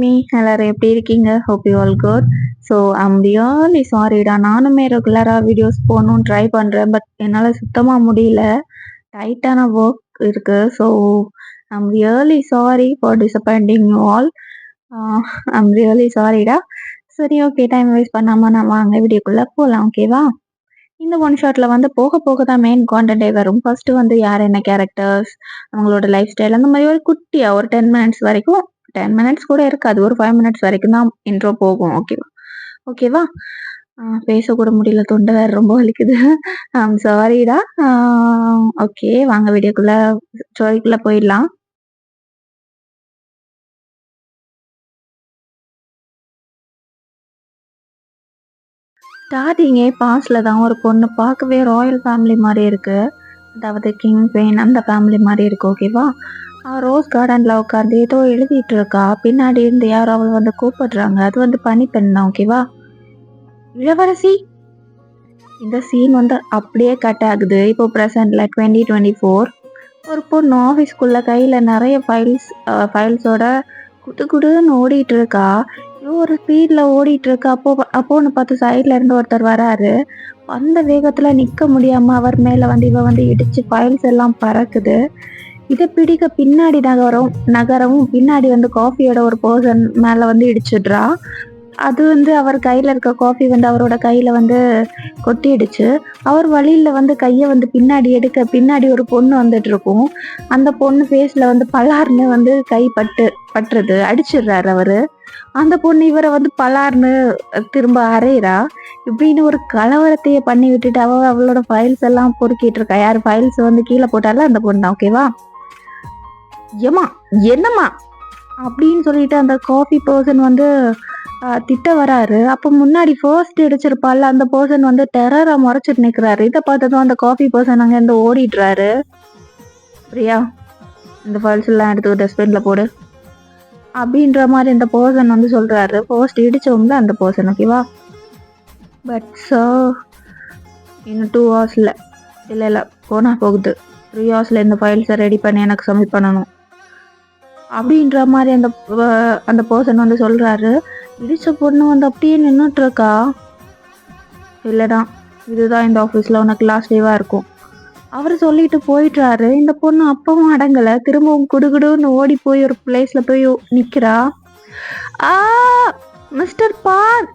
Me எல்லாரும் எப்படி இருக்கீங்க? Hope you all good. So I'm really சாரிடா. நானுமே ரெகுலராக வீடியோஸ் போகணும்னு ட்ரை பண்ணுறேன். பட் என்னால் சுத்தமாக முடியல. டைட்டான ஒர்க் இருக்குது. So I'm really sorry for disappointing you all. I'm really சாரிடா. சரி, ஓகே, டைம் வேஸ்ட் பண்ணாமல் நான் வாங்க வீடியோக்குள்ளே போகலாம். ஓகேவா? இந்த ஒன் ஷாட்டில் வந்து போக போக தான் மெயின் கான்டென்ட்டே வரும். ஃபர்ஸ்ட் வந்து யார் என்ன கேரக்டர்ஸ், அவங்களோட லைஃப் ஸ்டைல், அந்த மாதிரி ஒரு குட்டியாக ஒரு 10 மினிட்ஸ் வரைக்கும், 10 மினிட்ஸ் கூட இருக்காது, ஒரு 5 மினிட்ஸ் வரைக்கும் தான் இன்ட்ரோ போகும். ஓகேவா? ஓகேவா? பேசக்கூட முடியல, தொண்டை வேறு ரொம்ப வலிக்குது. சாரிடா. ஓகே, வாங்க வீடியோக்குள்ளே ஸ்டோரிக்குள்ளே போயிடலாம். ஸ்டார்டிங்கே பாஸ்டில் தான் ஒரு பொண்ணு பார்க்கவே ராயல் ஃபேமிலி மாதிரி இருக்குது. அதாவது கிங் குயின் அந்த ஃபேமிலி மாதிரி இருக்கு. ஓகேவா? ரோஸ் கார்டனில் உட்காந்து ஏதோ எழுதிட்டு இருக்கா. பின்னாடி இருந்து யாரோ அவள் வந்து கூப்பிடுறாங்க. அது வந்து பனிப்பெண் தான். ஓகேவா? இளவரசி. இந்த சீன் வந்து அப்படியே கட் ஆகுது. இப்போ ப்ரெசென்ட்ல 2024 ஒரு பொண்ணு ஆஃபீஸ்க்குள்ள கையில் நிறைய ஃபைல்ஸோட குடு குடுன்னு ஓடிட்டு இருக்கா. ஒரு ஸ்பீடில் ஓடிட்டு இருக்கா. அப்போன்னு பார்த்து சைடில் இருந்து ஒருத்தர் வராரு. அந்த வேகத்தில் நிற்க முடியாமல் அவர் மேலே வந்து இவ வந்து இடிச்சு ஃபைல்ஸ் எல்லாம் பறக்குது. இதை பிடிக்க பின்னாடி நகரவும் பின்னாடி வந்து காஃபியோட ஒரு பர்சன் மேலே வந்து இடிச்சிடுறா. அது வந்து அவர் கையில் இருக்க காஃபி வந்து அவரோட கையில் வந்து கொட்டிடுச்சு. அவர் வழியில் வந்து கையை வந்து பின்னாடி எடுக்க பின்னாடி ஒரு பொண்ணு வந்துட்டு இருக்கும். அந்த பொண்ணு ஃபேஸில் வந்து பலார்னு வந்து கை பட்டுறது அடிச்சிடுறாரு அவரு. அந்த பொண்ணு இவரை வந்து பலார்னு திரும்ப அரைகிறா. இப்படின்னு ஒரு கலவரத்தையே பண்ணி விட்டுட்டு அவளோட ஃபைல்ஸ் எல்லாம் பொறுக்கிட்டு இருக்கா. யார் ஃபைல்ஸ் வந்து கீழே போட்டால அந்த பொண்ணு தான். ஓகேவா? ஏமா என்னம்மா அப்படின்னு சொல்லிட்டு அந்த காஃபி பர்சன் வந்து திட்ட வராரு. அப்போ முன்னாடி ஃபர்ஸ்ட் அடிச்சிருப்பால அந்த பர்சன் வந்து டெரரா முறைச்சிட்டு நிற்கிறாரு. இதை பார்த்ததும் அந்த காஃபி பர்சன் அங்கேருந்து ஓடிடுறாரு. பிரியா, இந்த ஃபைல்ஸ் எல்லாம் எடுத்து டஸ்ட்பின்ல போடு அப்படின்ற மாதிரி இந்த பர்சன் வந்து சொல்றாரு. ஃபர்ஸ்ட் இடிச்சவங்க அந்த பர்சன். ஓகேவா? பட் சார், இன்னும் 2 ஹவர்ஸில் இல்லை போனால் போகுது, 3 ஹவர்ஸில் இந்த ஃபைல்ஸை ரெடி பண்ணி எனக்கு சப்மிட் பண்ணணும் அப்படின்ற மாதிரி அந்த பர்சன் வந்து சொல்கிறாரு. இடிச்ச பொண்ணு வந்து அப்படியே நின்றுட்டு இருக்கா. இல்லைடா, இதுதான் இந்த ஆஃபீஸில் உனக்கு லாஸ்ட் டேவாக இருக்கும் அவர் சொல்லிட்டு போயிட்டாரு. இந்த பொண்ணு அப்பவும் அடங்கலை. திரும்பவும் குடுகுடுன்னு ஓடி போய் ஒரு பிளேஸில் போய் நிற்கிறா. மிஸ்டர் பார்க்,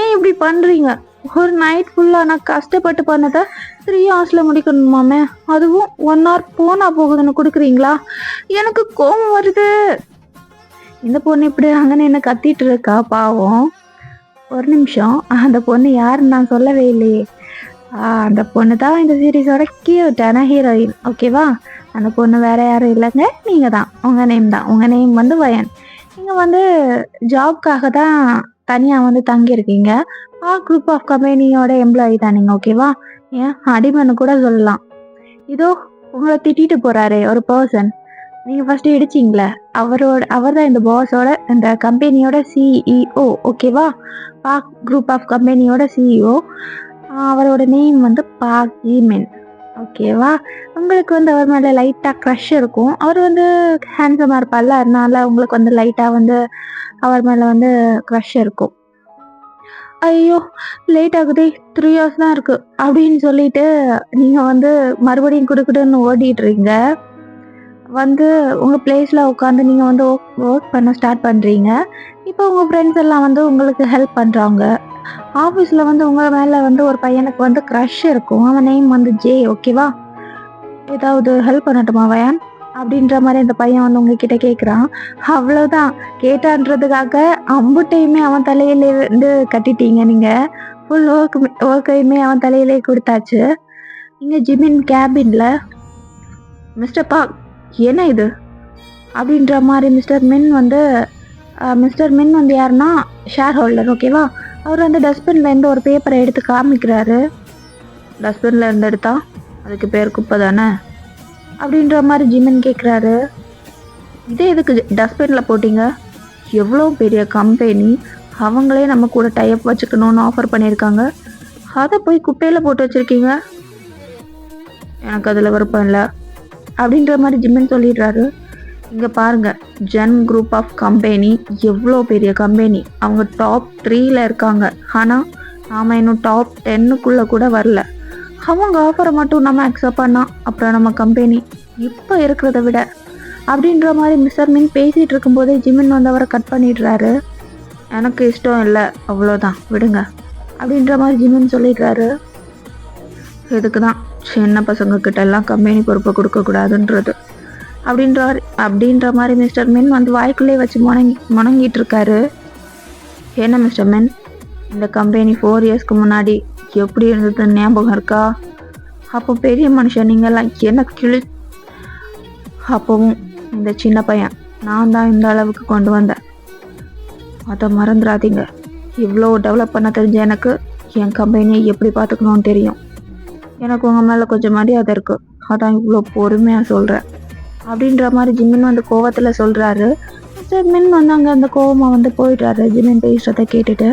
ஏன் இப்படி பண்ணுறீங்க? ஒரு நைட் ஃபுல்லாக நான் கஷ்டப்பட்டு பண்ணதை 3 ஹவர்ஸில் முடிக்கணுமாமே, அதுவும் 1 hour போனால் போகுதுன்னு கொடுக்குறீங்களா? எனக்கு கோபம் வருது. இந்த பொண்ணு இப்படி அங்கே என்ன கத்திட்டு இருக்கா. பாவம். ஒரு நிமிஷம், அந்த பொண்ணு யாருன்னு நான் சொல்லவே இல்லையே. அந்த பொண்ணு தான் இந்த சீரீஸோட கியூட்டான ஹீரோயின். ஓகேவா? அந்த பொண்ணு வேற யாரும் இல்லைங்க, நீங்கள் தான். உங்கள் நேம் தான். உங்கள் நேம் வந்து வயன். நீங்கள் வந்து ஜாப்காக தான் தனியாக வந்து தங்கியிருக்கீங்க. குரூப் ஆஃப் கம்பெனியோட எம்ப்ளாயி தான் நீங்கள். ஓகேவா? ஏன் அடிமன்னு கூட சொல்லலாம். இதோ உங்களை திட்டிட்டு போகிறாரே ஒரு பர்சன், நீங்கள் ஃபஸ்ட்டு இடிச்சிங்களே, அவர் தான் இந்த பாஸோட இந்த கம்பெனியோட சிஇஓ. ஓகேவா? குரூப் ஆஃப் கம்பெனியோட சிஇஓ. அவரோட நேம் வந்து பார்க் ஜிமின். ஓகேவா? உங்களுக்கு வந்து அவர் மேலே லைட்டாக க்ரஷ் இருக்கும். அவர் வந்து ஹேண்ட்ஸமாக இருப்பார்ல, அதனால உங்களுக்கு வந்து லைட்டாக வந்து அவர் மேலே வந்து க்ரஷ் இருக்கும். ஐயோ, லேட் ஆகுதே, 3 ஹவர்ஸ் தான் இருக்குது அப்படின்னு சொல்லிட்டு நீங்கள் வந்து மறுபடியும் கொடுக்குதுன்னு ஓடிடுறீங்க. வந்து உங்கள் பிளேஸில் உட்காந்து நீங்கள் வந்து ஒர்க் பண்ண ஸ்டார்ட் பண்ணுறீங்க. இப்போ உங்கள் ஃப்ரெண்ட்ஸ் எல்லாம் வந்து உங்களுக்கு ஹெல்ப் பண்ணுறாங்க. ஆஃபீஸில் வந்து உங்கள் மேலே வந்து ஒரு பையனுக்கு வந்து க்ரஷ் இருக்கும். அவன் நேம் வந்து ஜே. ஓகேவா? ஏதாவது ஹெல்ப் பண்ணட்டுமா வயான் அப்படின்ற மாதிரி அந்த பையன் வந்து உங்ககிட்ட கேட்குறான். அவ்வளோதான், கேட்டான்றதுக்காக அம்புட்டையுமே அவன் தலையிலே வந்து கட்டிட்டீங்க. நீங்கள் ஃபுல் ஒர்க்கையுமே அவன் தலையிலே கொடுத்தாச்சு. நீங்கள் ஜிமின் கேபின்ல, மிஸ்டர் பார்க் என்ன இது அப்படின்ற மாதிரி மிஸ்டர் மின் வந்து யாருன்னா ஷேர் ஹோல்டர். ஓகேவா? அவர் வந்து டஸ்ட்பின்லேருந்து ஒரு பேப்பரை எடுத்து காமிக்கிறாரு. டஸ்ட்பின்ல இருந்து எடுத்தா அதுக்கு பேர் குப்பை தானே அப்படின்ற மாதிரி ஜிமின் கேட்குறாரு. இதே எதுக்கு டஸ்ட்பினில் போட்டிங்க? எவ்வளோ பெரிய கம்பெனி, அவங்களே நம்ம கூட டைப் வச்சுக்கணும்னு ஆஃபர் பண்ணியிருக்காங்க, அதை போய் குப்பையில் போட்டு வச்சுருக்கீங்க. எனக்கு அதில் விருப்பம் இல்லை அப்படின்ற மாதிரி ஜிமின் சொல்லிடுறாரு. இங்கே பாருங்க, ஜென் குரூப் ஆஃப் கம்பெனி எவ்வளோ பெரிய கம்பெனி. அவங்க டாப் 3ல இருக்காங்க. ஆனால் நாம் இன்னும் டாப் 10க்குள்ளே கூட வரல. அவங்க ஆஃபரை மட்டும் நம்ம அக்செப்ட் பண்ணா அப்புறம் நம்ம கம்பெனி இப்போ இருக்கிறத விட அப்படின்ற மாதிரி மிஸ்டர் மின் பேசிகிட்டு இருக்கும்போதே ஜிமின் வந்து அவரை கட் பண்ணிடுறாரு. எனக்கு இஷ்டம் இல்லை, அவ்வளோதான் விடுங்க அப்படின்ற மாதிரி ஜிமின் சொல்லிடுறாரு. இதுக்கு தான் சின்ன பசங்கக்கிட்ட எல்லாம் கம்பெனி பொறுப்பை கொடுக்கக்கூடாதுன்றது அப்படின்ற மாதிரி மிஸ்டர் மின் வந்து வாய்க்குள்ளே வச்சு முணங்கிட்டு இருக்காரு. என்ன மிஸ்டர் மின், இந்த கம்பெனி 4 இயர்ஸ்க்கு முன்னாடி எப்படி இருந்ததுன்னு ஞாபகம் இருக்கா? அப்போ பெரிய மனுஷன் நீங்கள்லாம் என்ன அப்போவும் இந்த சின்ன பையன் நான் தான் இந்த அளவுக்கு கொண்டு வந்தேன். அதை மறந்துடாதீங்க. இவ்வளோ டெவலப் பண்ண தெரிஞ்ச எனக்கு என் கம்பெனியை எப்படி பார்த்துக்கணும்னு தெரியும். எனக்கு உங்கள் மேலே கொஞ்சம் மரியாதை இருக்குது, அதான் இவ்வளோ பொறுமையாக சொல்கிறேன் அப்படின்ற மாதிரி ஜிமின் வந்து கோவத்தில் சொல்கிறாரு. மிஸ்டர் மின் வந்து அங்கே அந்த கோவமாக வந்து போயிடுறாரு ஜிமின் பேசுகிறத கேட்டுட்டு.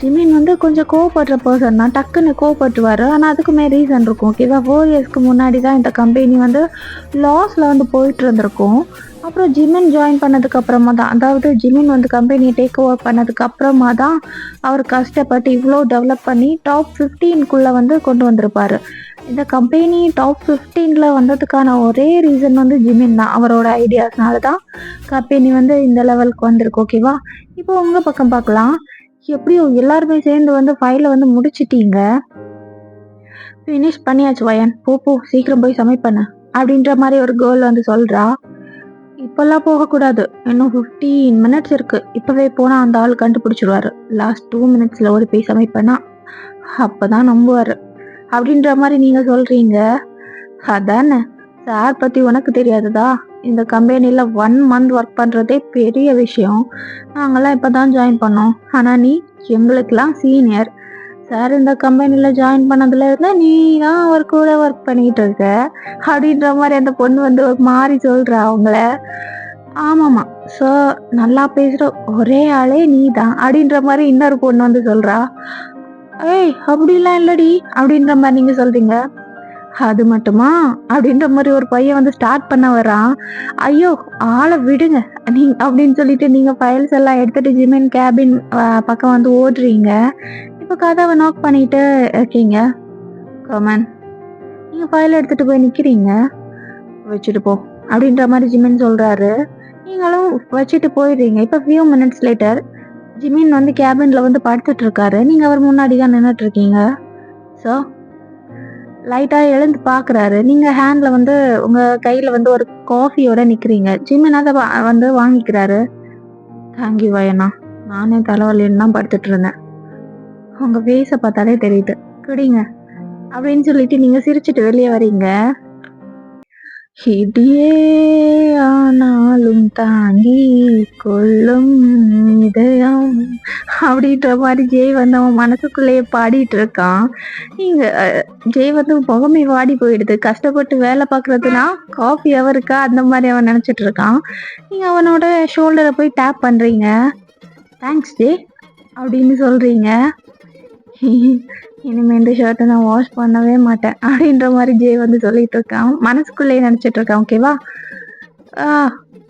ஜிமின் வந்து கொஞ்சம் கோவப்படுற பர்சன் தான், டக்குன்னு கோவப்பட்டுவார். ஆனால் அதுக்குமே ரீசன் இருக்கும். ஓகேவா, 4 இயர்ஸ்க்கு முன்னாடி தான் இந்த கம்பெனி வந்து லாஸில் வந்து போயிட்டு இருந்திருக்கும். அப்புறம் ஜிமின் ஜாயின் பண்ணதுக்கு அப்புறமா தான், அதாவது ஜிமின் வந்து கம்பெனியை டேக் ஓவர் பண்ணதுக்கு அப்புறமா தான் அவர் கஷ்டப்பட்டு இவ்வளோ டெவலப் பண்ணி டாப் 15க்குள்ளே வந்து கொண்டு வந்திருப்பார். இந்த கம்பெனி டாப் 15ல் வந்ததுக்கான ஒரே ரீசன் வந்து ஜிமின் தான். அவரோட ஐடியாஸ்னால தான் கம்பெனி வந்து இந்த லெவலுக்கு வந்திருக்கு. ஓகேவா, இப்போ உங்கள் பக்கம் பார்க்கலாம். எப்படியோ எல்லாருமே சேர்ந்து வந்து ஃபைலை வந்து முடிச்சிட்டீங்க, ஃபினிஷ் பண்ணியாச்சு வயன், போ சீக்கிரம் போய் சமைப்பண்ண அப்படின்ற மாதிரி ஒரு கேர்ள் வந்து சொல்கிறா. இப்போல்லாம் போகக்கூடாது, இன்னும் 15 மினிட்ஸ் இருக்குது. இப்போவே போனால் அந்த ஆள் கண்டுபிடிச்சிடுவார். லாஸ்ட் 2 மினிட்ஸில் ஓடி போய் சமைப்பேன்னா அப்போ தான் நம்புவார் அப்படின்ற மாதிரி நீங்கள் சொல்கிறீங்க. அதானே, சார் பற்றி உனக்கு தெரியாதுதா? இந்த கம்பெனியில் 1 மந்த் ஒர்க் பண்ணுறதே பெரிய விஷயம். நாங்களாம் இப்போ தான் ஜாயின் பண்ணோம். ஆனால் நீ எங்களுக்கெல்லாம் சீனியர். சார் இந்த கம்பெனியில் ஜாயின் பண்ணதுலேருந்து நீ தான் அவர் கூட ஒர்க் பண்ணிக்கிட்டு இருக்க அப்படின்ற மாதிரி அந்த பொண்ணு வந்து ஒரு மாதிரி சொல்கிறா அவங்கள. ஆமாம்மா சார், நல்லா பேசுகிற ஒரே ஆளே நீ தான் அப்படின்ற மாதிரி இன்னொரு பொண்ணு வந்து சொல்கிறா. ஏய் அப்படிலாம் இல்லடி அப்படின்ற மாதிரி நீங்கள் சொல்கிறீங்க. அது மட்டுமா அப்படின்ற மாதிரி ஒரு பையன் வந்து ஸ்டார்ட் பண்ண வரான். ஐயோ ஆளை விடுங்க அப்படின்னு சொல்லிட்டு நீங்கள் ஃபைல்ஸ் எல்லாம் எடுத்துகிட்டு ஜிமின் கேபின் பக்கம் வந்து ஓடுறீங்க. இப்போ கதவை நாக் பண்ணிட்டு இருக்கீங்க. கமன், நீங்கள் ஃபைல் எடுத்துகிட்டு போய் நிற்கிறீங்க. வச்சுட்டு போ அப்படின்ற மாதிரி ஜிமின் சொல்கிறாரு. நீங்களும் வச்சுட்டு போயிடுறீங்க. இப்போ ஃபியூ மினிட்ஸ் லேட்டர் ஜிமின் வந்து கேபினில் வந்து படுத்துட்டு இருக்காரு. நீங்கள் அவர் முன்னாடி தான் நின்றுட்டு இருக்கீங்க. ஸோ லைட்டாக எழுந்து பார்க்குறாரு. நீங்கள் ஹேண்டில் வந்து உங்கள் கையில் வந்து ஒரு காஃபியோட நிற்கிறீங்க. ஜிமின் அதை வந்து வாங்கிக்கிறாரு. தேங்க்யூ வயனா, நானே தலைவலின்னு தான் படுத்துட்டு இருந்தேன். உங்கள் ஃபேஸை பார்த்தாலே தெரியுது, குடிங்க அப்படின்னு சொல்லிட்டு நீங்கள் சிரிச்சிட்டு வெளியே வரீங்க. இடியே ஆனாலும் தாங்கி கொள்ளும் இதயம் அப்படின்ற மாதிரி ஜெய் வந்து அவன் மனசுக்குள்ளேயே பாடிட்டு இருக்கான். நீங்க ஜெய் வந்து முகமே வாடி போயிடுது. கஷ்டப்பட்டு வேலை பார்க்கறதுனா காஃபி அவருக்கா அந்த மாதிரி அவன் நினைச்சிட்டு இருக்கான். நீங்க அவனோட ஷோல்டரை போய் டேப் பண்றீங்க. தேங்க்ஸ் ஜெய் அப்படின்னு சொல்றீங்க. இனிமே இந்த ஷர்ட்டை நான் வாஷ் பண்ணவே மாட்டேன் அப்படின்ற மாதிரி ஜெய் வந்து சொல்லிட்டு இருக்கான். மனசுக்குள்ளேயே நினச்சிட்டு இருக்கான். ஓகேவா,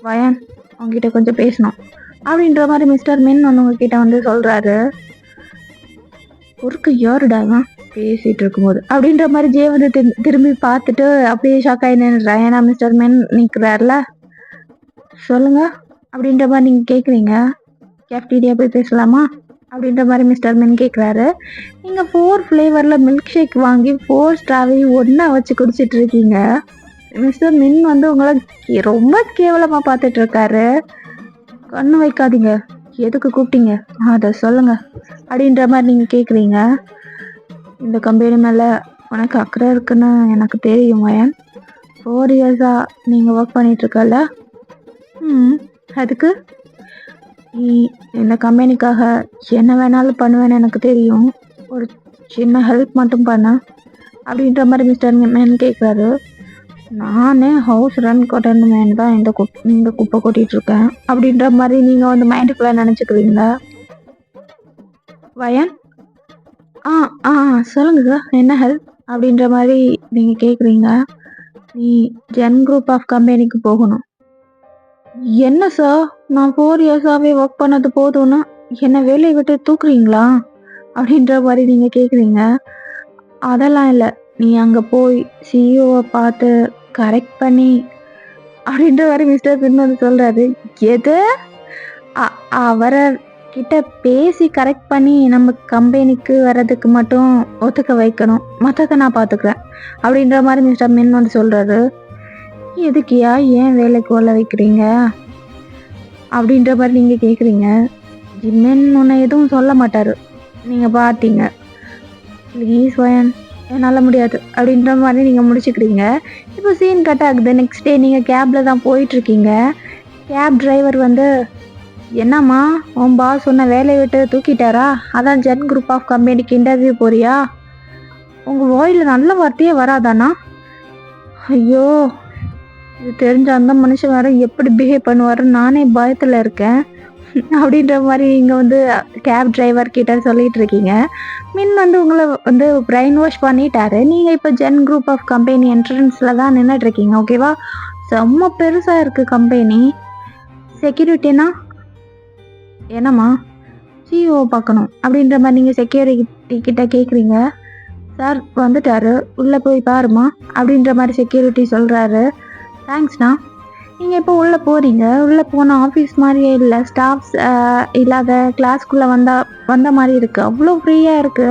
வயன் உங்ககிட்ட கொஞ்சம் பேசணும் அப்படின்ற மாதிரி மிஸ்டர் மின் வந்து உங்ககிட்ட வந்து சொல்கிறாரு. ஒருக்கு யாருடாங்க பேசிகிட்டு இருக்கும்போது அப்படின்ற மாதிரி ஜெய் வந்து திரும்பி பார்த்துட்டு அப்படியே ஷாக் ஆகி நின்றுறான். ஏன்னா மிஸ்டர் மின் நிற்கிறார்ல. சொல்லுங்க அப்படின்ற மாதிரி நீங்கள் கேட்குறீங்க. கேஃப்டீரியா போய் பேசலாமா அப்படின்ற மாதிரி மிஸ்டர் மின் கேட்குறாரு. நீங்கள் 4 ஃப்ளேவரில் மில்க் ஷேக் வாங்கி 4 ஸ்ட்ராவையும் ஒன்றா வச்சு குடிச்சிட்டு இருக்கீங்க. மிஸ்டர் மின் வந்து உங்களை ரொம்ப கேவலமாக பார்த்துட்டு இருக்காரு. கண்ணு வைக்காதீங்க, எதுக்கு கூப்பிட்டீங்க அதை சொல்லுங்க அப்படின்ற மாதிரி நீங்கள் கேட்குறீங்க. இந்த கம்பெனி மேலே உனக்கு அக்கறை இருக்குன்னு எனக்கு தெரியும் வயன். 4 இயர்ஸாக நீங்கள் ஒர்க் பண்ணிகிட்ருக்கல. அதுக்கு நீ இந்த கம்பெனிக்காக என்ன வேணாலும் பண்ணுவேன்னு எனக்கு தெரியும். ஒரு சின்ன ஹெல்ப் மட்டும் பண்ண அப்படின்ற மாதிரி மிஸ்டர் மேன் கேட்குறாரு. நானே ஹவுஸ் ரன் கொட்டன்னு மேன் தான் இந்த குப்பை கொட்டிகிட்ருக்கேன் அப்படின்ற மாதிரி நீங்கள் வந்து மைண்டுக்குள்ளே நினச்சிக்கிறீங்களா வயன்? சொல்லுங்கள் சார், என்ன ஹெல்ப் அப்படின்ற மாதிரி நீங்கள் கேட்குறீங்க. நீ ஜென் குரூப் ஆஃப் கம்பெனிக்கு போகணும். என்ன சார், நான் 4 இயர்ஸாவே ஒர்க் பண்ணது போதும்னு என்ன வேலைய விட்டு தூக்குறீங்களா? அப்படின்ற மாரி நீங்க கேட்குறீங்க. அதெல்லாம் இல்ல. நீ அங்க போய் சிஇஓவ பார்த்து கரெக்ட் பண்ணி அப்படின்ற மாரி மிஸ்டர் பின் வந்து சொல்றாரு. எது? அ அவர கிட்ட பேசி கரெக்ட் பண்ணி நம்ம கம்பெனிக்கு வர்றதுக்கு மட்டும் ஒத்துக்க வைக்கணும். மத்தத நான் பார்த்துக்கிறேன். அப்படின்ற மாரி மிஸ்டர் மின் வந்து சொல்றாரு. எதுக்குய்யா? ஏன் வேலைக்கு உள்ள வைக்கிறீங்க? அப்படின்ற மாரி நீங்க கேட்குறீங்க. ஜிம்மின் உன்ன எதுவும் சொல்ல மாட்டாரு. நீங்க பார்த்தீங்க. ப்ளீஸ் வயன், என்னால முடியாது அப்படின்ற மாரி நீங்க முடிச்சுக்கிறீங்க. இப்போ சீன் கட் ஆகுது. நெக்ஸ்ட் டே நீங்க கேப்ல தான் போயிட்டுருக்கீங்க. கேப் டிரைவர் வந்து, "என்னம்மா உன் பாஸ் உன்ன வேலைய விட்டு தூக்கிட்டாரா? அதான் ஜென் குரூப் ஆஃப் கம்பெனிக்கு இன்டர்வியூ போறியா? உங்க வாயில நல்ல வார்த்தையே வராதாண்ணா?" ஐயோ! இது தெரிஞ்ச அந்த மனுஷன் வேற எப்படி பிஹேவ் பண்ணுவாருன்னு நானே பயத்துல இருக்கேன். அப்படின்ற மாரி நீங்க வந்து கேப் டிரைவர் கிட்ட சொல்லிட்டு இருக்கீங்க. மின் வந்து உங்கள வந்து பிரெயின் வாஷ் பண்ணிட்டாரு. நீங்க இப்ப ஜென் குரூப் ஆஃப் கம்பெனி என்ட்ரன்ஸ்ல தான் நின்னுட்டு இருக்கீங்க. ஓகேவா? செம்ம பெருசா இருக்கு கம்பெனி. செக்யூரிட்டினா, "என்னம்மா? சிஇஓ பார்க்கணும்." அப்படின்ற மாரி நீங்க செக்யூரிட்டி கிட்ட கேட்குறீங்க. "சார் வந்துட்டாரு. உள்ள போய் பாரும்மா." அப்படின்ற மாரி செக்யூரிட்டி சொல்றாரு. "தேங்க்ஸ்ண்ணா." நீங்க இப்போ உள்ள போறீங்க. உள்ள போனா ஆஃபீஸ் மாரியே இல்ல. ஸ்டாஃப்ஸ் இல்லாத கிளாஸ்க்குள்ள வந்த மாரி இருக்கு. அவ்ளோ ஃப்ரீயா இருக்கு.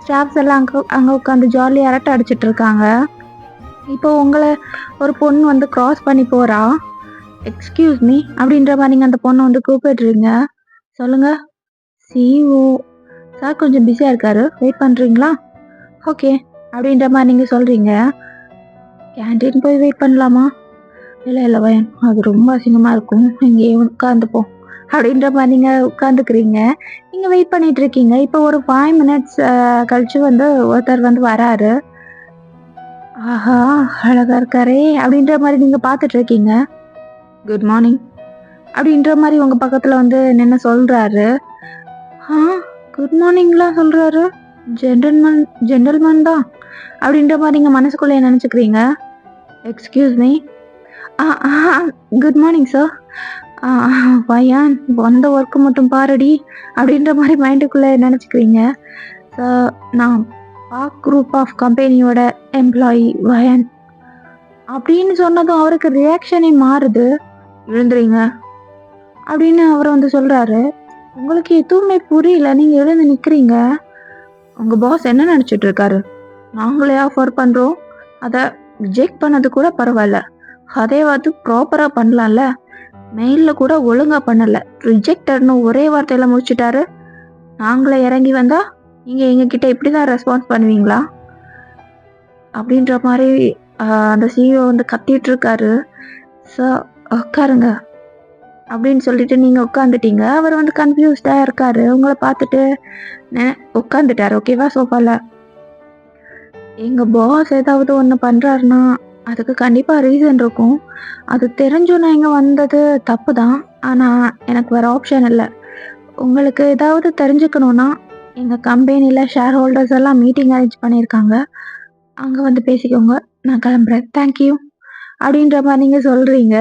ஸ்டாஃப்ஸ் எல்லாம் அங்க உட்காந்து ஜாலியா அரட்டை அடிச்சிட்டு இருக்காங்க. இப்போ உங்கள ஒரு பொண்ணு வந்து கிராஸ் பண்ணி போறா. "எக்ஸ்கியூஸ் மீ" அப்படின்ற மாரி நீங்க அந்த பொண்ண வந்து கூப்பிடுறீங்க. "சொல்லுங்க." "சிஇஓ சார் கொஞ்சம் பிஸியா இருக்காரு. வெயிட் பண்றீங்களா?" "ஓகே." அப்படின்ற மாரி நீங்க சொல்றீங்க. "கேன்டீன் போய் வெயிட் பண்ணலாமா?" "இல்ல வயன், அது ரொம்ப அசிங்கமா இருக்கும். இங்கேயே உட்காந்துப்போம்." அப்படின்ற மாரி நீங்க உட்காந்துக்கிறீங்க. நீங்க வெயிட் பண்ணிட்டு இருக்கீங்க. இப்போ ஒரு 5 மினிட்ஸ் கழிச்சு வந்து ஒருத்தர் வந்து வராரு. "ஆஹா! அழகா இருக்காரே!" அப்படின்ற மாரி நீங்க பார்த்துட்டு இருக்கீங்க. "Good morning." அப்படின்ற மாரி உங்க பக்கத்துல வந்து நின்னு சொல்றாரு. "ஆ, குட் மார்னிங்லாம் சொல்றாரு. ஜென்டில்மேன் ஜென்டில்மேன் தான்." அப்படின்ற மாரி நீங்க மனசுக்குள்ளயே நெனச்சுக்கிறீங்க. "Excuse me." "ஆ ஆ குட் மார்னிங் சார்." "ஆ வயான், வந்த ஒர்க் மட்டும் பாருடி." அப்படின்ற மாரி மைண்டுக்குள்ள நெனச்சுக்கிறீங்க. "சார், நான் பார்க் குரூப் ஆஃப் கம்பெனியோட எம்ப்ளாயி வயன்." அப்படின்னு சொன்னதும் அவருக்கு ரியாக்ஷனே மாறுது. "எழுந்துறீங்க." அப்படின்னு அவரு வந்து சொல்றாரு. உங்களுக்கு எதுவுமே புரியல. நீங்க எழுந்து நிக்கிறீங்க. உங்க பாஸ் என்ன நெனச்சுட்டு இருக்காரு? நாங்களே ஆஃபர் பண்றோம். அத ரிஜெக்ட் பண்ணது கூட பரவால்ல. அதேவாது ப்ராப்பரா பண்ணலாம்ல. மெயில்ல கூட ஒழுங்கா பண்ணல. ரிஜெக்டட்ன்னு ஒரே வார்த்தையில முடிச்சுட்டாரு. நாங்களே இறங்கி வந்தா, நீங்க எங்ககிட்ட இப்படிதான் ரெஸ்பான்ஸ் பண்ணுவீங்களா? அப்படின்ற மாரி அந்த சிஇஓ வந்து கத்திட்டு இருக்காரு. "சார் உட்காருங்க." அப்படின்னு சொல்லிட்டு நீங்க உட்காந்துட்டீங்க. அவர் வந்து கன்ஃப்யூஸ்டா இருக்காரு. உங்கள பார்த்துட்டு உட்காந்துட்டாரு. ஓகேவா? சோஃபால. எங்க பாஸ் ஏதாவது ஒண்ணு பண்றாருன்னா, அதுக்கு கண்டிப்பா ரீசன் இருக்கும். அது தெரிஞ்சும் நான் இங்க வந்தது தப்பு தான். ஆனா, எனக்கு வேற ஆப்ஷன் இல்ல. உங்களுக்கு ஏதாவது தெரிஞ்சுக்கணும்னா, எங்க கம்பெனில ஷேர் ஹோல்டர்ஸ் எல்லாம் மீட்டிங் அரேஞ்ச் பண்ணியிருக்காங்க. அங்க வந்து பேசிக்கோங்க. நான் கிளம்புறேன். Thank you. அப்படின்ற மாரி நீங்க சொல்றீங்க.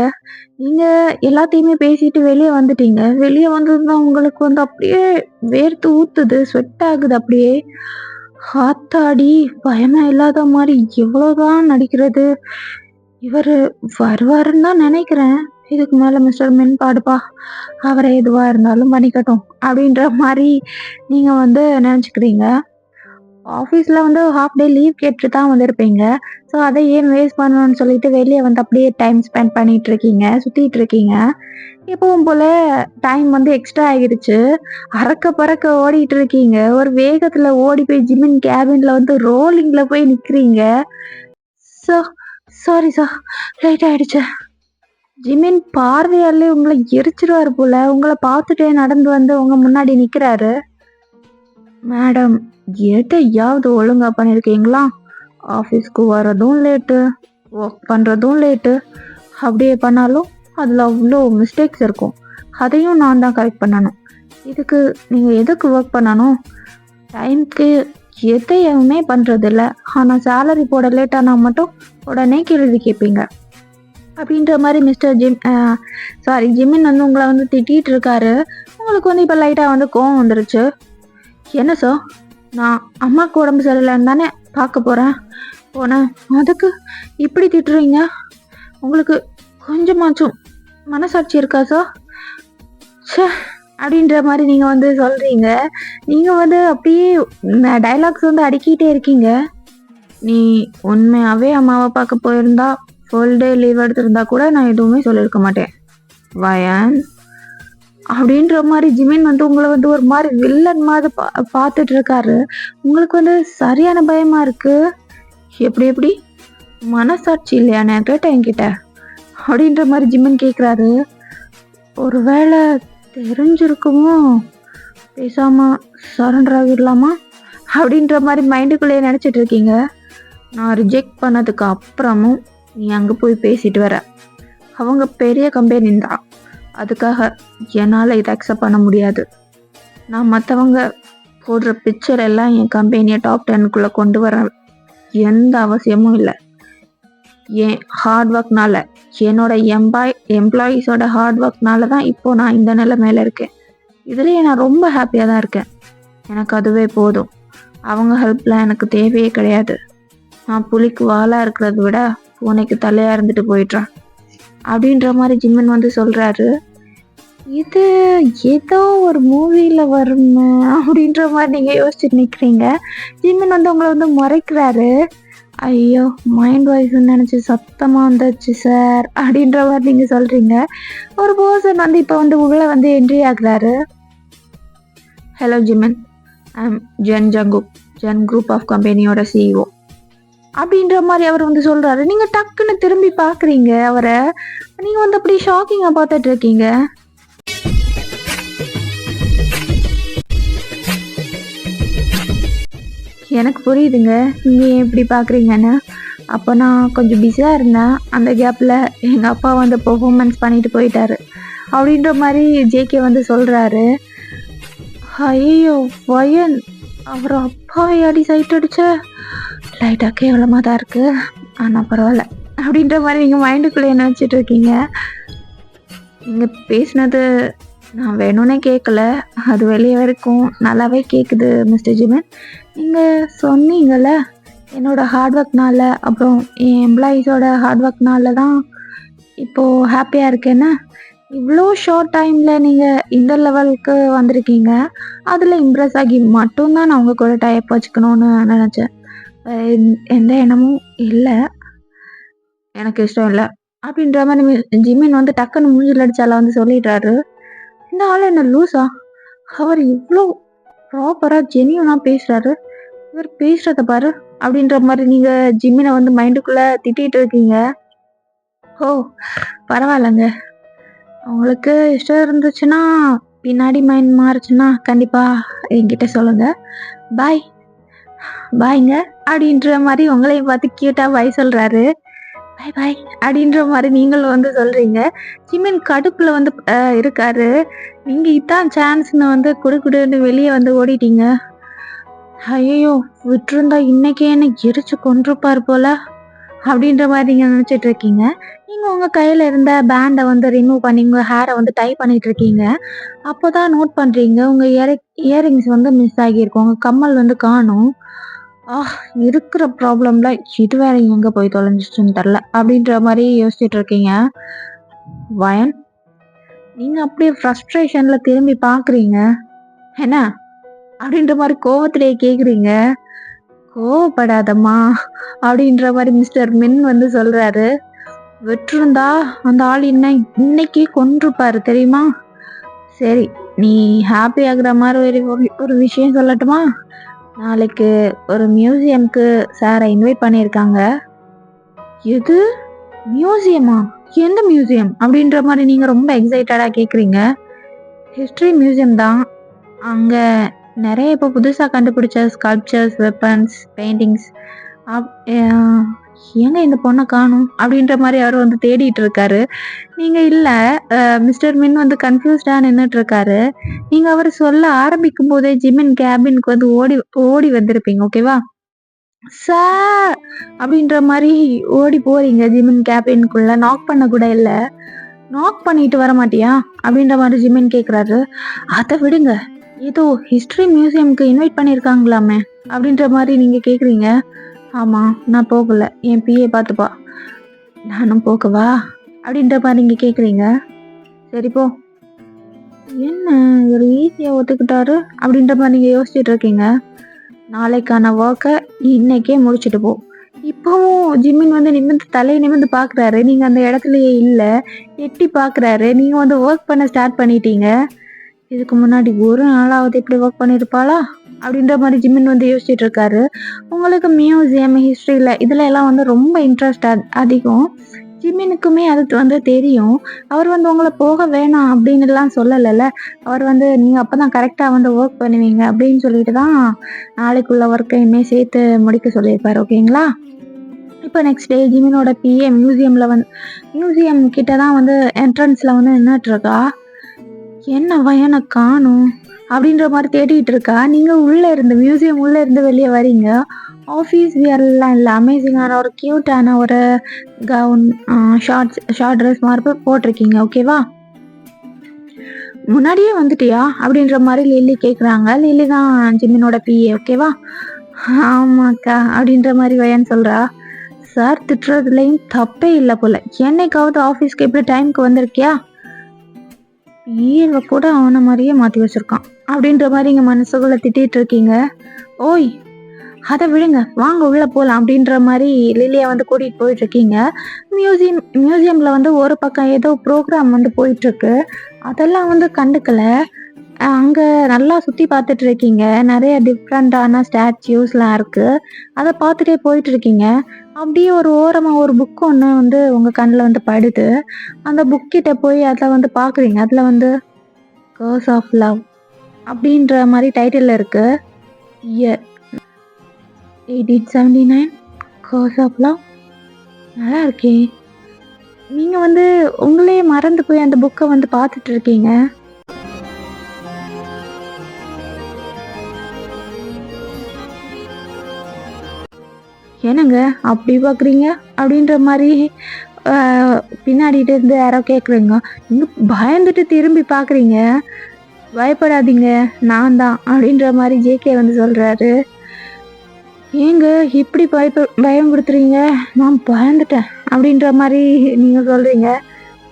நீங்க எல்லாத்தையுமே பேசிட்டு வெளிய வந்துட்டீங்க. வெளிய வந்ததும் உங்களுக்கு வந்து அப்படியே வேர்த்து ஊத்துது. ஸ்வெட் ஆகுது அப்படியே. ஆத்தாடி! பயமே இல்லாத மாரி எவ்வளோதான் நடிக்கிறது? இவரு வருவாருன்னு தான் நெனைக்கிறேன். இதுக்கு மேல மிஸ்டர் மின்பாடுப்பா. அவரே எதுவா இருந்தாலும் பண்ணிக்கட்டும். அப்படின்ற மாரி நீங்க வந்து நெனச்சுக்கிறீங்க. ஆஃபீஸ்ல வந்து ஹால்ஃப் டே லீவ் கேட்டுட்டு தான் வந்திருப்பீங்க. ஸோ, அத ஏன் வேஸ்ட் பண்ணணும்னு சொல்லிட்டு வெளிய வந்து அப்படியே டைம் ஸ்பெண்ட் பண்ணிட்டு இருக்கீங்க. சுத்திட்டு இருக்கீங்க. எப்பவும் போல டைம் வந்து எக்ஸ்ட்ரா ஆகிடுச்சு. அறக்க பறக்க ஓடிட்டு இருக்கீங்க. ஒரு வேகத்துல ஓடி போய் ஜிம்மின் கேபின்ல வந்து ரோலிங்ல போய் நிக்கிறீங்க. "சார், சாரி சார், லேட் ஆயிடுச்சு." ஜிம்மின் பார்வையாலே உங்கள எரிச்சிருவாரு போல. உங்கள பார்த்துட்டே நடந்து வந்து உங்க முன்னாடி நிக்கிறாரு. "மேடம், எதையாவது ஒழுங்கா பண்ணியிருக்கீங்களா? ஆஃபீஸ்க்கு வரதும் லேட்டு, ஒர்க் பண்றதும் லேட்டு. அப்படியே பண்ணாலும் அதில் அவ்வளோ மிஸ்டேக்ஸ் இருக்கும். அதையும் நான் தான் கரெக்ட் பண்ணணும். இதுக்கு நீங்கள் எதுக்கு ஒர்க் பண்ணணும்? டைம்க்கு எதையுமே பண்ணுறதில்ல. ஆனால் சேலரி போட லேட் ஆனால் மட்டும் உடனே கேள்வி கேட்பீங்க." அப்படின்ற மாதிரி ஜிமின் வந்து உங்களை வந்து திட்டிகிட்டு இருக்காரு. உங்களுக்கு வந்து இப்போ லைட்டாக வந்து கோவம் வந்துருச்சு. என்ன சார், நான் அம்மாவுக்கு உடம்பு சரியில்லைன்னு தானே பார்க்க போனேன், அதுக்கு இப்படி திட்டுறீங்க? உங்களுக்கு கொஞ்சமாச்சும் மனசாட்சி இருக்கா சார்? ச்சே, அப்படின்ற மாதிரி நீங்கள் வந்து சொல்கிறீங்க. நீங்கள் வந்து அப்படியே டைலாக்ஸ் வந்து அடிக்கிட்டே இருக்கீங்க. நீ உண்மையாகவே அம்மாவை பார்க்க போயிருந்தா ஃபுல் டே லீவ் எடுத்திருந்தா கூட நான் எதுவுமே சொல்லியிருக்க மாட்டேன் வயன், அப்படின்ற மாதிரி ஜிமின் வந்து உங்களை வந்து ஒரு மாதிரி வில்லன் மாதிரி பார்த்துட்டு இருக்காரு. உங்களுக்கு வந்து சரியான பயமா இருக்கு. எப்படி மனசாட்சி இல்லையா நான் கேட்டேன் என்கிட்ட, அப்படின்ற மாதிரி ஜிமின் கேட்குறாரு. ஒரு வேளை தெரிஞ்சிருக்குமோ, பேசாம சரண்டர் ஆகிடலாமா அப்படின்ற மாதிரி மைண்டுக்குள்ளேயே நினச்சிட்டு இருக்கீங்க. நான் ரிஜெக்ட் பண்ணதுக்கு அப்புறமும் நீ அங்கே போய் பேசிட்டு வர. அவங்க பெரிய கம்பெனி தான், அதுக்காக என்னால் இதை அக்செப்ட் பண்ண முடியாது. நான் மற்றவங்க போடுற பிக்சர் எல்லாம் என் கம்பெனியை டாப் 10க்குள்ளே கொண்டு வர எந்த அவசியமும் இல்லை. என் ஹார்ட் ஒர்க்னால, என்னோட எம்ப்ளாயீஸோட ஹார்ட் ஒர்க்னால தான் இப்போது நான் இந்த நிலைமையில இருக்கேன். இதுலேயே நான் ரொம்ப ஹாப்பியாக தான் இருக்கேன். எனக்கு அதுவே போதும். அவங்க ஹெல்ப்லாம் எனக்கு தேவையே கிடையாது. நான் புலிக்கு வாளாக இருக்கிறத விட பூனைக்கு தலையாக இருந்துட்டு போயிடுறேன் அப்படின்ற மாதிரி ஜிம்மன் வந்து சொல்கிறாரு. இது ஏதோ ஒரு மூவியில் வரும் அப்படின்ற மாதிரி நீங்கள் யோசிச்சுட்டு நிற்கிறீங்க. ஜிம்மன் வந்து உங்களை வந்து முறைக்கிறாரு. ஐயோ, மைண்ட் வாய்ஸ்ன்னு நினச்சி சத்தமாக வந்துச்சு சார் அப்படின்ற மாதிரி நீங்கள் சொல்கிறீங்க. ஒரு பர்சன் வந்து இப்போ வந்து உள்ளே வந்து என்ட்ரி ஆகுறாரு. ஹலோ ஜிம்மன், ஐம் ஜென் குரூப் ஆஃப் கம்பெனியோட சிஇஓ அப்படின்ற மாதிரி அவர் வந்து சொல்கிறாரு. நீங்கள் டக்குன்னு திரும்பி பார்க்குறீங்க அவரை. நீங்கள் வந்து அப்படி ஷாக்கிங்காக பார்த்துட்டு இருக்கீங்க. எனக்கு புரியுதுங்க நீங்கள் ஏன் இப்படி பார்க்குறீங்கன்னு. அப்போ நான் கொஞ்சம் பிஸியாக இருந்தேன். அந்த கேப்பில் எங்கள் அப்பா வந்து பெர்ஃபார்மன்ஸ் பண்ணிட்டு போயிட்டாரு அப்படின்ற மாதிரி ஜேகே வந்து சொல்கிறாரு. ஐயோ வயன், அவர் அப்பாவை அடி சைட் அடிச்ச லைட்டாக கேவலமாக தான் இருக்குது, ஆனால் பரவாயில்ல அப்படின்ற மாதிரி நீங்கள் மைண்டுக்குள்ளே என்ன வச்சுட்டு இருக்கீங்க. நீங்கள் பேசினது நான் வேணும்னே கேட்கல, அது வெளியே வரைக்கும் நல்லாவே கேட்குது மிஸ்டர் ஜிமன். நீங்கள் சொன்னீங்கள்ல என்னோடய ஹார்ட் ஒர்க்னால, அப்புறம் என் எம்ப்ளாயீஸோட ஹார்ட் ஒர்க்னால தான் இப்போது ஹாப்பியாக இருக்கேன்னு. இவ்வளோ ஷார்ட் டைமில் நீங்கள் இந்த லெவலுக்கு வந்திருக்கீங்க. அதில் இம்ப்ரெஸ் ஆகி மட்டும்தான் நான் உங்கள் கூட டைப் வச்சுக்கணும்னு நினச்சேன். எந்த எண்ணமும் இல்லை, எனக்கு இஷ்டம் இல்லை அப்படின்ற மாதிரி ஜிமின் வந்து டக்குன்னு மூஞ்சில் அடிச்சால வந்து சொல்லிடுறாரு. இந்த ஆள் என்ன லூஸா? அவர் இவ்வளோ ப்ராப்பராக ஜெனியூனாக பேசுகிறாரு, இவர் பேசுகிறத பாரு அப்படின்ற மாதிரி நீங்கள் ஜிம்மினை வந்து மைண்டுக்குள்ளே திட்டிகிட்டு இருக்கீங்க. ஓ பரவாயில்லைங்க, உங்களுக்கு இஷ்டம் இருந்துச்சுன்னா, பின்னாடி மைண்ட் மாறுச்சுன்னா கண்டிப்பாக என்கிட்ட சொல்லுங்கள். பாய்ங்க அப்படின்ற மாதிரி உங்களையும் பார்த்து க்யூட்டாக பாய் சொல்கிறாரு. பாய் அப்படின்ற மாதிரி நீங்களும் வந்து சொல்கிறீங்க. ஜிமின் கடுப்பில் வந்து இருக்காரு. நீங்கள் இதான் சான்ஸ்னு வந்து குடுன்னு வெளியே வந்து ஓடிட்டீங்க. ஐயோ, விட்டுருந்தா இன்னைக்கே என்ன எரிச்சு கொண்டிருப்பார் போல அப்படின்ற மாதிரி நீங்கள் நினச்சிட்டு இருக்கீங்க. நீங்கள் உங்கள் கையில் இருந்த பேண்டை வந்து ரிமூவ் பண்ணி உங்கள் ஹேரை வந்து டை பண்ணிட்டு இருக்கீங்க. அப்போ தான் நோட் பண்ணுறீங்க உங்கள் இயரிங்ஸ் வந்து மிஸ் ஆகியிருக்கும், உங்கள் கம்மல் வந்து காணும். இருக்கிற ப்ராப்ளம்ல இது வேற எங்கே போய் தொலைஞ்சிச்சுன்னு தெரில அப்படின்ற மாதிரி யோசிச்சுட்டு இருக்கீங்க. வயன், நீங்கள் அப்படியே ஃப்ரஸ்ட்ரேஷனில் திரும்பி பார்க்குறீங்க. என்ன அப்படின்ற மாதிரி கோவத்திலே கேட்குறீங்க. கோவப்படாதம்மா அப்படின்ற மாதிரி மிஸ்டர் மின் வந்து சொல்கிறாரு. விட்டுருந்தா அந்த ஆள் இன்னைக்கு கொன்றுப்பாரு தெரியுமா? சரி, நீ ஹாப்பி ஆகுற மாதிரி ஒரு விஷயம் சொல்லட்டுமா? நாளைக்கு ஒரு மியூசியம்க்கு சாரை இன்வைட் பண்ணியிருக்காங்க. எது மியூசியமா? எந்த மியூசியம் அப்படின்ற மாதிரி நீங்கள் ரொம்ப எக்ஸைட்டடாக கேட்குறீங்க. ஹிஸ்ட்ரி மியூசியம் தான். அங்கே நிறைய இப்போ புதுசாக கண்டுபிடிச்ச ஸ்கல்ப்சர்ஸ், வெப்பன்ஸ், பெயிண்டிங்ஸ். ஏங்க இந்த பொண்ணை காணும் அப்படின்ற மாதிரி அவர் வந்து தேடிட்டு இருக்காரு. நீங்கள் இல்லை, மிஸ்டர் மின் வந்து கன்ஃபியூஸ்டாக நின்றுட்டு இருக்காரு. நீங்கள் அவர் சொல்ல ஆரம்பிக்கும் போதே ஜிமின் கேபினுக்கு வந்து ஓடி வந்திருப்பீங்க. ஓகேவா? சார் அப்படின்ற மாதிரி ஓடி போறீங்க ஜிமின் கேபின்குள்ள. நாக் பண்ண கூட இல்ல. நாக் பண்ணிட்டு வர மாட்டியா அப்படின்ற மாதிரி ஜிமின் கேக்குறாரு. அதை விடுங்க, ஏதோ ஹிஸ்டரி மியூசியம்க்கு இன்வைட் பண்ணியிருக்காங்களாமே அப்படின்ற மாதிரி நீங்க கேக்குறீங்க. ஆமா, நான் போகல, என் பிஏ பார்த்துப்பா. நானும் போகவா அப்படின்ற மாதிரி நீங்க கேக்குறீங்க. சரி போ. என்ன இவர் ஈஸியா ஒத்துக்கிட்டாரு அப்படின்ற மாதிரி நீங்க யோசிச்சுட்டு இருக்கீங்க. நாளைக்கான ஒர்க்கை இன்னைக்கே முடிச்சுட்டு போ. இப்பவும் ஜிம்மின் வந்து நிமிர்ந்து தலையை நிமிர்ந்து பாக்குறாரு. நீங்க அந்த இடத்துலயே இல்ல, எட்டி பாக்குறாரு. நீங்க வந்து ஒர்க் பண்ண ஸ்டார்ட் பண்ணிட்டீங்க. இதுக்கு முன்னாடி ஒரு நாளாவது இப்படி ஒர்க் பண்ணிருப்பாளா அப்படின்ற மாதிரி ஜிம்மின் வந்து யோசிச்சுட்டு இருக்காரு. உங்களுக்கு மியூசியம் ஹிஸ்டரியில இதுல எல்லாம் வந்து ரொம்ப இன்ட்ரெஸ்ட் அதிகம். ஜிம்மினுக்குமே அது வந்து தெரியும். அவர் வந்து உங்களை போக வேணாம் அப்படின்னு எல்லாம் சொல்லலைல்ல. அவர் வந்து நீங்க அப்பதான் கரெக்டா வந்து ஒர்க் பண்ணுவீங்க அப்படின்னு சொல்லிட்டு தான் நாளைக்குள்ள ஒர்க்கையுமே சேர்த்து முடிக்க சொல்லியிருப்பாரு. ஓகேங்களா? இப்போ நெக்ஸ்ட் டே ஜிமினோட பிஏ மியூசியம் கிட்ட தான் வந்து என்ட்ரன்ஸ்ல வந்து நின்றுட்டு இருக்கா. என்னவா எனக்கு காணும் அப்படின்ற மாதிரி தேடிட்டு இருக்கா. நீங்க மியூசியம் உள்ள இருந்து வெளியே வரீங்க. ஆஃபீஸ் வியர்லாம் இல்லை, அமேசிங்கான ஒரு க்யூட்டான ஒரு கவுன், ஷார்ட் ட்ரெஸ் மாதிரி போட்டிருக்கீங்க. ஓகேவா? முன்னாடியே வந்துட்டியா அப்படின்ற மாதிரி லில்லி கேட்குறாங்க. லில்லி தான் ஜிமினோட பிஏ. ஓகேவா? ஆமாக்கா அப்படின்ற மாதிரி வயன் சொல்கிறா. சார் திட்டுறதுலையும் தப்பே இல்லை போல. என்னைக்காவது ஆஃபீஸ்க்கு எப்படி டைமுக்கு வந்திருக்கியா? பிஏவை கூட அவனை மாதிரியே மாற்றி வச்சுருக்கான் அப்படின்ற மாதிரி இங்கே மனசுக்குள்ள திட்டிகிட்டு இருக்கீங்க. ஓய், அதை விடுங்க, வாங்க உள்ள போகலாம் அப்படின்ற மாதிரி லிலியா வந்து கூட்டிகிட்டு போயிட்டு இருக்கீங்க. மியூசியமில் வந்து ஒரு பக்கம் ஏதோ ப்ரோக்ராம் வந்து போயிட்டுருக்கு. அதெல்லாம் வந்து கண்டுக்கல. அங்கே நல்லா சுற்றி பார்த்துட்டு இருக்கீங்க. நிறைய டிஃப்ரெண்ட்டான ஸ்டாச்சுஸ்லாம் இருக்குது. அதை பார்த்துட்டே போயிட்டு இருக்கீங்க. அப்படியே ஒரு ஓரமாக ஒரு புக்கு ஒன்று வந்து உங்கள் கண்ணில் வந்து படுது. அந்த புக்கிட்ட போய் அதில் வந்து பார்க்குறீங்க. அதில் வந்து கர்ஸ் ஆஃப் லவ் அப்படின்ற மாதிரி டைட்டில் இருக்குது. Year 1879, curse of love. நல்லா இருக்கே. நீங்கள் வந்து உங்களே மறந்து போய் அந்த புக்கை வந்து பார்த்துட்டு இருக்கீங்க. என்னங்க அப்படி பார்க்குறீங்க அப்படின்ற மாதிரி பின்னாடிட்டு இருந்து யாரோ கேட்குறீங்க. நீங்கள் பயந்துட்டு திரும்பி பார்க்குறீங்க. பயப்படாதீங்க, நான் தான் அப்படின்ற மாதிரி ஜேகே வந்து சொல்கிறாரு. ஏங்க இப்படி பயம் கொடுத்துறீங்க? நான் பயந்துட்டேன் அப்படின்ற மாதிரி நீங்கள் சொல்கிறீங்க.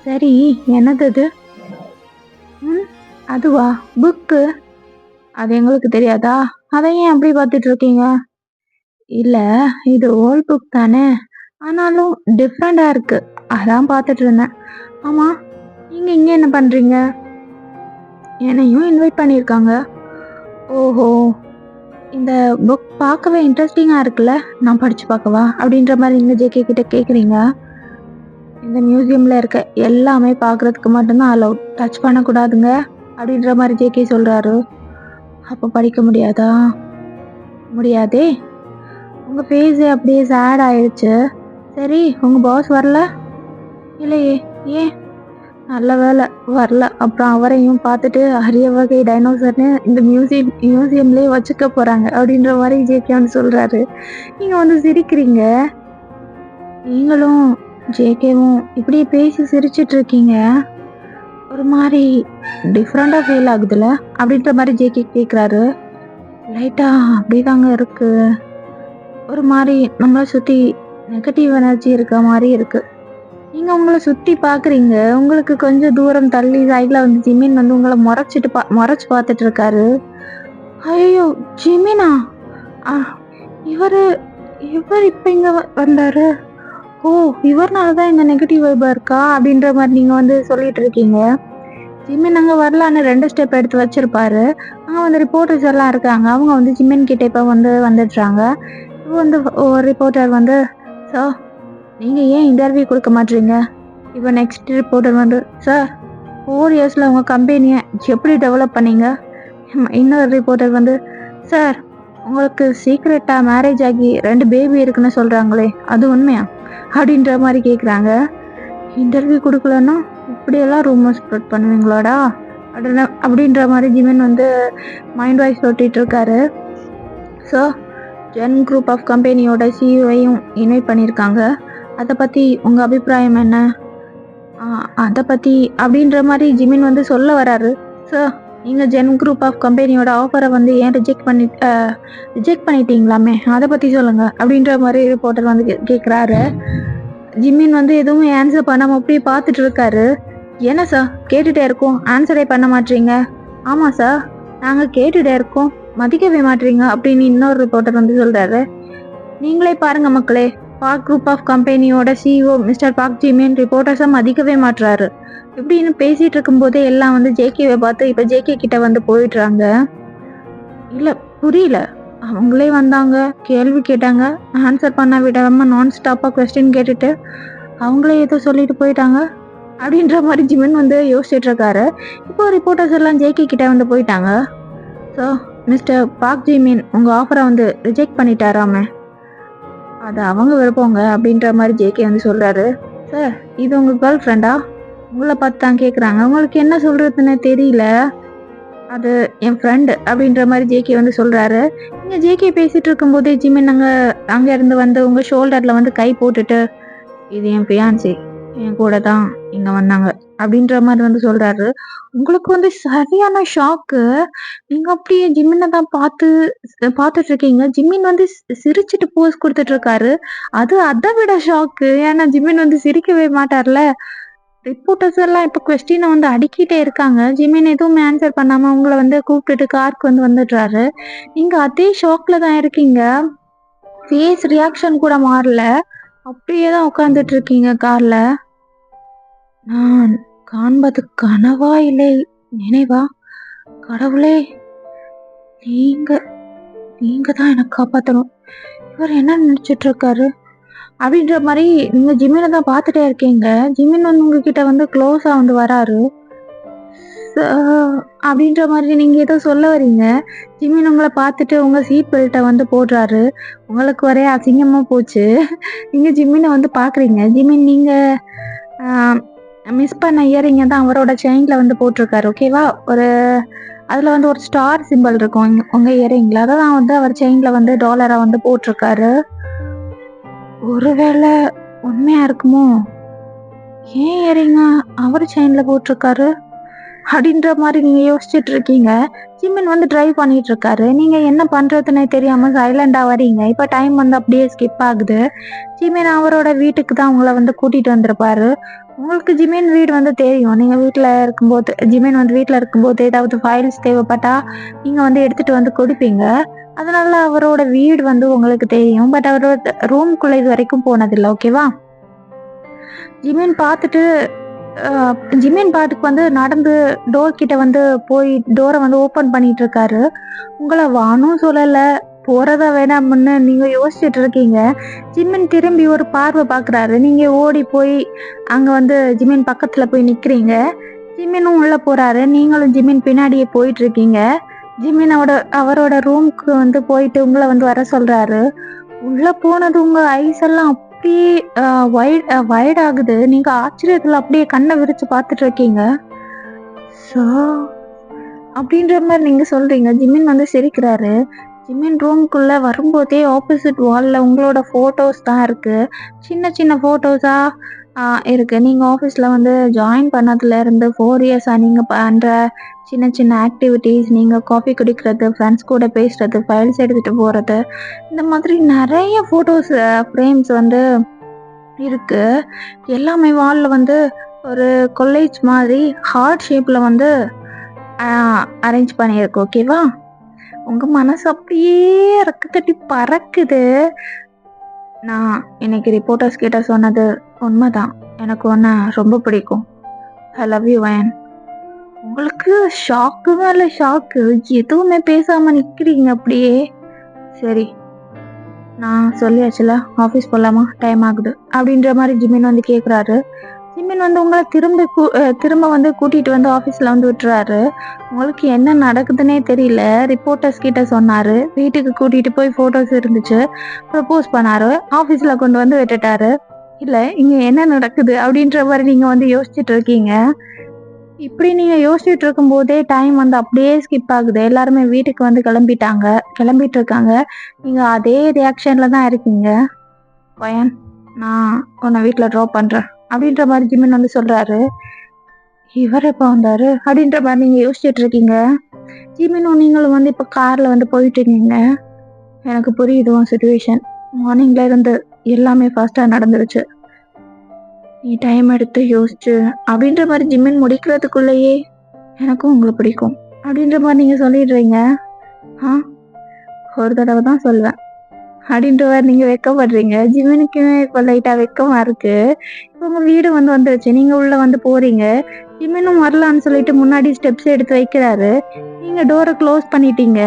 சரி, என்னது அது? அதுவா? புக்கு? அது எங்களுக்கு தெரியாதா? அதை ஏன் அப்படி பார்த்துட்டு இருக்கீங்க? இல்லை, இது ஓல்ட் புக் தானே, ஆனாலும் டிஃப்ரெண்டாக இருக்கு, அதான் பார்த்துட்டு இருந்தேன். ஆமாம், நீங்கள் இங்கே என்ன பண்ணுறீங்க? என்னையும் இன்வைட் பண்ணியிருக்காங்க. ஓஹோ, இந்த புக் பார்க்கவே இன்ட்ரெஸ்டிங்காக இருக்குல்ல, நான் படித்து பார்க்கவா அப்படின்ற மாதிரி நீங்கள் ஜேகே கிட்ட கேட்குறீங்க. இந்த மியூசியமில் இருக்க எல்லாமே பார்க்குறதுக்கு மட்டும்தான் அலௌட், டச் பண்ணக்கூடாதுங்க அப்படின்ற மாதிரி ஜேகே சொல்கிறாரு. அப்போ படிக்க முடியாதா? முடியாதே. உங்கள் ஃபேஸே அப்படியே சேட் ஆயிடுச்சு. சரி, உங்கள் பாஸ் வரல? இல்லையே. ஏன்? நல்ல வேலை வரல. அப்புறம் அவரையும் பார்த்துட்டு அரிய வகை டைனோசர்னு இந்த மியூசியம்லேயே வச்சுக்க போகிறாங்க அப்படின்ற மாதிரி ஜேகேன்னு சொல்கிறாரு. நீங்கள் வந்து சிரிக்கிறீங்க. நீங்களும் ஜேகேவும் இப்படி பேசி சிரிச்சிட்டு இருக்கீங்க. ஒரு மாதிரி டிஃப்ரெண்ட்டாக ஃபீல் ஆகுதுல்ல அப்படின்ற மாதிரி ஜேகே கேட்குறாரு. லைட்டாக அப்படி தாங்க இருக்குது. ஒரு மாதிரி நம்மளை சுற்றி நெகட்டிவ் எனர்ஜி இருக்க மாதிரி இருக்குது. நீங்கள் உங்களை சுற்றி பார்க்குறீங்க. உங்களுக்கு கொஞ்சம் தூரம் தள்ளி சைடில் வந்து ஜிமின் வந்து உங்களை முறைச்சி பார்த்துட்டு இருக்காரு. ஐயோ, ஜிமினா? இவர் இப்போ இங்கே வந்தார். ஓ, இவர்னால தான் இந்த நெகட்டிவ் வைபாக இருக்கா அப்படின்ற மாதிரி நீங்கள் வந்து சொல்லிட்டு இருக்கீங்க. ஜிமின் அங்கே வரலான்னு 2 ஸ்டெப் எடுத்து வச்சிருப்பாரு. அங்கே வந்து ரிப்போர்ட்டர்ஸ் எல்லாம் இருக்காங்க. அவங்க வந்து ஜிமின் கிட்ட இப்போ வந்து வந்துடுறாங்க. இப்போ வந்து ஒரு ரிப்போர்ட்டர் வந்து, சார் நீங்கள் ஏன் இன்டர்வியூ கொடுக்க மாட்டீங்க? இப்போ நெக்ஸ்ட் ரிப்போர்ட்டர் வந்து, சார் 4 இயர்ஸில் உங்கள் கம்பெனியை எப்படி டெவலப் பண்ணீங்க? இன்னொரு ரிப்போர்ட்டர் வந்து, சார் உங்களுக்கு சீக்ரெட்டாக மேரேஜ் ஆகி 2 பேபி இருக்குன்னு சொல்கிறாங்களே, அது உண்மையா அப்படின்ற மாதிரி கேட்குறாங்க. இன்டர்வியூ கொடுக்கலன்னா இப்படியெல்லாம் ரூமர் ஸ்ப்ரெட் பண்ணுவீங்களாடா அப்படின்ற மாதிரி ஜிமின் வந்து மைண்ட் வாய்ஸ் சொல்லிட்டு இருக்காரு. ஸோ ஜென் குரூப் ஆஃப் கம்பெனியோட சிஇஓவையும் இன்வைட் பண்ணியிருக்காங்க. அதை பற்றி உங்கள் அபிப்பிராயம் என்ன? அதை பற்றி அப்படின்ற மாதிரி ஜிமின் வந்து சொல்ல வராரு. சார், நீங்கள் ஜென் குரூப் ஆஃப் கம்பெனியோட ஆஃபரை வந்து ஏன் ரிஜெக்ட் பண்ணிட்டீங்களாமே, அதை பற்றி சொல்லுங்கள் அப்படின்ற மாதிரி ரிப்போர்ட்டர் வந்து கேட்குறாரு. ஜிமின் வந்து எதுவும் ஆன்சர் பண்ணாமல் அப்படியே பார்த்துட்டு இருக்காரு. என்ன சார், கேட்டுகிட்டே இருக்கோம், ஆன்சரே பண்ண மாட்டீங்க. ஆமாம் சார், நாங்கள் கேட்டுகிட்டே இருக்கோம், மதிக்கவே மாட்டீங்க அப்படின்னு இன்னொரு ரிப்போர்ட்டர் வந்து சொல்கிறாரு. நீங்களே பாருங்க மக்களே, பார்க் குரூப் ஆஃப் கம்பெனியோட சிஇஓ மிஸ்டர் பார்க் ஜிமின் ரிப்போர்ட்டர்ஸை மதிக்கவே மாட்டுறாரு. இப்படின்னு பேசிட்டு இருக்கும்போதே எல்லாம் வந்து ஜேகேவை பார்த்து இப்போ ஜேகே கிட்ட வந்து போயிடுறாங்க. இல்லை, புரியல. அவங்களே வந்தாங்க, கேள்வி கேட்டாங்க, ஆன்சர் பண்ண விடாம நான் ஸ்டாப்பாக கொஸ்டின் கேட்டுட்டு அவங்களே ஏதோ சொல்லிட்டு போயிட்டாங்க அப்படின்ற மாதிரி ஜிமின் வந்து யோசிச்சுட்டு இருக்காரு. இப்போ ரிப்போர்ட்டர்ஸ் எல்லாம் ஜேகே கிட்ட வந்து போயிட்டாங்க. ஸோ மிஸ்டர் பார்க் ஜிமின் உங்கள் ஆஃபரை வந்து ரிஜெக்ட் பண்ணிட்டாராமே, அது அவங்க விருப்பங்க அப்படின்ற மாதிரி ஜேகே வந்து சொல்கிறாரு. சார், இது உங்கள் கேர்ள் ஃப்ரெண்டா? உங்களை பார்த்து தான் கேட்குறாங்க, உங்களுக்கு என்ன சொல்கிறதுன்னு தெரியல. அது என் ஃப்ரெண்டு அப்படின்ற மாதிரி ஜேகே வந்து சொல்கிறாரு. இங்கே ஜேகே பேசிகிட்டு இருக்கும்போதே ஜிமின் அங்கேருந்து வந்து உங்கள் ஷோல்டரில் வந்து கை போட்டுட்டு, இது என் ஃபியான்சி, என் கூட தான் இங்கே வந்தாங்க அப்படின்ற மாதிரி வந்து சொல்கிறாரு. உங்களுக்கு வந்து சரியான ஷாக்கு. நீங்கள் அப்படியே ஜிம்மினை தான் பார்த்துட்டு இருக்கீங்க. ஜிம்மின் வந்து சிரிச்சுட்டு போஸ் கொடுத்துட்டு இருக்காரு. அதை விட ஷாக்கு. ஏன்னா ஜிம்மின் வந்து சிரிக்கவே மாட்டார்ல. ரிப்போர்ட்டர்ஸ் எல்லாம் இப்போ கொஸ்டினை வந்து அடிக்கிட்டே இருக்காங்க. ஜிம்மின் எதுவும் ஆன்சர் பண்ணாமல் உங்களை வந்து கூப்பிட்டுட்டு காருக்கு வந்து வந்துடுறாரு. நீங்கள் அதே ஷாக்கில் தான் இருக்கீங்க. ஃபேஸ் ரியாக்ஷன் கூட மாறல, அப்படியே தான் உட்காந்துட்டு இருக்கீங்க காரில். நான் காண்பது கனவா இல்லை நினைவா? கடவுளே, நீங்க தான் எனக்கு காப்பாற்றணும். இவர் என்ன நினைச்சிட்டு இருக்காரு அப்படின்ற மாதிரி நீங்க ஜிம்மினை தான் பார்த்துட்டே இருக்கீங்க. ஜிம்மின் வந்து உங்ககிட்ட வந்து க்ளோஸா வந்து வராரு. அப்படின்ற மாதிரி நீங்க ஏதோ சொல்ல வரீங்க. ஜிம்மின் உங்களை பார்த்துட்டு உங்க சீட் பெல்ட்டை வந்து போடுறாரு. உங்களுக்கு ஒரே அசிங்கமா போச்சு. நீங்க ஜிம்மினை வந்து பாக்குறீங்க. ஜிம்மின் நீங்க மிஸ் பண்ண இயரிங்க தான் அவரோட செயின்ல வந்து போட்டிருக்காரு. ஓகேவா? அதில் வந்து ஒரு ஸ்டார் சிம்பிள் இருக்கும் உங்கள் இயரிங்கில். அதை தான் வந்து அவர் செயினில் வந்து டாலரை வந்து போட்டிருக்காரு. ஒருவேளை உண்மையாக இருக்குமோ? ஏன் இயரிங்க அவர் செயினில் போட்டிருக்காரு அப்படின்ற மாதிரி நீங்கள் யோசிச்சுட்டு இருக்கீங்க. ஜிம்மின் வந்து டிரைவ் பண்ணிட்டு இருக்காரு. நீங்கள் என்ன பண்ணுறதுன்னே தெரியாமல் சைலண்டாக வரீங்க. இப்போ டைம் வந்து அப்படியே ஸ்கிப் ஆகுது. ஜிம்மின் அவரோட வீட்டுக்கு தான் உங்களை வந்து கூட்டிகிட்டு வந்திருப்பாரு. உங்களுக்கு ஜிமின் வீடு வந்து தெரியும். நீங்கள் வீட்டில் இருக்கும்போது ஜிமின் வந்து வீட்டில் இருக்கும்போது ஏதாவது ஃபைல்ஸ் தேவைப்பட்டா நீங்கள் வந்து எடுத்துகிட்டு வந்து கொடுப்பீங்க. அதனால அவரோட வீடு வந்து உங்களுக்கு தெரியும். பட் அவரோட ரூம்குள்ளே இது வரைக்கும் போனதில்லை. ஓகேவா? ஜிமின் பாட்டுக்கு வந்து நடந்து டோர் கிட்ட வந்து போய் டோரை வந்து ஓப்பன் பண்ணிட்டு இருக்காரு. உங்களை வானும் சொல்லலை, போறதா வேணாம்னு நீங்க யோசிச்சுட்டு இருக்கீங்க. ஜிமின் திரும்பி ஒரு பார்வை பாக்குறாரு. நீங்க ஓடி போய் அங்க வந்து ஜிமின் பக்கத்துல போய் நிக்கிறீங்க. ஜிமினும் உள்ள போறாரு. நீங்களும் ஜிமின் பின்னாடியே போயிட்டு இருக்கீங்க. ஜிமின் அவரோட ரூம்க்கு வந்து போயிட்டு உங்களை வந்து வர சொல்றாரு. உள்ள போனது உங்க ஐஸ் எல்லாம் அப்படியே வைட் ஆகுது. நீங்க ஆச்சரியத்துல அப்படியே கண்ணை விரிச்சு பார்த்துட்டு இருக்கீங்க. ஸோ அப்படின்ற மாதிரி நீங்க சொல்றீங்க. ஜிமின் வந்து சிரிக்கிறாரு. ஜிமின் ரூம்குள்ள வரும்போதே ஆப்போசிட் வால்ல உங்களோட ஃபோட்டோஸ் தான் இருக்கு. சின்ன சின்ன ஃபோட்டோஸா இருக்கு. நீங்க ஆஃபீஸ்ல வந்து ஜாயின் பண்ணதுல இருந்து 4 இயர்ஸா நீங்க பண்ற சின்ன சின்ன ஆக்டிவிட்டீஸ், நீங்க காஃபி குடிக்கிறது, ஃப்ரெண்ட்ஸ் கூட பேசுறது, ஃபைல்ஸ் எடுத்துட்டு போறது, இந்த மாதிரி நிறைய ஃபோட்டோஸ் ஃப்ரேம்ஸ் வந்து இருக்கு. எல்லாமே வால்ல வந்து ஒரு கொல்லேஜ் மாதிரி ஹார்ட் ஷேப்ல வந்து அரேஞ்ச் பண்ணியிருக்கு. ஓகேவா? உங்க மனசு அப்படியே ரெக்க கட்டி பறக்குது. நான் இன்னைக்கு ரிப்போர்ட்டர்ஸ் கிட்ட சொன்னது உண்மைதான். எனக்கு ஒன்று ரொம்ப பிடிக்கும். ஐ லவ் யூ வயன். உங்களுக்கு ஷாக்கு மேல ஷாக்கு. எதுவுமே பேசாம நிக்கிறீங்க அப்படியே. சரி, நான் சொல்லியாச்சுல, ஆஃபீஸ் போகலாமா? டைம் ஆகுது அப்படின்ற மாதிரி ஜிமின் வந்து கேட்குறாரு. ஜிமின் வந்து உங்களை திரும்ப வந்து கூட்டிகிட்டு வந்து ஆஃபீஸில் வந்து விட்டுறாரு. உங்களுக்கு என்ன நடக்குதுன்னே தெரியல. ரிப்போர்ட்டர்ஸ் கிட்ட சொன்னார். வீட்டுக்கு கூட்டிகிட்டு போய் ஃபோட்டோஸ் இருந்துச்சு, ப்ரப்போஸ் பண்ணார், ஆஃபீஸில் கொண்டு வந்து விட்டுட்டாரு. இல்லை, இங்கே என்ன நடக்குது அப்படின்ற மாதிரி நீங்கள் வந்து யோசிச்சுட்டு இருக்கீங்க. இப்படி நீங்க யோசிச்சுட்டு இருக்கும்போதே டைம் வந்து அப்படியே ஸ்கிப் ஆகுது. எல்லாருமே வீட்டுக்கு வந்து கிளம்பிட்டாங்க. கிளம்பிட்டு இருக்காங்க. நீங்க அதே ரியாக்ஷன்ல தான் இருக்கீங்க. "பயான், நான் உன்னை வீட்ல ட்ராப் பண்றேன்." அப்படின்ற மாரி ஜிமின் வந்து சொல்றாரு. "இவர் எப்ப வந்தாரு?" அப்படின்ற மாரி நீங்க யோசிச்சுட்டு இருக்கீங்க. ஜிமினும் நீங்களும் வந்து இப்ப கார்ல வந்து போயிட்டு இருக்கீங்க. எனக்கு புரியுது உன் சிச்சுவேஷன். மார்னிங்ல இருந்து எல்லாமே ஃபாஸ்ட்டா நடந்துருச்சு. நீ டைம் எடுத்து யோசிச்சு அப்படின்ற மாரி ஜிமின் முடிக்கிறதுக்குள்ளேயே எனக்கும் உங்கள பிடிக்கும். அப்படின்ற மாரி நீங்க சொல்லிடுறீங்க. ஆ, ஒரு தடவ தான் சொல்வேன். அப்படின்ற மாரி நீங்க வெட்கப்படுறீங்க. ஜிமினுக்குமே இப்ப லைட்டா வெட்கமா இருக்கு. இப்ப உங்க வீடு வந்து வந்துருச்சு. நீங்க உள்ள வந்து போறீங்க. ஜிமினும் வரலான்னு சொல்லிட்டு முன்னாடி ஸ்டெப்ஸ் எடுத்து வைக்கிறாரு. நீங்க டோர க்ளோஸ் பண்ணிட்டீங்க.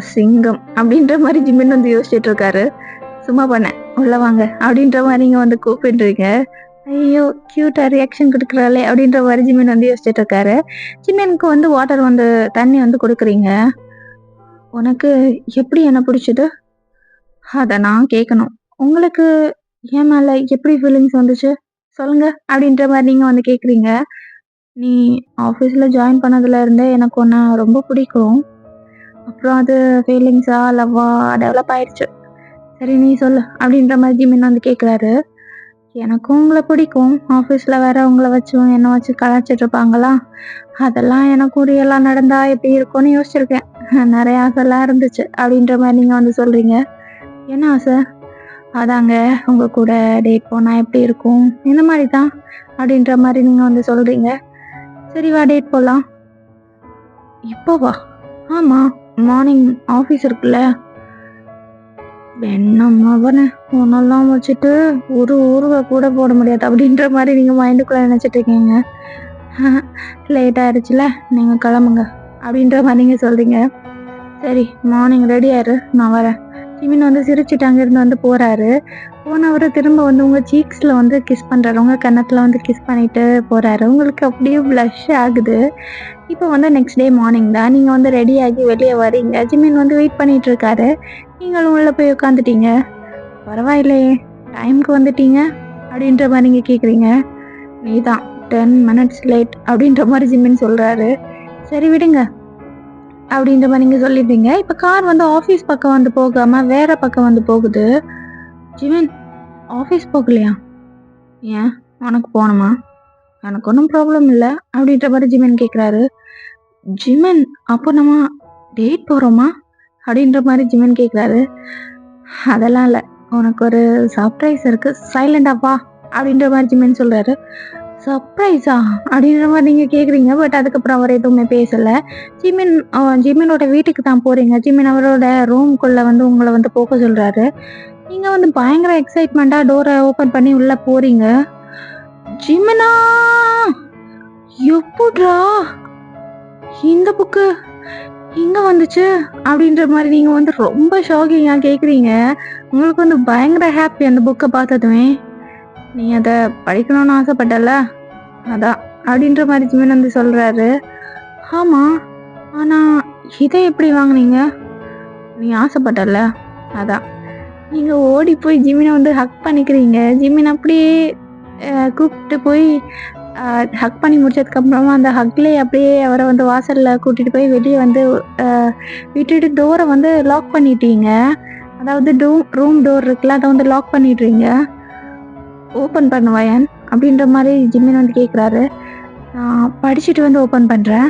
சிங்கம் அப்படின்ற மாரி ஜிமின் வந்து யோசிச்சுட்டு இருக்காரு. சும்மா பண்ணேன். உள்ள வாங்க அப்படின்ற மாரி நீங்க வந்து கூப்பிடுறீங்க. ஐயோ! கியூட்டா ரியாக்ஷன் குடுக்குறாளே அப்படின்ற மாரி ஜிமின் வந்து யோசிச்சுட்டு இருக்காரு. ஜிமினுக்கு வந்து வாட்டர் வந்து தண்ணி வந்து குடுக்குறீங்க. உனக்கு எப்படி என்ன பிடிச்சது? அத நான் கேட்கணும். உங்களுக்கு என் மேல எப்படி ஃபீலிங்ஸ் வந்துச்சு? சொல்லுங்க அப்படின்ற மாரி நீங்க வந்து கேட்குறீங்க. நீ ஆஃபீஸ்ல ஜாயின் பண்ணதுல இருந்தே எனக்கு உன்ன ரொம்ப பிடிக்கும். அப்புறம் அது ஃபீலிங்ஸா, லவ்வா டெவலப் ஆயிடுச்சு. சரி நீ சொல்லு அப்படின்ற மாரி ஜிமின் வந்து கேட்குறாரு. எனக்கும் உங்கள பிடிக்கும். ஆஃபீஸ்ல வேற உங்கள வச்சும் என்ன வச்சு கலாய்ச்சிட்டு இருப்பாங்களா? அதெல்லாம் எனக்கும் ரியலா நடந்தா எப்படி இருக்கும்னு யோசிச்சிருக்கேன். நெறைய ஆசைலாம் இருந்துச்சு அப்படின்ற மாரி நீங்க வந்து சொல்றீங்க. என்ன ஆசை? அதாங்க உங்க கூட டேட் போனா எப்படி இருக்கும்? இந்த மாரி தான் அப்படின்ற மாரி நீங்க வந்து சொல்றீங்க. சரி வா டேட் போலாம். இப்பவா? ஆமா. மார்னிங் ஆஃபீஸ் இருக்குல்ல. என்னம்மா அவன உன்னெல்லாம் வச்சுட்டு ஒரு ஊறுகா கூட போட முடியாது அப்படின்ற மாரி நீங்க மைண்டுக்குள்ள நெனச்சிட்டு இருக்கீங்க. லேட் ஆயிடுச்சுல, நீங்க கிளம்புங்க அப்படின்ற மாரி நீங்க சொல்றீங்க. சரி மார்னிங் ரெடி ஆயிரு, நான் வரேன். ஜிமின் வந்து சிரிச்சுட்டு அங்கிருந்து வந்து போறாரு. போனவரு திரும்ப வந்து உங்க சீக்ஸ்ல வந்து கிஸ் பண்றாரு. உங்க கன்னத்துல வந்து கிஸ் பண்ணிட்டு போறாரு. உங்களுக்கு அப்படியே ப்ளஷ் ஆகுது. இப்போ வந்து நெக்ஸ்ட் டே மார்னிங் தான். நீங்க வந்து ரெடி ஆகி வெளிய வரீங்க. ஜிமின் வந்து வெயிட் பண்ணிட்டு இருக்காரு. நீங்களும் உள்ள போய் உட்காந்துட்டீங்க. "பரவாயில்லையே, டைம்க்கு வந்துட்டீங்க" அப்படின்ற மாரி நீங்க கேட்குறீங்க. "நீ தான் 10 மினிட்ஸ் லேட்" அப்படின்ற மாரி ஜிமின் சொல்றாரு. "சரி விடுங்க" அப்படின்ற மாரி நீங்க சொல்லிட்டீங்க. இப்ப கார் வந்து ஆஃபீஸ் பக்கம் வந்து போகாம வேற பக்கம் வந்து போகுது. "ஜிமின், ஆஃபீஸ் போகலையா? ஏன்? உனக்கு போணுமா? எனக்கு ஒண்ணும் ப்ராப்ளம் இல்ல" அப்படின்ற மாரி ஜிமின் கேட்குறாரு. "ஜிமின், அப்போ நம்ம டேட் போறோமா?" அப்படின்ற மாரி ஜிமின் கேட்குறாரு. "அதெல்லாம் இல்ல. உனக்கு ஒரு சர்ப்ரைஸ் இருக்கு. சைலண்டா வா" அப்படின்ற மாரி ஜிமின் சொல்றாரு. சர்ப்ரைஸா? அப்படின்ற மாரி நீங்க கேட்குறீங்க. பட் அதுக்கப்புறம் அவர் எதுவுமே பேசல. ஜிமினோட வீட்டுக்கு தான் போறீங்க. ஜிமின் அவரோட ரூம்குள்ள வந்து உங்கள வந்து போக சொல்றாரு. நீங்க வந்து பயங்கர எக்ஸைட்மெண்ட்டா டோர ஓப்பன் பண்ணி உள்ள போறீங்க. "ஜிமினா! எப்புட்றா இந்த புக்கு எங்க வந்துச்சு?" அப்படின்ற மாரி நீங்க வந்து ரொம்ப ஷாக்கிங்கா கேட்குறீங்க. உங்களுக்கு வந்து பயங்கர ஹாப்பி அந்த புக்க பார்த்ததுமே. "நீ அத படிக்கணும்னு ஆசைப்பட்டல்ல? அதான்" அப்படின்ற மாரி ஜிமின் வந்து சொல்றாரு. "ஆமா. ஆனா இத எப்படி வாங்குனீங்க? நீ ஆசைப்பட்டல்ல? அதான்." நீங்க ஓடி போய் ஜிமின வந்து ஹக் பண்ணிக்கிறீங்க. ஜிமின் அப்படியே கூப்ட்டு போய் அ ஹக் பண்ணி முடிச்சதுக்கப்புறமா அந்த ஹக்லயே அப்படியே அவர வந்து வாசல்ல கூட்டிட்டு போய் வெளிய வந்து அ விட்டுட்டு டோர வந்து லாக் பண்ணிட்டீங்க. அதாவது ரூம் டோர் இருக்குல்ல, அத வந்து லாக் பண்ணிடுறீங்க. "ஓப்பன் பண்ணு வாயேன்" அப்படின்ற மாரி ஜிமின் வந்து கேட்குறாரு. "நான் படிச்சுட்டு வந்து ஓப்பன் பண்றேன்.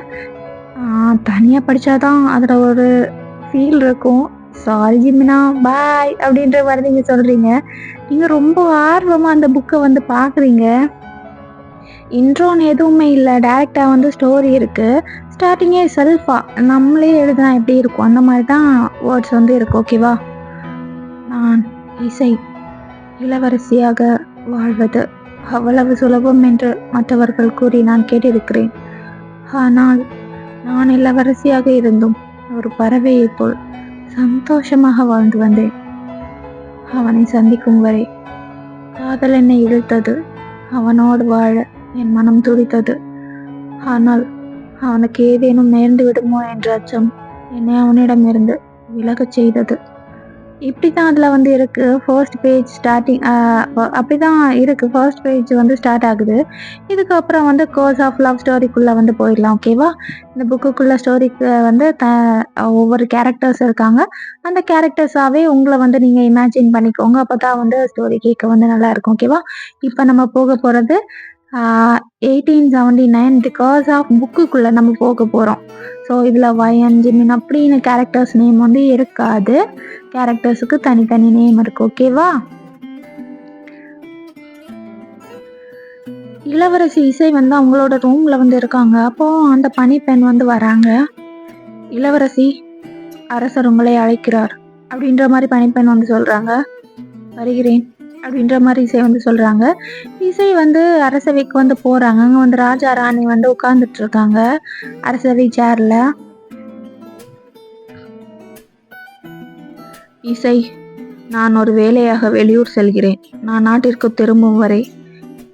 ஆ தனியா படிச்சா தான் அதுல ஒரு ஃபீல் இருக்கும். சாரி ஜிமினா, பாய்" அப்படின்ற மாரி நீங்க சொல்றீங்க. நீங்க ரொம்ப ஆர்வமா அந்த புக்க வந்து பார்க்குறீங்க. இன்ட்ரோன்னு எதுவுமே இல்ல. டைரக்ட்டா வந்து ஸ்டோரி இருக்கு. ஸ்டார்ட்டிங்கே செல்ஃபா நம்மளே எழுதுனா எப்படி இருக்கும்? அந்த மாரி தான் வேர்ட்ஸ் வந்து இருக்கு. ஓகேவா? "நான் இசை இளவரசியாக வாழ்வது அவ்வளவு சுலபம் என்று மற்றவர்கள் கூறி நான் கேட்டிருக்கிறேன். ஆனால் நான் இளவரசியாக இருந்தும் ஒரு பறவையைப் போல் சந்தோஷமாக வாழ்ந்து வந்தேன். அவனை சந்திக்கும் வரை காதல் என்னை இழுத்தது. அவனோடு வாழ என் மனம் துடித்தது. ஆனால் அவனுக்கு ஏதேனும் நேர்ந்து விடுமோ என்ற அச்சம் என்னை அவனிடமிருந்து விலகச் செய்தது. இப்படிதான் அதுல வந்து இருக்கு. ஃபர்ஸ்ட் பேஜ் ஸ்டார்ட்டிங் அப்படிதான் இருக்கு. ஃபர்ஸ்ட் பேஜ் வந்து ஸ்டார்ட் ஆகுது. இதுக்கப்புறம் வந்து கோர்ஸ் ஆஃப் லவ் ஸ்டோரிக்குள்ள வந்து போயிடலாம். ஓகேவா? இந்த புக்குக்குள்ள ஸ்டோரிக்கு வந்து ஒவ்வொரு கேரக்டர்ஸ் இருக்காங்க. அந்த கேரக்டர்ஸாவே உங்கள வந்து நீங்க இமேஜின் பண்ணிக்கோங்க. அப்பதான் வந்து ஸ்டோரி கேட்க வந்து நல்லா இருக்கும். ஓகேவா? இப்ப நம்ம போக போறது 1879 பிகாஸ் ஆஃப் புக்குக்குள்ள நம்ம போக போறோம். ஸோ இதுல வயன், ஜிமின் அப்படின்னு கேரக்டர்ஸ் நேம் வந்து இருக்காது. கேரக்டர்ஸுக்கு தனித்தனி நேம் இருக்கு. ஓகேவா? இளவரசி இசை வந்து அவங்களோட ரூம்ல வந்து இருக்காங்க. அப்போ அந்த பணிப்பெண் வந்து வராங்க. இளவரசி, அரசர் உங்களை அழைக்கிறார் அப்படின்ற மாதிரி பணிப்பெண் வந்து சொல்றாங்க. வருகிறேன் அப்படின்ற மாதிரி இசை வந்து சொல்றாங்க. இசை வந்து அரசவைக்கு வந்து போறாங்க. அங்க வந்து ராஜா ராணி வந்து உட்கார்ந்துட்டு இருக்காங்க அரசவை சேர்ல. இசை, நான் ஒரு வேலையாக வெளியூர் செல்கிறேன். நான் நாட்டிற்கு திரும்பும் வரை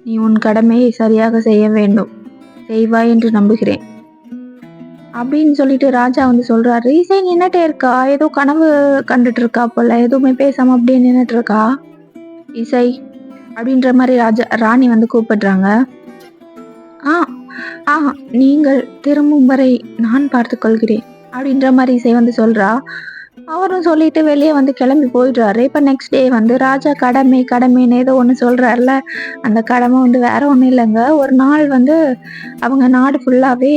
நீ உன் கடமையை சரியாக செய்ய வேண்டும். செய்வாய் என்று நம்புகிறேன் அப்படின்னு சொல்லிட்டு ராஜா வந்து சொல்றாரு. இசை நின்னுட்டே இருக்கா. ஏதோ கனவு கண்டுட்டு இருக்கா போல. எதுவுமே பேசாம அப்படியே நின்னுட்டு இருக்கா. இசை அப்படின்ற மாதிரி ராணி வந்து கூப்பிடுறாங்க. ஆ ஆ நீங்கள் திரும்பும் வரை நான் பார்த்து கொள்கிறேன் அப்படின்ற மாதிரி இசை வந்து சொல்றா. அவரும் சொல்லிட்டு வெளியே வந்து கிளம்பி போயிடுறாரு. இப்போ நெக்ஸ்ட் டே வந்து ராஜா கடமைன்னு ஏதோ ஒன்று சொல்றாருல, அந்த கடமை வந்து வேற ஒன்றும் இல்லைங்க. ஒரு நாள் வந்து அவங்க நாடு ஃபுல்லாகவே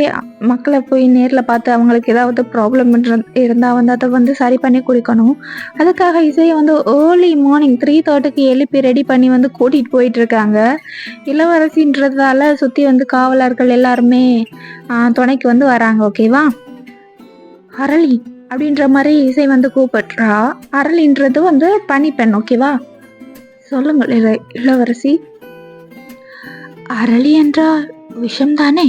மக்களை போய் நேரில் பார்த்து அவங்களுக்கு ஏதாவது ப்ராப்ளம் இருந்தால் வந்து அதை வந்து சரி பண்ணி கொடுக்கணும். அதுக்காக இசையை வந்து ஏர்லி மார்னிங் 3:30க்கு எழுப்பி ரெடி பண்ணி வந்து கூட்டிகிட்டு போயிட்டு இருக்காங்க. இளவரசின்றதால சுற்றி வந்து காவலர்கள் எல்லாருமே துணைக்கு வந்து வராங்க. ஓகேவா? அரளி அப்படின்ற மாதிரி இசை வந்து கூப்பிடுறா. அரளின்றது வந்து பணிப்பெண். ஓகேவா? சொல்லுங்கள் இளவரசி. அரளி என்றால் விஷம் தானே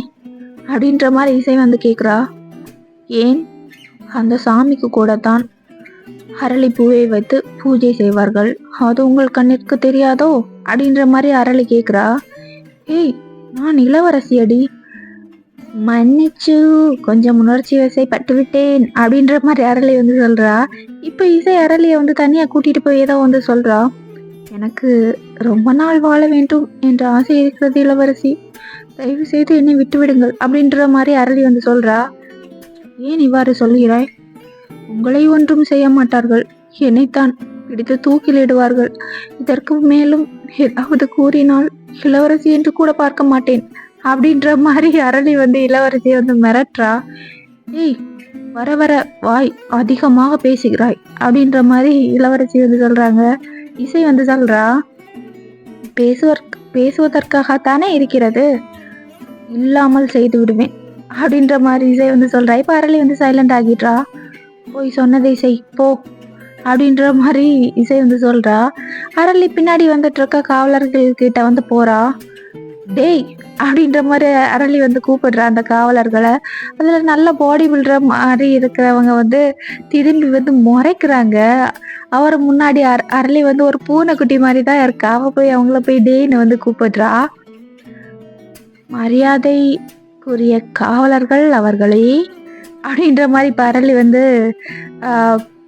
அப்படின்ற மாதிரி இசை வந்து கேட்குறா. ஏன், அந்த சாமிக்கு கூட தான் அரளி பூவை வைத்து பூஜை செய்வார்கள். அது உங்கள் கண்ணிற்கு தெரியாதோ அப்படின்ற மாதிரி அரளி கேட்குறா. ஏய், நான் இளவரசி அடி, மன்னிச்சு, கொஞ்சம் உணர்ச்சி வசப்பட்டு விட்டேன் அப்படின்ற மாதிரி அரளி வந்து சொல்றா. இப்ப இசை அரளியை வந்து தனியா கூட்டிட்டு போய் ஏதோ வந்து சொல்றா. எனக்கு ரொம்ப நாள் வாழ வேண்டும் என்ற ஆசை இருக்கிறது இளவரசி, தயவு செய்து என்னை விட்டு விடுங்கள் அப்படின்ற மாதிரி அரளி வந்து சொல்றா. ஏன் இவ்வாறு சொல்கிறாய்? உங்களை ஒன்றும் செய்ய மாட்டார்கள், என்னைத்தான் பிடித்து தூக்கிலிடுவார்கள். இதற்கு மேலும் ஏதாவது கூறினால் இளவரசி என்று கூட பார்க்க மாட்டேன் அப்படின்ற மாதிரி அரளி வந்து இளவரசியை வந்து மிரட்டுறா. ஏய், வர வர வாய் அதிகமாக பேசுகிறாய் அப்படின்ற மாதிரி இளவரசி வந்து சொல்றாங்க. இசை வந்து சொல்றா, பேசுவதற்காகத்தானே இருக்கிறது, இல்லாமல் செய்து விடுவேன் அப்படின்ற மாதிரி இசை வந்து சொல்றா. இப்ப அரளி வந்து சைலண்ட் ஆகிடுறா. போய் சொன்னதை செய் போ அப்படின்ற மாதிரி இசை வந்து சொல்றா. அரளி பின்னாடி வந்துட்டு இருக்க காவலர்கள் கிட்ட வந்து போறா. டேய் அப்படின்ற மாதிரி அரளி வந்து கூப்பிடுறா அந்த காவலர்களை. அதுல நல்ல பாடி பில்டர் மாதிரி இருக்கிறவங்க வந்து திரும்பி வந்து முறைக்கிறாங்க. அவர் முன்னாடி அரளி வந்து ஒரு பூனைக்குட்டி மாதிரி தான் இருக்கா. அவ போய் அவங்கள போய் டேன்னு வந்து கூப்பிடுறா. மரியாதைக்குரிய காவலர்கள் அவர்களே அப்படின்ற மாதிரி இப்ப அரளி வந்து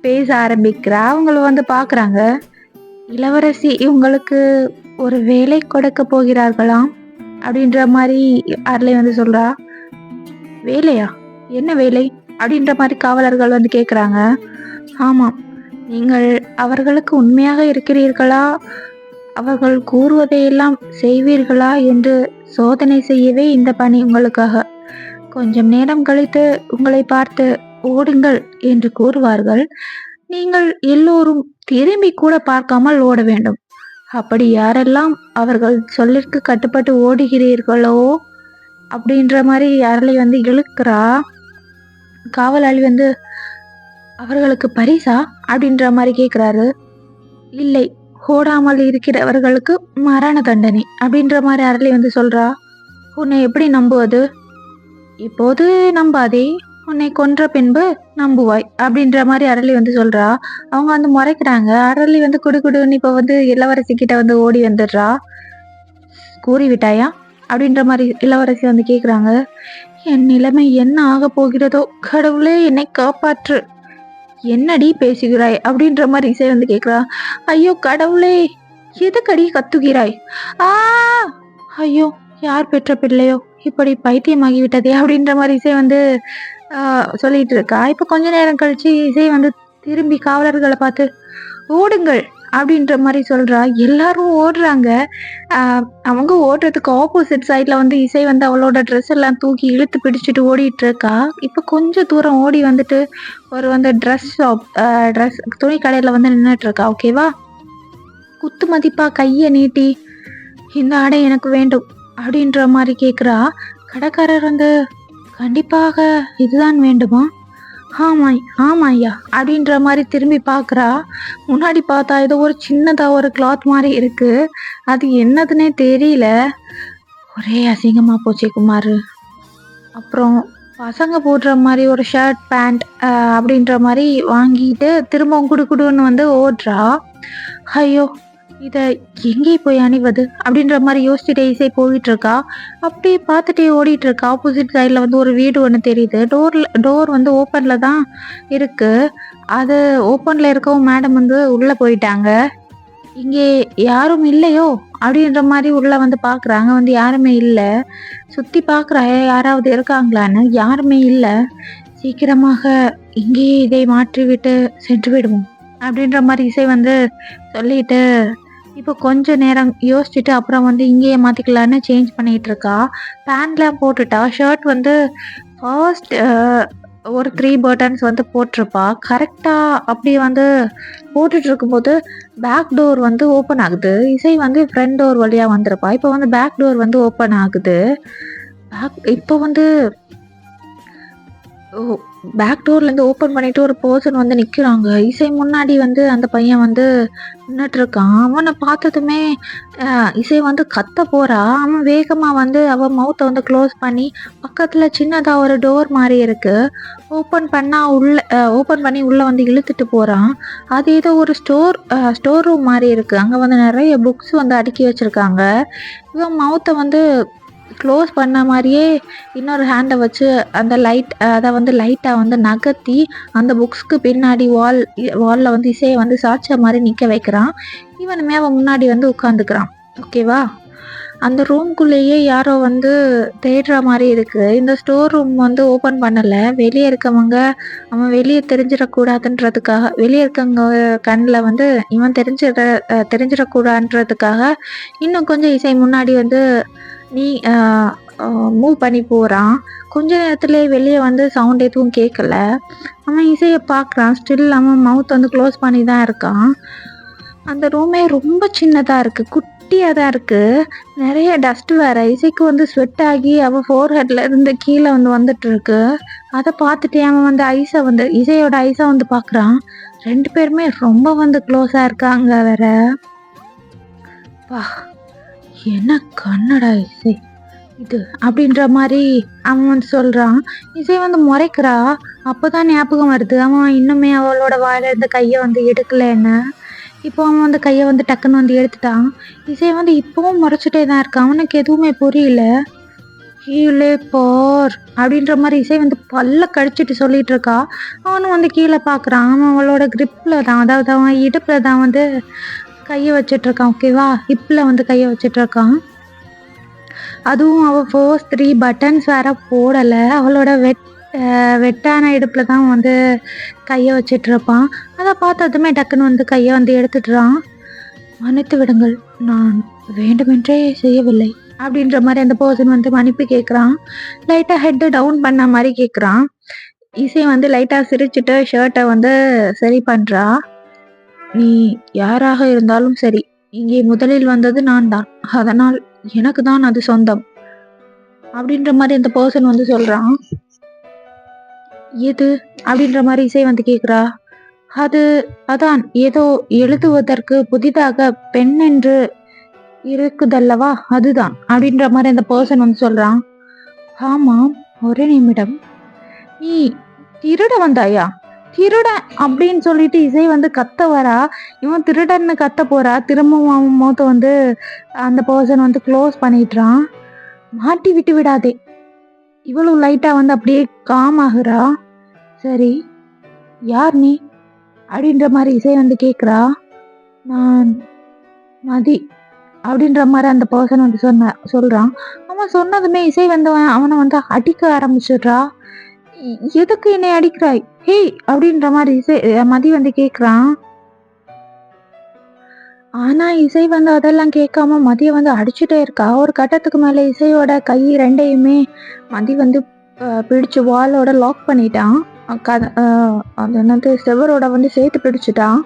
பேச ஆரம்பிக்கிறா. அவங்கள வந்து பாக்குறாங்க. இளவரசி இவங்களுக்கு ஒரு வேலை கொடுக்க போகிறார்களாம் அப்படின்ற மாதிரி அரளி வந்து சொல்றா. வேலையா? என்ன வேலை அப்படின்ற மாதிரி காவலர்கள் வந்து கேக்குறாங்க. ஆமாம், நீங்கள் அவர்களுக்கு உண்மையாக இருக்கிறீர்களா, அவர்கள் கூறுவதையெல்லாம் செய்வீர்களா என்று சோதனை செய்யவே இந்த பணி உங்களுக்காக. கொஞ்சம் நேரம் கழித்து உங்களை பார்த்து ஓடுங்கள் என்று கூறுவார்கள். நீங்கள் எல்லோரும் திரும்பி கூட பார்க்காமல் ஓட வேண்டும். அப்படி யாரெல்லாம் அவர்கள் சொல்லிற்கு கட்டுப்பட்டு ஓடுகிறீர்களோ அப்படின்ற மாதிரி அரளி வந்து இழுக்கிறா. காவலாளி வந்து அவர்களுக்கு பரிசா அப்படின்ற மாதிரி கேட்குறாரு. இல்லை, ஓடாமல் இருக்கிறவர்களுக்கு மரண தண்டனை அப்படின்ற மாதிரி அரளி வந்து சொல்றா. உன்னை எப்படி நம்புவது? இப்போது நம்பாதே, உன்னை கொன்ற பின்பு நம்புவாய் அப்படின்ற மாதிரி அரளி வந்து சொல்றா. அவங்க வந்து முறைக்கிறாங்க. அரளி வந்து குடுன்னு இப்ப வந்து இளவரசி கிட்ட வந்து ஓடி வந்துடுறா. கூறிவிட்டாயா அப்படின்ற மாதிரி இளவரசி வந்து கேக்குறாங்க. என் நிலைமை என்ன ஆக போகிறதோ, கடவுளே என்னை காப்பாற்று, என்னடி பேசுகிறாய் அப்படின்ற மாதிரி இசை வந்து கேக்குறா. ஐயோ கடவுளே, எதுக்கடி கத்துகிறாய்? ஆ ஐயோ, யார் பெற்ற பிள்ளையோ இப்படி பைத்தியமாகி விட்டதே அப்படின்ற மாதிரி இசை வந்து சொல்லிட்டு இருக்கா. இப்ப கொஞ்ச நேரம் கழிச்சு இசை வந்து திரும்பி காவலர்களை பார்த்து ஓடுங்கள் அப்படின்ற மாதிரி சொல்றா. எல்லாரும் ஓடுறாங்க. அவங்க ஓடுறதுக்கு ஆப்போசிட் சைட்ல வந்து இசை வந்து அவளோட ட்ரெஸ் எல்லாம் தூக்கி இழுத்து பிடிச்சிட்டு ஓடிட்டு இருக்கா. இப்ப கொஞ்ச தூரம் ஓடி வந்துட்டு ஒரு வந்து ட்ரெஸ் ஷாப், ட்ரெஸ் துணி கடையில வந்து நின்றுட்டு இருக்கா. ஓகேவா, குத்து மதிப்பா கைய நீட்டி இந்த ஆடை எனக்கு வேண்டும் அப்படின்ற மாதிரி கேக்குறா. கடைக்காரர் வந்து கண்டிப்பாக இதுதான் வேண்டுமா? ஆமா ஐயா அப்படின்ற மாதிரி திரும்பி பாக்குறா. முன்னாடி பார்த்தா ஏதோ ஒரு சின்னதா ஒரு கிளாத் மாதிரி இருக்கு. அது என்னதுன்னே தெரியல. ஒரே அசிங்கமா போச்சு குமாரு. அப்புறம் பசங்க போடுற மாதிரி ஒரு ஷர்ட் பேண்ட் அப்படின்ற மாதிரி வாங்கிட்டு திரும்பவும் குடுக்குடுன்னு வந்து ஓடுறா. ஐயோ, இதை எங்கே போய் அணிவது அப்படின்ற மாதிரி யோசிச்சுட்டே இசை போயிட்டு இருக்கா. அப்படியே பார்த்துட்டே ஓடிட்டு இருக்கா. ஆப்போசிட் சைடில் வந்து ஒரு வீடு ஒன்று தெரியுது. டோர் வந்து ஓப்பன்ல தான் இருக்கு. அது ஓப்பன்ல இருக்கவும் மேடம் வந்து உள்ள போயிட்டாங்க. இங்கே யாரும் இல்லையோ அப்படின்ற மாதிரி உள்ள வந்து பாக்குறாங்க. வந்து யாருமே இல்லை. சுத்தி பாக்குறா யாராவது இருக்காங்களான்னு. யாருமே இல்லை. சீக்கிரமாக இங்கேயே இதை மாற்றி விட்டு சென்று விடுவோம் அப்படின்ற மாதிரி இசை வந்து சொல்லிட்டு இப்போ கொஞ்ச நேரம் யோசிச்சுட்டு அப்புறம் வந்து இங்கேயே மாத்திக்கலான்னு சேஞ்ச் பண்ணிட்டு இருக்கா. பேண்ட்லாம் போட்டுட்டா. ஷர்ட் வந்து ஃபர்ஸ்ட் ஒரு 3 பட்டன்ஸ் வந்து போட்டிருப்பா. கரெக்டா அப்படியே வந்து போட்டுட்டு இருக்கும்போது பேக் டோர் வந்து ஓப்பன் ஆகுது. இசை வந்து ஃப்ரண்ட் டோர் வழியா வந்திருப்பா. இப்போ வந்து பேக் டோர் வந்து ஓப்பன் ஆகுது. இப்போ வந்து பேக் டோர்லேருந்து ஓப்பன் பண்ணிட்டு ஒரு பர்சன் வந்து நிற்கிறாங்க. இசை முன்னாடி வந்து அந்த பையன் வந்து நின்றுட்டு இருக்கான். அவனை பார்த்ததுமே இசை வந்து கத்த போறா. அவன் வேகமாக வந்து அவன் மவுத்தை வந்து க்ளோஸ் பண்ணி பக்கத்தில் சின்னதாக ஒரு டோர் மாதிரி இருக்கு. ஓப்பன் பண்ணி உள்ளே வந்து இழுத்துட்டு போகிறான். அது ஏதோ ஒரு ஸ்டோர் ரூம் மாதிரி இருக்குது. அங்கே வந்து நிறைய புக்ஸ் வந்து அடுக்கி வச்சுருக்காங்க. இவன் மவுத்தை வந்து க்ளோஸ் பண்ண மாதிரியே இன்னொரு ஹேண்டை வச்சு அந்த அதை வந்து லைட்டாக வந்து நகர்த்தி அந்த புக்ஸ்க்கு பின்னாடி வாலில் வந்து இசையை வந்து சாட்சிய மாதிரி நிற்க வைக்கிறான். இவனுமே அவன் முன்னாடி வந்து உட்காந்துக்கிறான். ஓகேவா, அந்த ரூம்குள்ளேயே யாரோ வந்து தேடுற மாதிரி இருக்குது. இந்த ஸ்டோர் ரூம் வந்து ஓப்பன் பண்ணலை. வெளியே இருக்கவங்க அவன் வெளியே தெரிஞ்சிடக்கூடாதுன்றதுக்காக, வெளியே இருக்கவங்க கண்ணில் வந்து இவன் தெரிஞ்சிடக்கூடாதுன்றதுக்காக இன்னும் கொஞ்சம் இசை முன்னாடி வந்து நீ மூவ் பண்ணி போகிறான். கொஞ்ச நேரத்துலேயே வெளியே வந்து சவுண்ட் எதுவும் கேட்கல. அவன் இசையை பார்க்குறான். ஸ்டில் அவன் மவுத் வந்து க்ளோஸ் பண்ணி தான் இருக்கான். அந்த ரூமே ரொம்ப சின்னதாக இருக்குது, குட்டியாக தான் இருக்குது. நிறைய டஸ்ட் வேறு. இசைக்கு வந்து ஸ்வெட் ஆகி அவன் ஃபோர்ஹெட்ல இருந்து கீழே வந்து வந்துட்டு இருக்கு. அதை பார்த்துட்டு அவன் வந்து இசையோட ஐஸை வந்து பார்க்குறான். 2 பேருமே ரொம்ப வந்து க்ளோஸாக இருக்காங்க வேற. வா, என்ன கண்ணடா இசை இது அப்படின்ற மாதிரி அவன் வந்து சொல்றான். இசை வந்து முறைக்கிறா. அப்போதான் ஞாபகம் வருது அவன் இன்னுமே அவளோட வாயில இருந்து கையை வந்து எடுக்கலன்னு. இப்போ அவன் வந்து கையை வந்து டக்குன்னு வந்து எடுத்துட்டான். இசை வந்து இப்பவும் முறைச்சிட்டே தான் இருக்கான். அவனுக்கு எதுவுமே புரியல. கீழே போர் அப்படின்ற மாதிரி இசை வந்து பல்ல கடிச்சிட்டு சொல்லிட்டு இருக்கா. அவனும் வந்து கீழே பார்க்குறான். அவன் அவளோட கிரிப்ல தான், அதாவது அவன் இடுப்புல தான் வந்து கையை வச்சிட்டு இருக்கான். ஓகேவா, ஹிப்பில் வந்து கையை வச்சிட்டு இருக்கான். அதுவும் அவள் ஃபர்ஸ்ட் 3 பட்டன்ஸ் வேற போடலை. அவளோட வெட்டான இடுப்பில் தான் வந்து கையை வச்சிட்டு இருப்பான். அதை பார்த்ததுமே டக்குன்னு வந்து கையை வந்து எடுத்துடுறான். மன்னித்து விடுங்கள், நான் வேண்டுமென்றே செய்யவில்லை அப்படின்ற மாதிரி அந்த பர்சன் வந்து மன்னிப்பு கேட்குறான். லைட்டாக ஹெட்டை டவுன் பண்ண மாதிரி கேட்குறான். இசை வந்து லைட்டாக சிரிச்சுட்டு ஷர்ட்டை வந்து சரி பண்ணுறா. நீ யாராக இருந்தாலும் சரி, இங்கே முதலில் வந்தது நான் தான், அதனால் எனக்கு தான் அது சொந்தம் அப்படின்ற மாதிரி அந்த பர்சன் வந்து சொல்றான். எது அப்படின்ற மாதிரி இசை வந்து கேக்குறா. அதான் ஏதோ எழுதுவதற்கு புதிதாக பெண் என்று இருக்குதல்லவா, அதுதான் அப்படின்ற மாதிரி அந்த பர்சன் வந்து சொல்றான். ஆமாம், ஒரே நிமிடம். நீ திருட வந்தாயா? திருடன் அப்படின்னு சொல்லிட்டு இசை வந்து கத்த வரா. இவன் திருடன்னு கத்த போறா. திரும்பவும் அவன் மோத்த வந்து அந்த பர்சன் வந்து க்ளோஸ் பண்ணிடுறான். மாட்டி விட்டு விடாதே. இவ்வளவு லைட்டா வந்து அப்படியே காம் ஆகுறா. சரி, யார் நீ? அப்படின்ற மாதிரி இசை வந்து கேட்குறா. நான் மதி அப்படின்ற மாதிரி அந்த பர்சன் வந்து சொல்றான். அவன் சொன்னதுமே இசை வந்து அவனை வந்து அடிக்க ஆரம்பிச்சிடுறா. எதுக்கு என்னை அடிக்கிறாய் ஹேய் அப்படின்ற மாதிரி இசை மதி வந்து கேட்குறான். ஆனா இசை வந்து அதெல்லாம் கேட்காம மதிய வந்து அடிச்சுட்டே இருக்கா. ஒரு கட்டத்துக்கு மேல இசையோட கை ரெண்டையுமே மதி வந்து பிடிச்சு வாலோட லாக் பண்ணிட்டான். அது என்னது செவரோட வந்து சேர்த்து பிடிச்சிட்டான்.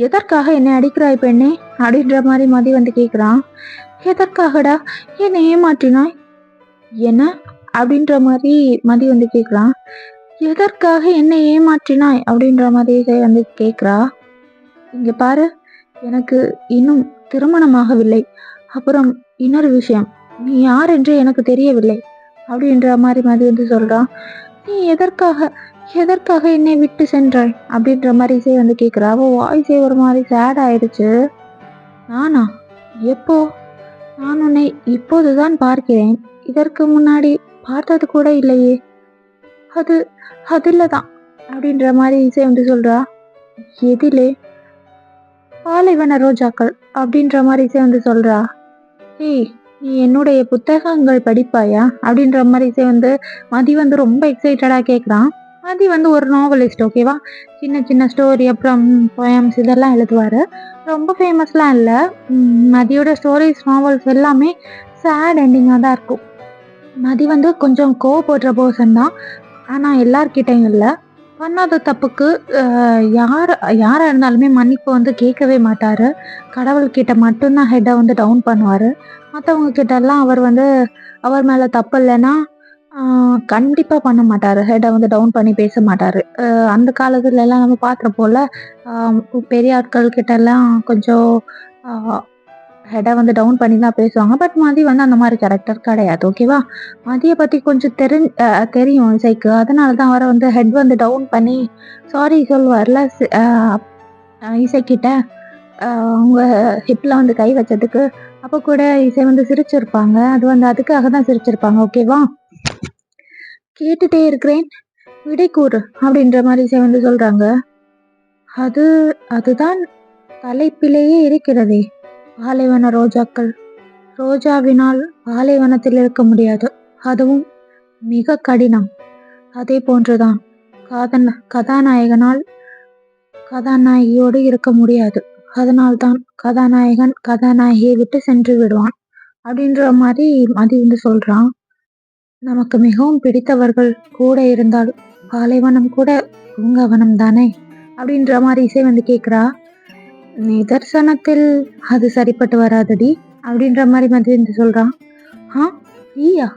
எதற்காக என்னை அடிக்கிறாய் பெண்ணே அப்படின்ற மாதிரி மதி வந்து கேட்குறான். எதற்காகடா என்னை ஏமாற்றினாய் என்ன அப்படின்ற மாதிரி மதி வந்து கேட்குறான். எதற்காக என்னை ஏமாற்றினாய் அப்படின்ற மாதிரி இசை வந்து கேட்குறா. இங்க பாரு, எனக்கு இன்னும் திருமணமாகவில்லை. அப்புறம் இன்னொரு விஷயம், நீ யார் என்று எனக்கு தெரியவில்லை அப்படின்ற மாதிரி மதி வந்து சொல்றான். நீ எதற்காக என்னை விட்டு சென்றாய் அப்படின்ற மாதிரி இசை வந்து கேட்குறா. அவ வாய்ஸே ஒரு மாதிரி சேட் ஆயிடுச்சு. நானா? எப்போ? நான் உன்னை இப்போதுதான் பார்க்கிறேன். இதற்கு முன்னாடி பார்த்தது கூட இல்லையே. அதில்தான் அப்படின்ற மாதிரி இசை வந்து சொல்றா. எதிலே? பாலைவன ரோஜாக்கள் அப்படின்ற மாதிரி இசை வந்து சொல்றா. ஏய், நீ என்னுடைய புத்தகங்கள் படிப்பாயா அப்படின்ற மாதிரி இசை வந்து மதி வந்து ரொம்ப எக்ஸைட்டடா கேட்குறான். மதி வந்து ஒரு நாவலிஸ்ட், ஓகேவா? சின்ன சின்ன ஸ்டோரி அப்புறம் போயம்ஸ் இதெல்லாம் எழுதுவாரு. ரொம்ப ஃபேமஸ்லாம் இல்லை. மதியோட ஸ்டோரிஸ் நாவல்ஸ் எல்லாமே சேட் எண்டிங்காக தான் இருக்கும். மதி வந்து கொஞ்சம் கோவப்படுற பர்சன் தான், ஆனால் எல்லார்கிட்டையும் இல்லை. பண்ணாத தப்புக்கு யாராக இருந்தாலுமே மன்னிப்பு வந்து கேட்கவே மாட்டார். கடவுள்கிட்ட மட்டும்தான் ஹெட்டை வந்து டவுன் பண்ணுவார். மற்றவங்க கிட்டலாம் அவர் மேலே தப்பு இல்லைன்னா கண்டிப்பாக பண்ண மாட்டார். ஹெட்டை வந்து டவுன் பண்ணி பேச மாட்டார். அந்த காலத்துலலாம் நம்ம பார்க்குறப்போல பெரிய ஆட்கள் கிட்டலாம் கொஞ்சம் ஹெட்டை வந்து டவுன் பண்ணி தான் பேசுவாங்க. பட் மதி வந்து அந்த மாதிரி கேரக்டர் கிடையாது, ஓகேவா? மதியை பற்றி கொஞ்சம் தெரியும் இசைக்கு. அதனால தான் அவரை வந்து ஹெட் வந்து டவுன் பண்ணி சாரி சொல்லுவார்ல இசைக்கிட்ட அவங்க ஹிப்பில் வந்து கை வச்சதுக்கு. அப்போ கூட இசை வந்து சிரிச்சிருப்பாங்க. அது வந்து அதுக்காக தான் சிரிச்சிருப்பாங்க, ஓகேவா? கேட்டுட்டே இருக்கிறேன், விடை கூறு அப்படின்ற மாதிரி இசை வந்து சொல்கிறாங்க. அதுதான் தலைப்பிலேயே இருக்கிறதே, பாலைவன ரோஜாக்கள். ரோஜாவினால் பாலைவனத்தில் இருக்க முடியாது, அதுவும் மிக கடினம். அதே போன்றுதான் கதாநாயகனால் கதாநாயகியோடு இருக்க முடியாது. அதனால்தான் கதாநாயகன் கதாநாயகியை விட்டு சென்று விடுவான் அப்படின்ற மாதிரி மதி வந்து சொல்றான். நமக்கு மிகவும் பிடித்தவர்கள் கூட இருந்தால் பாலைவனம் கூட பூங்காவனம் தானே அப்படின்ற மாதிரி இசை வந்து கேட்குறா. நிதர்சனத்தில் அது சரிப்பட்டு வராதடி அப்படின்ற மாதிரி மதி வந்து சொல்றான். நீயா?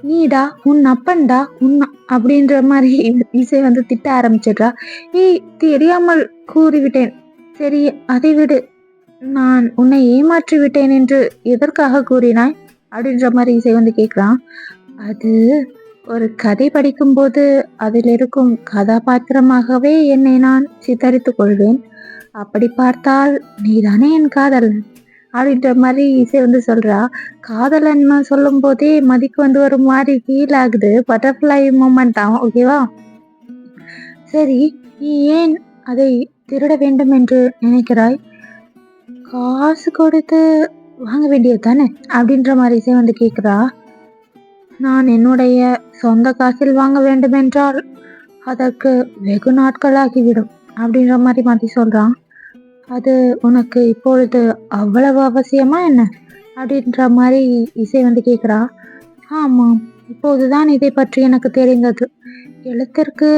நீடா, உன் அப்பன்டா, அப்படின்ற மாதிரி இசை வந்து திட்ட ஆரம்பிச்சிடுறா. ஏய், தெரியாமல் கூறிவிட்டேன், சரி அதை விடு. நான் உன்னை ஏமாற்றி விட்டேன் என்று எதற்காக கூறினாய் அப்படின்ற மாதிரி இசை வந்து கேட்குறான். அது ஒரு கதை படிக்கும்போது அதில் இருக்கும் கதாபாத்திரமாகவே என்னை நான் சித்தரித்துக் கொள்வேன். அப்படி பார்த்தால் நீதானே என் காதலன் அப்படின்ற மாதிரி இசை வந்து சொல்றா. காதலன் சொல்லும் போதே மதிக்கு வந்து ஒரு மாதிரி ஃபீல் ஆகுது. பட்டர்ஃப்ளை மூமெண்ட் தான், ஓகேவா? சரி, நீ ஏன் அதை திருட வேண்டும் என்று நினைக்கிறாய்? காசு கொடுத்து வாங்க வேண்டியது தானே அப்படின்ற மாதிரி இசை வந்து கேட்குறா. நான் என்னுடைய சொந்த காசில் வாங்க வேண்டும் என்றால் அதற்கு வெகு நாட்களாகிவிடும் அப்படின்ற மாதிரி மதி சொல்றான். அது உனக்கு இப்பொழுது அவ்வளவு அவசியமா என்ன அப்படின்ற மாதிரி இசை வந்து கேட்குறா. ஆமாம், இப்போதுதான் இதை பற்றி எனக்கு தெரிந்தது. எழுத்திற்கு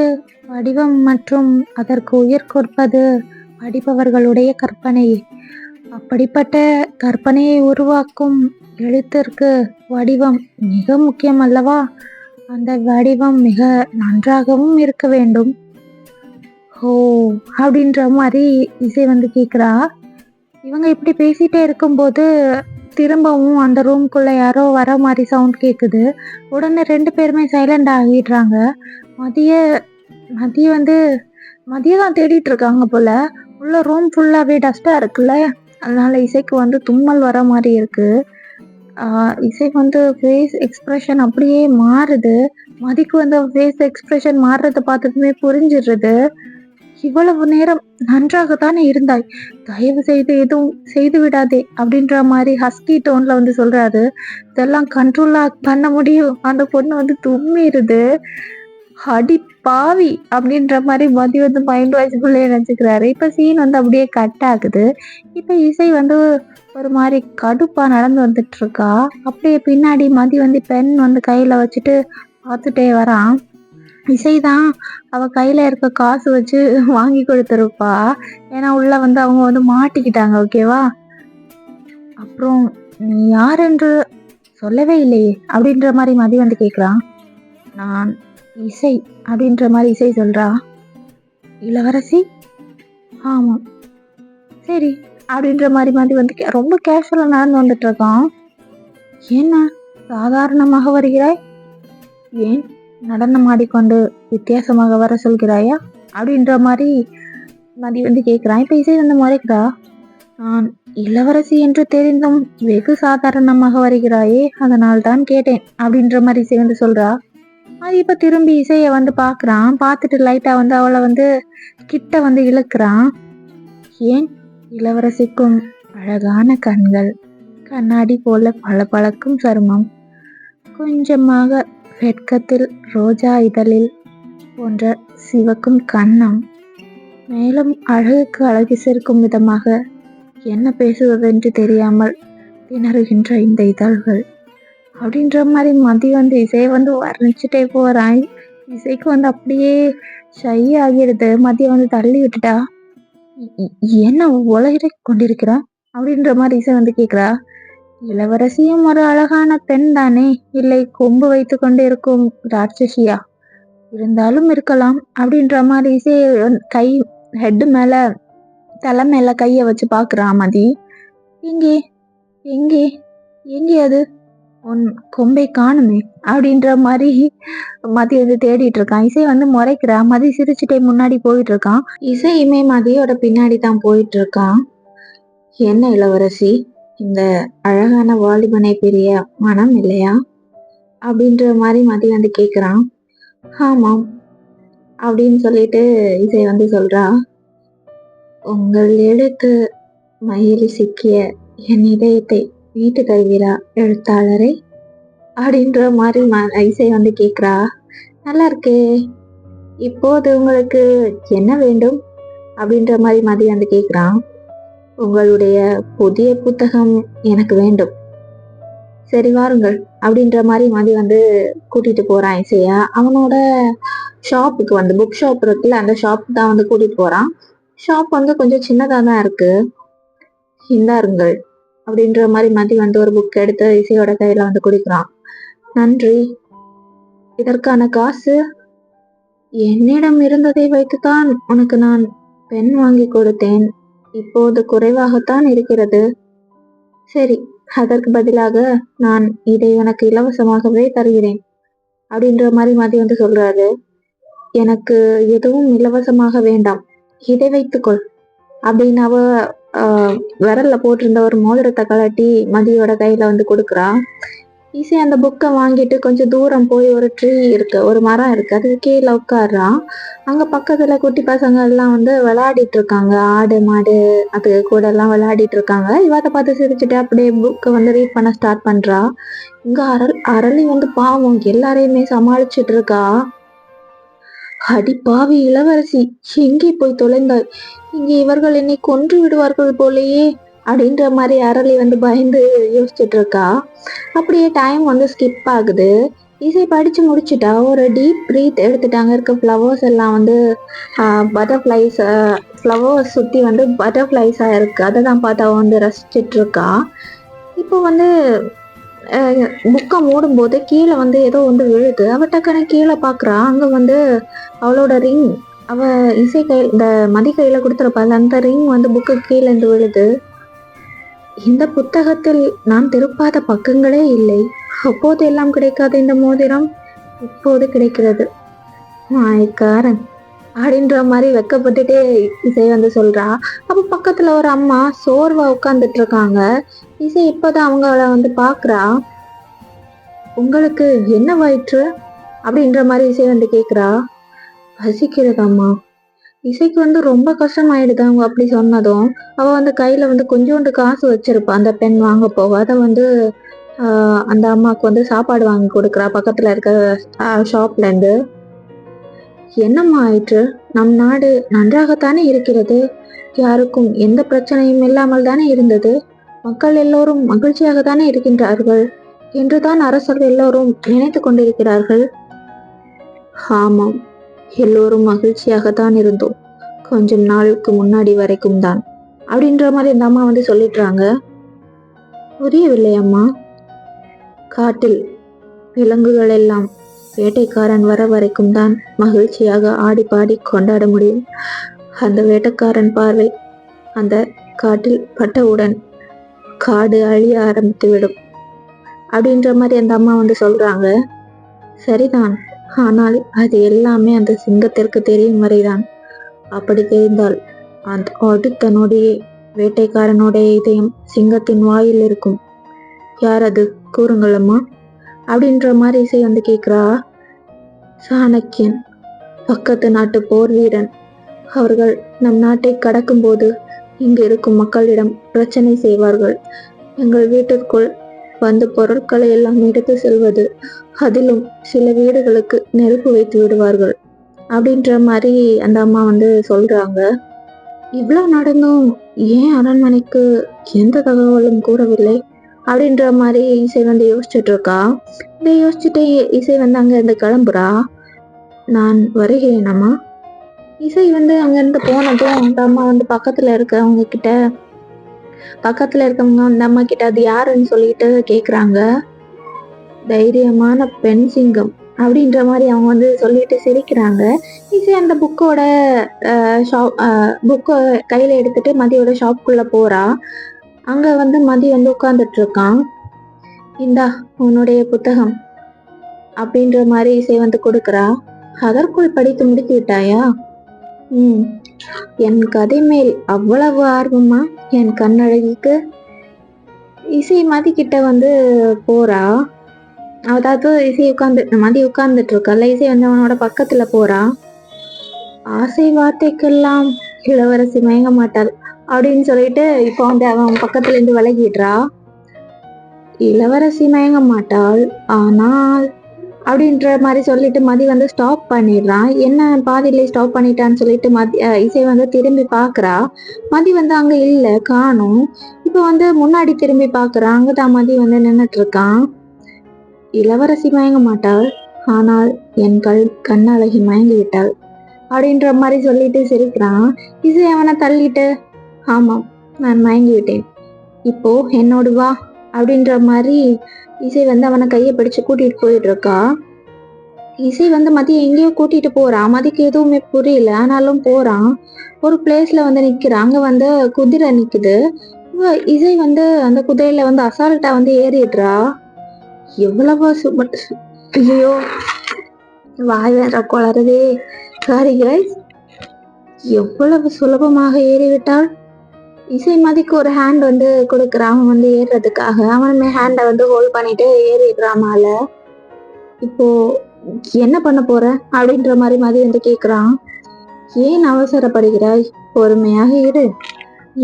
வடிவம் மற்றும் அதற்கு உயிர் கொடுப்பது படிப்பவர்களுடைய கற்பனையே. அப்படிப்பட்ட கற்பனையை உருவாக்கும் எழுத்திற்கு வடிவம் மிக முக்கியம் அல்லவா? அந்த வடிவம் மிக நன்றாகவும் இருக்க வேண்டும். ஓ அப்படின்ற மாதிரி இசை வந்து கேட்குறா. இவங்க இப்படி பேசிட்டே இருக்கும்போது திரும்பவும் அந்த ரூம்குள்ள யாரோ வர மாதிரி சவுண்ட் கேட்குது. உடனே 2 பேருமே சைலண்ட் ஆகிடுறாங்க. மதிய வந்து தான் தேடிட்டு இருக்காங்க போல. உள்ள ரூம் ஃபுல்லாவே டஸ்டா இருக்குல்ல, அதனால இசைக்கு வந்து தும்மல் வர மாதிரி இருக்கு. இசை வந்து ஃபேஸ் எக்ஸ்பிரஷன் அப்படியே மாறுது. மதிக்கு வந்து ஃபேஸ் எக்ஸ்பிரஷன் மாறுறத பார்த்ததுமே புரிஞ்சிடுறது. இவ்வளவு நேரம் நன்றாகத்தானே இருந்தாய், தயவு செய்து எதுவும் செய்து விடாதே அப்படின்ற மாதிரி ஹஸ்கி டோன்ல வந்து சொல்றாரு. இதெல்லாம் கண்ட்ரோலா பண்ண முடியும், அந்த பொண்ணு வந்து தும்மிருது. அடி பாவி அப்படின்ற மாதிரி மதி வந்து மைண்ட் வாய்ஸ்குள்ளே நினைச்சுக்கிறாரு. இப்ப சீன் வந்து அப்படியே கட் ஆகுது. இப்ப இசை வந்து ஒரு மாதிரி கடுப்பா நடந்து வந்துட்டு இருக்கா. அப்படியே பின்னாடி மதி வந்து பென் வந்து கையில வச்சுட்டு பார்த்துட்டே வரான். இசைதான் அவ கையில இருக்க காசு வச்சு வாங்கி கொடுத்துருப்பா. ஏன்னா உள்ள வந்து அவங்க வந்து மாட்டிக்கிட்டாங்க. ஓகேவா? அப்புறம் நீ யார் என்று சொல்லவே இல்லையே அப்படின்ற மாதிரி மதி வந்து கேக்குறான். நான் இசை அப்படின்ற மாதிரி இசை சொல்றா. இளவரசி? ஆமா. சரி அப்படின்ற மாதிரி மதி வந்து ரொம்ப கேஷுவலா நடந்து வந்துட்டு இருக்கான். என்ன சாதாரணமாக வருகிறாய்? ஏன் நடனம் ஆடிக்கொண்டு வித்தியாசமாக வர சொல்கிறாயா அப்படின்ற மாதிரி மதி வந்து கேட்குறான். இப்போ இசை வந்து முறைக்கிறா. நான் இளவரசி என்று தெரிந்தும் வெகு சாதாரணமாக வருகிறாயே, அதனால் தான் கேட்டேன் அப்படின்ற மாதிரி இசை வந்து சொல்றா. அது இப்போ திரும்பி இசையை வந்து பார்க்குறான். பார்த்துட்டு லைட்டாக வந்து அவளை வந்து கிட்ட வந்து இழுக்கிறான். ஏன் இளவரசிக்கும் அழகான கண்கள், கண்ணாடி போல பளபளக்கும் சருமம், கொஞ்சமாக வெட்கத்தில் ரோஜா இதழில் போன்ற சிவக்கும் கன்னம், மேலும் அழகுக்கு அழகு சேர்க்கும் விதமாக என்ன பேசுவதென்று தெரியாமல் திணறுகின்ற இந்த இதழ்கள் அப்படின்ற மாதிரி மதி வந்து இசையை வந்து வர்ணிச்சுட்டே போறான். இசைக்கு வந்து அப்படியே ஷை ஆகிடுது. மதியை வந்து தள்ளி விட்டுட்டா. என்ன உலகிற கொண்டிருக்கிறா அப்படின்ற மாதிரி இசை வந்து கேட்குறா. இளவரசியும் ஒரு அழகான பெண் தானே, இல்லை கொம்பு வைத்து கொண்டு இருக்கும் ராட்சசியா? இருந்தாலும் இருக்கலாம் அப்படின்ற மாதிரி இசை கை ஹெட் மேல தலை மேல கைய வச்சு பாக்குறான் மதி. எங்கே எங்கே எங்கே அது? உன் கொம்பை காணுமே அப்படின்ற மாதிரி மதி வந்து தேடிட்டு இருக்கான். இசை வந்து முறைக்கிறா. மதி சிரிச்சுட்டே முன்னாடி போயிட்டு இருக்கான். இசையுமே மதியோட பின்னாடி தான் போயிட்டு இருக்கான். என்ன இளவரசி, இந்த அழகான வாலிபனை பிரிய மனம் இல்லையா அப்படின்ற மாதிரி மதி வந்து கேக்குறான். ஆமாம் அப்படின்னு சொல்லிட்டு இசை வந்து சொல்றா. உங்கள் எழுத்து மயிறு சிக்கிய என் இதயத்தை மீட்டு தருவீரா எழுத்தாளரை அப்படின்ற மாதிரி இசை வந்து கேக்குறா. நல்லா இருக்கே, இப்போது உங்களுக்கு என்ன வேண்டும் அப்படின்ற மாதிரி மதி வந்து கேக்குறான். உங்களுடைய புதிய புத்தகம் எனக்கு வேண்டும், சரி வாருங்கள் அப்படின்ற மாதிரி மதி வந்து கூட்டிட்டு போறான் இசையா. அவனோட ஷாப்புக்கு வந்து புக் ஷாப் இருக்குல்ல, அந்த ஷாப்புக்கு தான் வந்து கூட்டிட்டு போறான். ஷாப் வந்து கொஞ்சம் சின்னதா தான் இருக்கு. இந்தாருங்கள் அப்படின்ற மாதிரி மதி வந்து ஒரு புக் எடுத்து இசையோட கையில வந்து கொடுக்குறான். நன்றி. இதற்கான காசு என்னிடம் இருந்ததை வைத்துதான் உனக்கு நான் பென் வாங்கி கொடுத்தேன், இப்போது குறைவாகத்தான் இருக்கிறது. சரி, அதற்கு பதிலாக நான் இதை உனக்கு இலவசமாகவே தருகிறேன் அப்படின்ற மாதிரி மதி வந்து சொல்றாரு. எனக்கு எதுவும் இலவசமாக வேண்டாம், இதை வைத்துக்கொள் அப்படின்னு அவ விரல்ல போட்டிருந்த ஒரு மோதிரத்தை கலட்டி மதியோட கையில வந்து கொடுக்குறா. ஈஸி அந்த புக்கை வாங்கிட்டு கொஞ்சம் தூரம் போய் ஒரு ட்ரீ இருக்கு, ஒரு மரம் இருக்கு, அதுக்கு கீழே உட்காடுறான். அங்க பக்கத்துல குட்டி பசங்க எல்லாம் வந்து விளையாடிட்டு இருக்காங்க. ஆடு மாடு அது கூட எல்லாம் விளையாடிட்டு இருக்காங்க. இவத்தை பார்த்து சிரிச்சுட்டு அப்படியே புக்கை வந்து ரீட் பண்ண ஸ்டார்ட் பண்றா. இங்க அரளி வந்து பாவம் எல்லாரையுமே சமாளிச்சுட்டு இருக்கா. அடி பாவி இளவரசி, எங்கே போய் தொலைந்தாய்? இங்கே இவர்கள் என்னை கொன்று விடுவார்கள் போலேயே அப்படின்ற மாதிரி அரளி வந்து பயந்து யோசிச்சுட்டு இருக்கா. அப்படியே டைம் வந்து ஸ்கிப் ஆகுது. இசை படிச்சு முடிச்சுட்டா. ஒரு டீப் ப்ரீத் எடுத்துட்டாங்க. இருக்க ஃப்ளவர்ஸ் எல்லாம் வந்து பட்டர்ஃப்ளைஸ், ஃப்ளவர்ஸ் சுற்றி வந்து பட்டர்ஃப்ளைஸாக இருக்கு. அதை தான் பார்த்து அவள் வந்து ரசிச்சுட்டு இருக்கா. இப்போ வந்து புக்கை மூடும்போது கீழே வந்து ஏதோ வந்து விழுது. அவ டக்குன்னு கீழே பார்க்குறா. அங்கே வந்து அவளோட ரிங், அவ இசை கையில் இந்த மதி கையில கொடுத்துருப்பாள், அந்த ரிங் வந்து புக்கு கீழே இருந்து விழுது. இந்த புத்தகத்தில் நான் திருப்பாத பக்கங்களே இல்லை, அப்போது எல்லாம் கிடைக்காத இந்த மோதிரம் இப்போது கிடைக்கிறது, மாயக்காரன் அப்படின்ற மாதிரி வெக்கப்பட்டுட்டே இசை வந்து சொல்றா. அப்போ பக்கத்துல ஒரு அம்மா சோர்வா உட்காந்துட்டு இருக்காங்க. இசை இப்போதான் அவங்கள வந்து பாக்குறா. உங்களுக்கு என்ன வயிற்று அப்படின்ற மாதிரி இசை வந்து கேக்குறா. பசிக்கிறதாம்மா, இசைக்கு வந்து ரொம்ப கஷ்டமாயிடுது அவங்க அப்படி சொன்னதும். அவ வந்து கையில வந்து கொஞ்சோண்டு காசு வச்சிருப்பா அந்த பென் வாங்க போக. அத வந்து அந்த அம்மாவுக்கு வந்து சாப்பாடு வாங்கி கொடுக்குறா பக்கத்துல இருக்க ஷாப்ல இருந்து. என்னம்மா ஆயிற்று? நம் நாடு நன்றாகத்தானே இருக்கிறது. யாருக்கும் எந்த பிரச்சனையும் இல்லாமல் தானே இருந்தது. மக்கள் எல்லோரும் மகிழ்ச்சியாக தானே இருக்கின்றார்கள் என்றுதான் அரசர்கள் எல்லோரும் நினைத்து கொண்டிருக்கிறார்கள். ஆமாம், எல்லோரும் மகிழ்ச்சியாகத்தான் இருந்தோம். கொஞ்சம் நாளுக்கு முன்னாடி வரைக்கும் தான் அப்படின்ற மாதிரி இந்த அம்மா வந்து சொல்லிடுறாங்க. புரியவில்லை அம்மா. காட்டில் விலங்குகள் எல்லாம் வேட்டைக்காரன் வர வரைக்கும் தான் மகிழ்ச்சியாக ஆடி பாடி கொண்டாட முடியும். அந்த வேட்டைக்காரன் பார்வை அந்த காட்டில் பட்டவுடன் காடு அழிய ஆரம்பித்து விடும் அப்படின்ற மாதிரி அந்த அம்மா வந்து சொல்றாங்க. சரிதான், ஆனால் அது எல்லாமே அந்த சிங்கத்திற்கு தெரியும் வரைதான். அப்படி தெரிந்தால் அந்த அடுத்த நொடியே வேட்டைக்காரனுடைய இதயம் சிங்கத்தின் வாயில் இருக்கும். யார் அது? கூறுங்கள் அம்மா அப்படின்ற மாதிரி இசை வந்து கேக்குறா. சாணக்கியன், பக்கத்து நாட்டு போர் வீரன். அவர்கள் நம் நாட்டை கடக்கும் போது இங்கு இருக்கும் மக்களிடம் பிரச்சனை செய்வார்கள். எங்கள் வீட்டிற்குள் வந்து பொருட்களை எல்லாம் எடுத்து செல்வது, அதிலும் சில வீடுகளுக்கு நெருப்பு வைத்து விடுவார்கள் அப்படின்ற மாதிரி அந்த அம்மா வந்து சொல்றாங்க. இவ்வளவு நடந்தும் ஏன் அரண்மனைக்கு எந்த தகவலும் கூறவில்லை அப்படின்ற மாதிரி இசை வந்து யோசிச்சுட்டு இருக்கா. இதை யோசிச்சுட்டு இசை வந்து அங்க இருந்து கிளம்புறா. நான் வருகிறேன் அம்மா. இசை வந்து அங்க இருந்து போனதும் அந்த அம்மா வந்து பக்கத்துல இருக்கவங்க அந்த அம்மா கிட்ட அது யாருன்னு சொல்லிட்டு கேக்குறாங்க. தைரியமான பெண் சிங்கம் அப்படின்ற மாதிரி அவங்க வந்து சொல்லிட்டு சிரிக்கிறாங்க. இசை அந்த புக்கை கையில எடுத்துட்டு மதியோட ஷாப்புக்குள்ள போறா. அங்க வந்து மதி வந்து உட்கார்ந்துட்டு இருக்கான். இந்தா உன்னுடைய புத்தகம் அப்படின்ற மாதிரி இசை வந்து கொடுக்குறா. அதற்குள் படித்து முடித்து விட்டாயா? என் கதை மேல் அவ்வளவு ஆர்வமா என் கண்ணழகிக்கு? இசை மதி கிட்ட வந்து போறா. அதாவது மதி உட்கார்ந்துட்டு இருக்கல, இசை வந்து அவனோட பக்கத்துல போறா. ஆசை வார்த்தைக்கெல்லாம் இளவரசி மயங்க மாட்டாள் அப்படின்னு சொல்லிட்டு இப்போ வந்து அவன் பக்கத்துல இருந்து விலகிடுறா. இளவரசி மயங்க மாட்டாள், ஆனால் அப்படின்ற மாதிரி சொல்லிட்டு மதி வந்து ஸ்டாப் பண்ணிடுறான். என்ன பாதியிலே ஸ்டாப் பண்ணிட்டான்னு சொல்லிட்டு இசை வந்து திரும்பி பாக்குறா. மதி வந்து அங்க இல்ல, காணும். இப்ப வந்து முன்னாடி திரும்பி பாக்குறா. அங்கதான் மதி வந்து நின்னுட்டு இருக்கான். இளவரசி மயங்க மாட்டாள், ஆனால் என் கண்ணழகி மயங்கி விட்டாள் அப்படின்ற மாதிரி சொல்லிட்டு சிரிக்கிறான். இசை அவனை தள்ளிட்டு, ஆமாம் நான் மயங்கி விட்டேன், இப்போ என்னோடு வா அப்படின்ற மாதிரி இசை வந்து அவனை கையை பிடிச்சு கூட்டிட்டு போயிட்டு இருக்கா. இசை வந்து மதிய எங்கேயோ கூட்டிட்டு போறான். மதிக்கு எதுவுமே புரியல, ஆனாலும் போறான். ஒரு பிளேஸ்ல வந்து நிக்கிறான். அங்க வந்து குதிரை நிக்குது. இசை வந்து அந்த குதிரையில வந்து அசால்ட்டா வந்து ஏறிடுறா. எவ்வளவு ஐயோ வாய் வேற குளறுதே. Sorry guys. எவ்வளவு சுலபமாக ஏறிவிட்டாள். இசை மதிக்கு ஒரு ஹேண்ட் வந்து கொடுக்குறான் அவன் வந்து ஏறுறதுக்காக. அவனுமே ஹேண்டை வந்து ஹோல்ட் பண்ணிட்டு ஏறிடுறான் மேல. இப்போ என்ன பண்ண போற அப்படின்ற மாதிரி மதி வந்து கேக்குறான். ஏன் அவசரப்படுகிறாய்? பொறுமையாக இரு.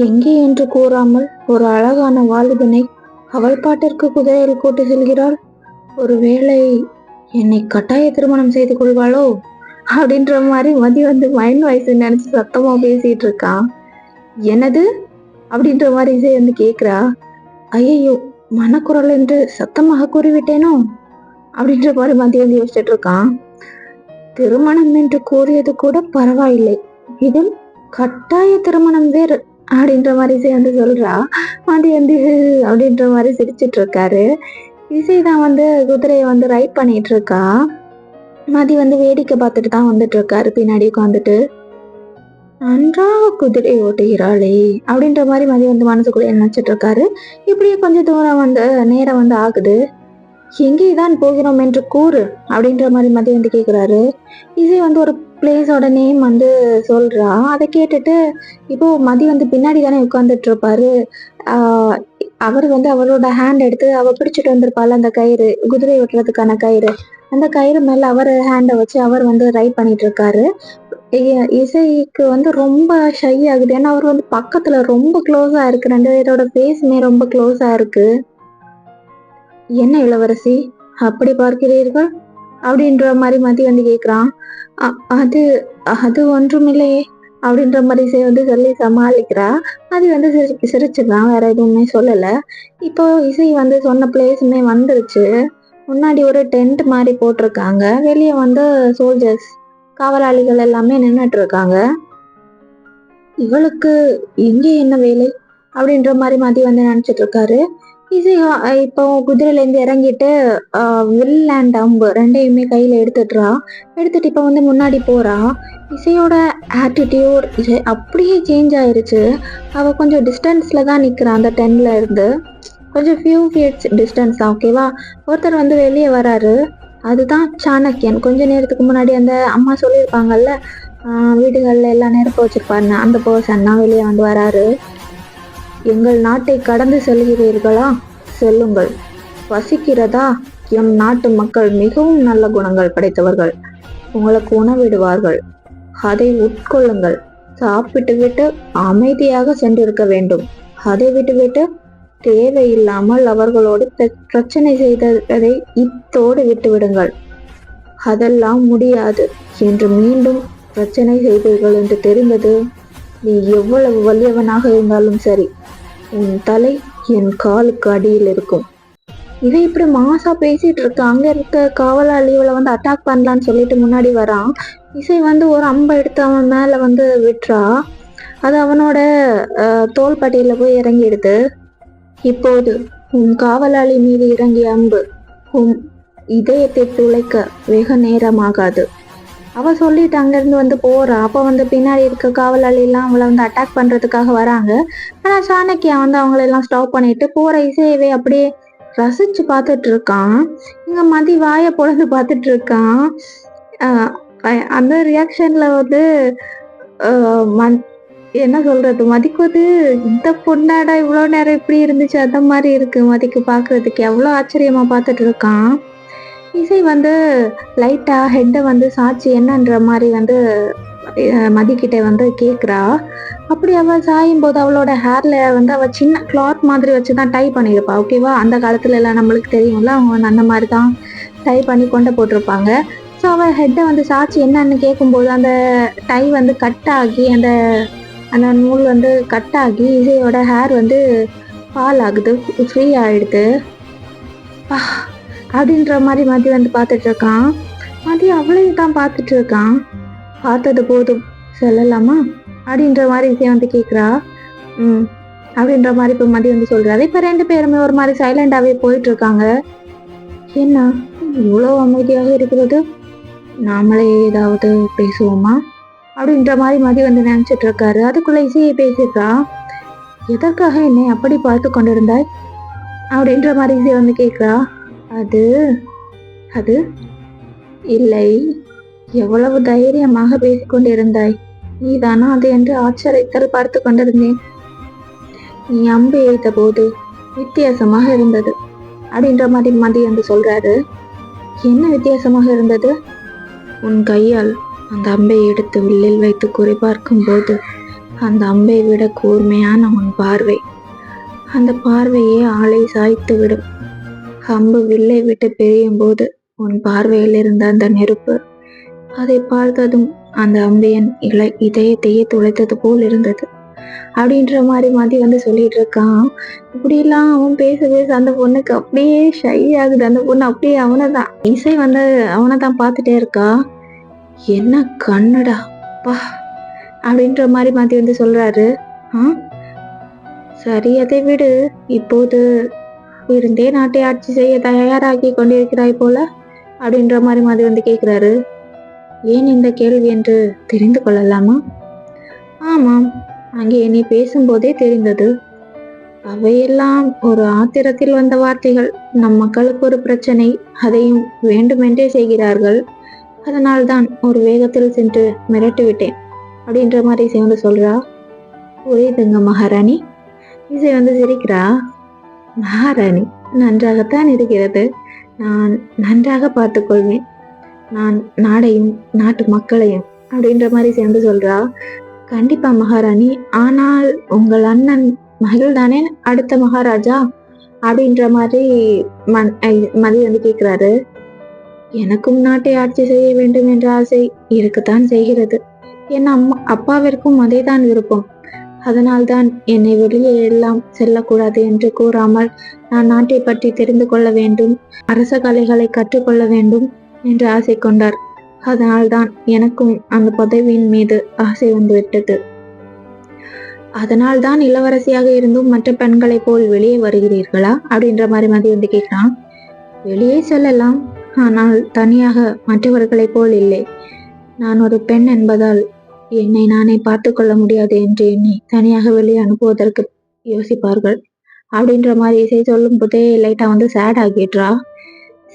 எங்கே என்று கூறாமல் ஒரு அழகான வாலிபனை அவள் பாட்டிற்கு குதிரையில் கூட்டு செல்கிறாள். ஒருவேளை என்னை கட்டாய திருமணம் செய்து கொள்வாளோ அப்படின்ற மாதிரி மதி வந்து மைண்ட் வாய்ஸ் நினைச்சு சத்தமா பேசிட்டு இருக்கான். என்னது அப்படின்ற மாதிரி இசை வந்து கேக்குறா. ஐயோ மனக்குரல் என்று சத்தமாக கூறிவிட்டேனோ அப்படின்ற மாதிரி மதி வந்து யோசிச்சுட்டு இருக்கான். திருமணம் என்று கூறியது கூட பரவாயில்லை, இதில் கட்டாய திருமணம் வேறு அப்படின்ற மாதிரி இசை வந்து சொல்றா. மதி வந்து அப்படின்ற மாதிரி சிரிச்சிட்டு இருக்காரு. இசைதான் வந்து குதிரையை வந்து ரைட் பண்ணிட்டு இருக்கா. மதி வந்து வேடிக்கை பார்த்துட்டு தான் வந்துட்டு இருக்காரு பின்னாடி உட்காந்துட்டு. நன்றாக குதிரை ஓட்டுகிறாளே அப்படின்ற மாதிரி மதி வந்து மனசுக்குள்ள நினைச்சிட்டு இருக்காரு. இப்படியே கொஞ்சம் தூரம் வந்து நேரம் வந்து ஆகுது. எங்கேதான் போகிறோம் என்று கூறு அப்படின்ற மாதிரி மதி வந்து கேக்குறாரு. இசை வந்து ஒரு பிளேஸோட நேம் வந்து சொல்றா. அதை கேட்டுட்டு இப்போ மதி வந்து பின்னாடி தானே உட்கார்ந்துட்டு இருப்பாரு. அவர் வந்து அவரோட ஹேண்ட் எடுத்து அவ பிடிச்சிட்டு வந்திருப்பாள் அந்த கயிறு, குதிரை ஓட்டுறதுக்கான கயிறு. அந்த கயிறு மேல அவர் ஹேண்டை வச்சு அவர் வந்து ரைட் பண்ணிட்டு இருக்காரு. இசைக்கு வந்து ரொம்ப ஷை ஆகுது. ஏன்னா அவர் வந்து பக்கத்துல ரொம்ப க்ளோஸா இருக்கு. 2 பேரோட ஃபேஸுமே ரொம்ப க்ளோஸா இருக்கு. "என்ன இளவரசி அப்படி பார்க்கிறீர்கள்?" அப்படின்ற மாரி மதி வந்து கேட்குறான். "அ அது அது ஒன்றுமில்லையே" அப்படின்ற மாரி இசை வந்து சொல்லி சமாளிக்கிறா. மதி வந்து சிரிச்சிடுறான். வேற எதுவுமே சொல்லல. இப்போ இசை வந்து சொன்ன பிளேஸுமே வந்துருச்சு. முன்னாடி ஒரு டென்ட் மாரி போட்டிருக்காங்க. வெளிய வந்து சோல்ஜர்ஸ் காவலாளிகள் எல்லாமே நின்னுட்டு இருக்காங்க. இவளுக்கு இங்கே என்ன வேலை? அப்படின்ற மாரி மதி வந்து நினைச்சிட்டு இருக்காரு. இசை இப்போ குதிரையிலேருந்து இறங்கிட்டு வில் அண்ட் அம்பு 2யுமே கையில எடுத்துடுறா. எடுத்துட்டு இப்போ வந்து முன்னாடி போறா. இசையோட ஆட்டிடியூட் அப்படியே சேஞ்ச் ஆயிருச்சு. அவ கொஞ்சம் டிஸ்டன்ஸ்ல தான் நிக்கிறா அந்த டென்ட்ல இருந்து. கொஞ்சம் ஃபியூ ஃபீட்ஸ் டிஸ்டன்ஸ் தான், ஓகேவா? ஒருத்தர் வந்து வெளிய வராரு. அதுதான் சாணக்கியன். கொஞ்ச நேரத்துக்கு முன்னாடி அந்த அம்மா சொல்லியிருப்பாங்கல்ல, வீடுகள்ல எல்லாம் நெருப்பு வச்சிருப்பாருன்னு, அந்த பெர்சன் தான் வெளிய வந்து வராரு. "எங்கள் நாட்டை கடந்து செல்கிறீர்களா? செல்லுங்கள். பசிக்கிறதா? எம் நாட்டு மக்கள் மிகவும் நல்ல குணங்கள் படைத்தவர்கள். உங்களுக்கு உணவிடுவார்கள். அதை உட்கொள்ளுங்கள். சாப்பிட்டு விட்டு அமைதியாக சென்றிருக்க வேண்டும். அதை விட்டுவிட்டு தேவையில்லாமல் அவர்களோடு பிரச்சனை செய்ததை இத்தோடு விட்டுவிடுங்கள். அதெல்லாம் முடியாது என்று மீண்டும் பிரச்சனை செய்தீர்கள் என்று தெரிந்தது, நீ எவ்வளவு வலியவனாக இருந்தாலும் சரி, உன் தலை என் காலுக்கு அடியில் இருக்கும்." இவன் இப்படி மாசா பேசிட்டு இருக்க. அங்க இருக்க காவலாளி இவளை வந்து அட்டாக் பண்ணலான்னு சொல்லிட்டு முன்னாடி வரான். இசை வந்து ஒரு அம்பை எடுத்து அவன் மேல வந்து விட்டுறா. அது அவனோட தோள்பட்டையில போய் இறங்கிடுது. "இப்போது உன் காவலாளி மீது இறங்கிய அம்பு உன் இதயத்தை துளைக்க வெகு நேரமாகாது." அவ சொல்லிட்டு அங்கிருந்து வந்து போறா. அப்ப வந்து பின்னாடி இருக்க காவலாளி எல்லாம் அவளை வந்து அட்டாக் பண்றதுக்காக வராங்க. ஆனா சாணக்கியா வந்து அவங்கள எல்லாம் ஸ்டாப் பண்ணிட்டு போற இசையவே அப்படியே ரசிச்சு பார்த்துட்டு இருக்கான். இங்க மதி வாய பொழுது பார்த்துட்டு இருக்கான். அந்த ரியாக்ஷன்ல வந்து என்ன சொல்றது, மதிக்கு வந்து இந்த பொண்ணாடா இவ்வளோ நேரம் இப்படி இருந்துச்சு அந்த மாதிரி இருக்கு மதிக்கு பார்க்கறதுக்கு. எவ்வளோ ஆச்சரியமா பார்த்துட்டு இருக்கான். இசை வந்து லைட்டா ஹெட்டை வந்து சாட்சி என்னன்ற மாதிரி வந்து மதிக்கிட்ட வந்து கேட்குறா. அப்படி அவள் சாயும் போது அவளோட ஹேர்ல வந்து அவள் சின்ன கிளாத் மாதிரி வச்சு தான் டை பண்ணியிருப்பா, ஓகேவா? அந்த காலத்துல எல்லாம் நம்மளுக்கு தெரியும்ல, அவங்க வந்து அந்த மாதிரி தான் டை பண்ணி கொண்டு போட்டிருப்பாங்க. ஸோ அவள் ஹெட்டை வந்து சாட்சி என்னன்னு கேட்கும்போது அந்த டை வந்து கட் ஆகி அந்த அந்த நூல் வந்து கட் ஆகி இசையோட ஹேர் வந்து ஃபால் ஆகுது, ஃப்ரீ ஆயிடுது. அப்படின்ற மாதிரி மதி வந்து பார்த்துட்டு இருக்கான். மதி அவளையும் தான் பார்த்துட்டு இருக்கான். "பார்த்தது போதும், சொல்லலாமா?" அப்படின்ற மாதிரி இசை வந்து கேட்குறா. அப்படின்ற மாதிரி இப்போ மதி வந்து சொல்றாரு. இப்போ 2 பேருமே ஒரு மாதிரி சைலண்டாவே போயிட்டு இருக்காங்க. "என்ன இவ்வளோ அமைதியாக இருக்கிறது? நாமளே ஏதாவது பேசுவோமா?" அப்படின்ற மாதிரி மதி வந்து நினைச்சிட்டு இருக்காரு. அதுக்குள்ள இசையை பேசிடுறா. "எதற்காக என்னை அப்படி பார்த்து கொண்டிருந்தாய்?" அப்படின்ற மாதிரி இசை வந்து கேட்குறா. அது அது இல்லை, எவ்வளவு தைரியமாக பேசிக்கொண்டிருந்தாய். நீதானா அது என்று ஆச்சரியத்தால் பார்த்து கொண்டிருந்தேன். நீ அம்பு எய்த போது வித்தியாசமாக இருந்தது." அப்படின்ற மாதிரி மதி வந்து சொல்றாரு. "என்ன வித்தியாசமாக இருந்தது?" "உன் கையால் அந்த அம்பை எடுத்து வில்லில் வைத்து குறிபார்க்கும் போது அந்த அம்பை விட கூர்மையான உன் பார்வை, அந்த பார்வையே ஆளை சாய்த்து விடும். அம்பு வில்லை விட்டு பிரியும் போது உன் பார்வையில் இருந்த அந்த நெருப்பு, அதை பார்த்ததும் அந்த அம்பையன் இதயத்தையே துளைத்தது போல் இருந்தது." அப்படின்ற மாதிரி மதி வந்து சொல்லிட்டு இருக்கான். இப்படிலாம் அவன் பேச பேச அந்த பொண்ணுக்கு அப்படியே ஷை ஆகுது. அந்த பொண்ணு அப்படியே அவனைதான் இசை வந்து அவனைதான் பார்த்துட்டே இருக்கா. "என்ன கண்ணுடா பா" அப்படின்ற மாதிரி மதி வந்து சொல்றாரு. "சரி, அதை விடு. இப்போது இருந்தே நாட்டை ஆட்சி செய்ய தயாராகி கொண்டிருக்கிறாய் போல" அப்படின்ற மாதிரி மதி வந்து கேட்கிறாரு. "ஏன் இந்த கேள்வி என்று தெரிந்து கொள்ளலாமா?" "ஆமாம், அங்கே நீ பேசும்போதே தெரிந்தது. அவையெல்லாம் ஒரு ஆத்திரத்தில் வந்த வார்த்தைகள். நம் மக்களுக்கு ஒரு பிரச்சனை, அதையும் வேண்டுமென்றே செய்கிறார்கள். அதனால்தான் ஒரு வேகத்தில் சென்று மிரட்டி விட்டேன்" அப்படின்ற மாதிரி இசை வந்து சொல்றா. "புரியுதுங்க மகாராணி." இசை வந்து சிரிக்கிறா. "மகாராணி, நன்றாகத்தான் இருக்கிறது. நான் நன்றாக பார்த்துக்கொள்வேன். நான் நாடையும் நாட்டு மக்களையும் அப்படின்ற மாதிரி சேர்ந்து சொல்றா. கண்டிப்பா மகாராணி, ஆனால் உங்கள் அண்ணன் மகள் தானே அடுத்த மகாராஜா அப்படின்ற மாதிரி மதி வந்து கேக்குறாரு. எனக்கும் நாட்டை ஆட்சி செய்ய வேண்டும் என்ற ஆசை இருக்கத்தான் செய்கிறது. என் அப்பாவிற்கும் அதேதான் விருப்பம். அதனால்தான் என்னை வெளியே எல்லாம் செல்லக்கூடாது என்று கூறாமல் நான் நாட்டை பற்றி தெரிந்து கொள்ள வேண்டும், அரச கலைகளை கற்றுக்கொள்ள வேண்டும் என்று ஆசை கொண்டார். அதனால்தான் எனக்கும் அந்த பதவியின் மீது ஆசை வந்துவிட்டது. அதனால்தான் இளவரசியாக இருந்தும் மற்ற பெண்களைப் போல் வெளியே வருகிறீர்களா அப்படின்ற மாதிரி மதி வந்து கேட்கிறான். வெளியே செல்லலாம், ஆனால் தனியாக மற்றவர்களைப் போல் இல்லை. நான் ஒரு பெண் என்பதால் என்னை நானே பார்த்து கொள்ள முடியாது என்று எண்ணி தனியாக வெளியே அனுப்புவதற்கு யோசிப்பார்கள் அப்படின்ற மாதிரி இசை சொல்லும் போதே லைட்டா வந்து சேட் ஆகிடுறா.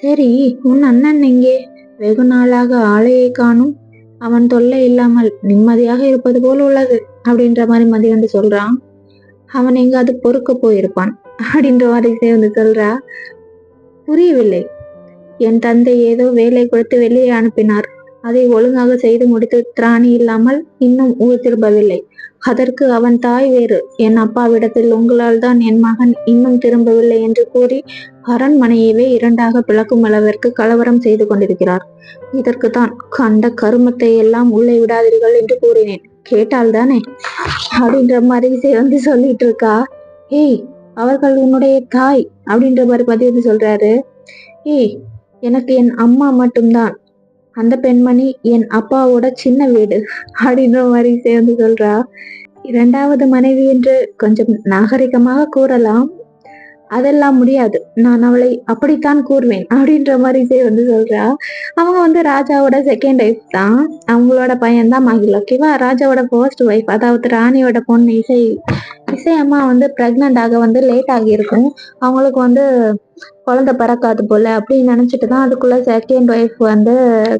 சரி, உன் அண்ணன் எங்கே? வெகு நாளாக ஆளையை காணும். அவன் தொல்லை இல்லாமல் நிம்மதியாக இருப்பது போல் உள்ளது அப்படின்ற மாதிரி மதி வந்து சொல்றான். அவன் எங்காவது பொறுக்க போயிருப்பான் அப்படின்ற மாதிரி இசை வந்து சொல்றா. புரியவில்லை. என் தந்தை ஏதோ வேலை கொடுத்து வெளியே அனுப்பினார். அதை ஒழுங்காக செய்து முடித்து திராணி இல்லாமல் இன்னும் ஊர் திரும்பவில்லை. அதற்கு அவன் தாய் வேறு என் அப்பாவிடத்தில் உங்களால் தான் என் மகன் இன்னும் திரும்பவில்லை என்று கூறி அரண்மனையவே இரண்டாக பிளக்கும் அளவிற்கு கலவரம் செய்து கொண்டிருக்கிறார். இதற்கு தான் கண்ட கருமத்தை எல்லாம் உள்ளே விடாதீர்கள் என்று கூறினேன். கேட்டால் தானே அப்படின்ற மாதிரி வந்து சொல்லிட்டு இருக்கா. ஏய், அவர்கள் உன்னுடைய தாய் அப்படின்ற மாதிரி பதிவு சொல்றாரு. ஏய், எனக்கு என் அம்மா மட்டும்தான். அந்த பெண்மணி என் அப்பாவோட சின்ன வீடு அப்படின்ற மாதிரி சேர்ந்து சொல்றா. இரண்டாவது மனைவி என்று கொஞ்சம் நாகரிகமாக கூறலாம். அதெல்லாம் முடியாது, நான் அவளை அப்படித்தான் கூறுவேன் அப்படின்ற மாதிரி வந்து சொல்றா. அவங்க வந்து ராஜாவோட செகண்ட் ஒய்ஃப் தான். அவங்களோட பையன் தான் மகிழ். ஓகேவா? ராஜாவோட ஃபர்ஸ்ட் ஒய்ஃப், அதாவது ராணியோட பொண்ணு இசை. இசை அம்மா வந்து பிரெக்னென்ட் ஆக வந்து லேட் ஆகியிருக்கும். அவங்களுக்கு வந்து குழந்தை பிறக்காது போல அப்படின்னு நினைச்சிட்டு தான் அதுக்குள்ள செகண்ட் ஒய்ஃப் வந்து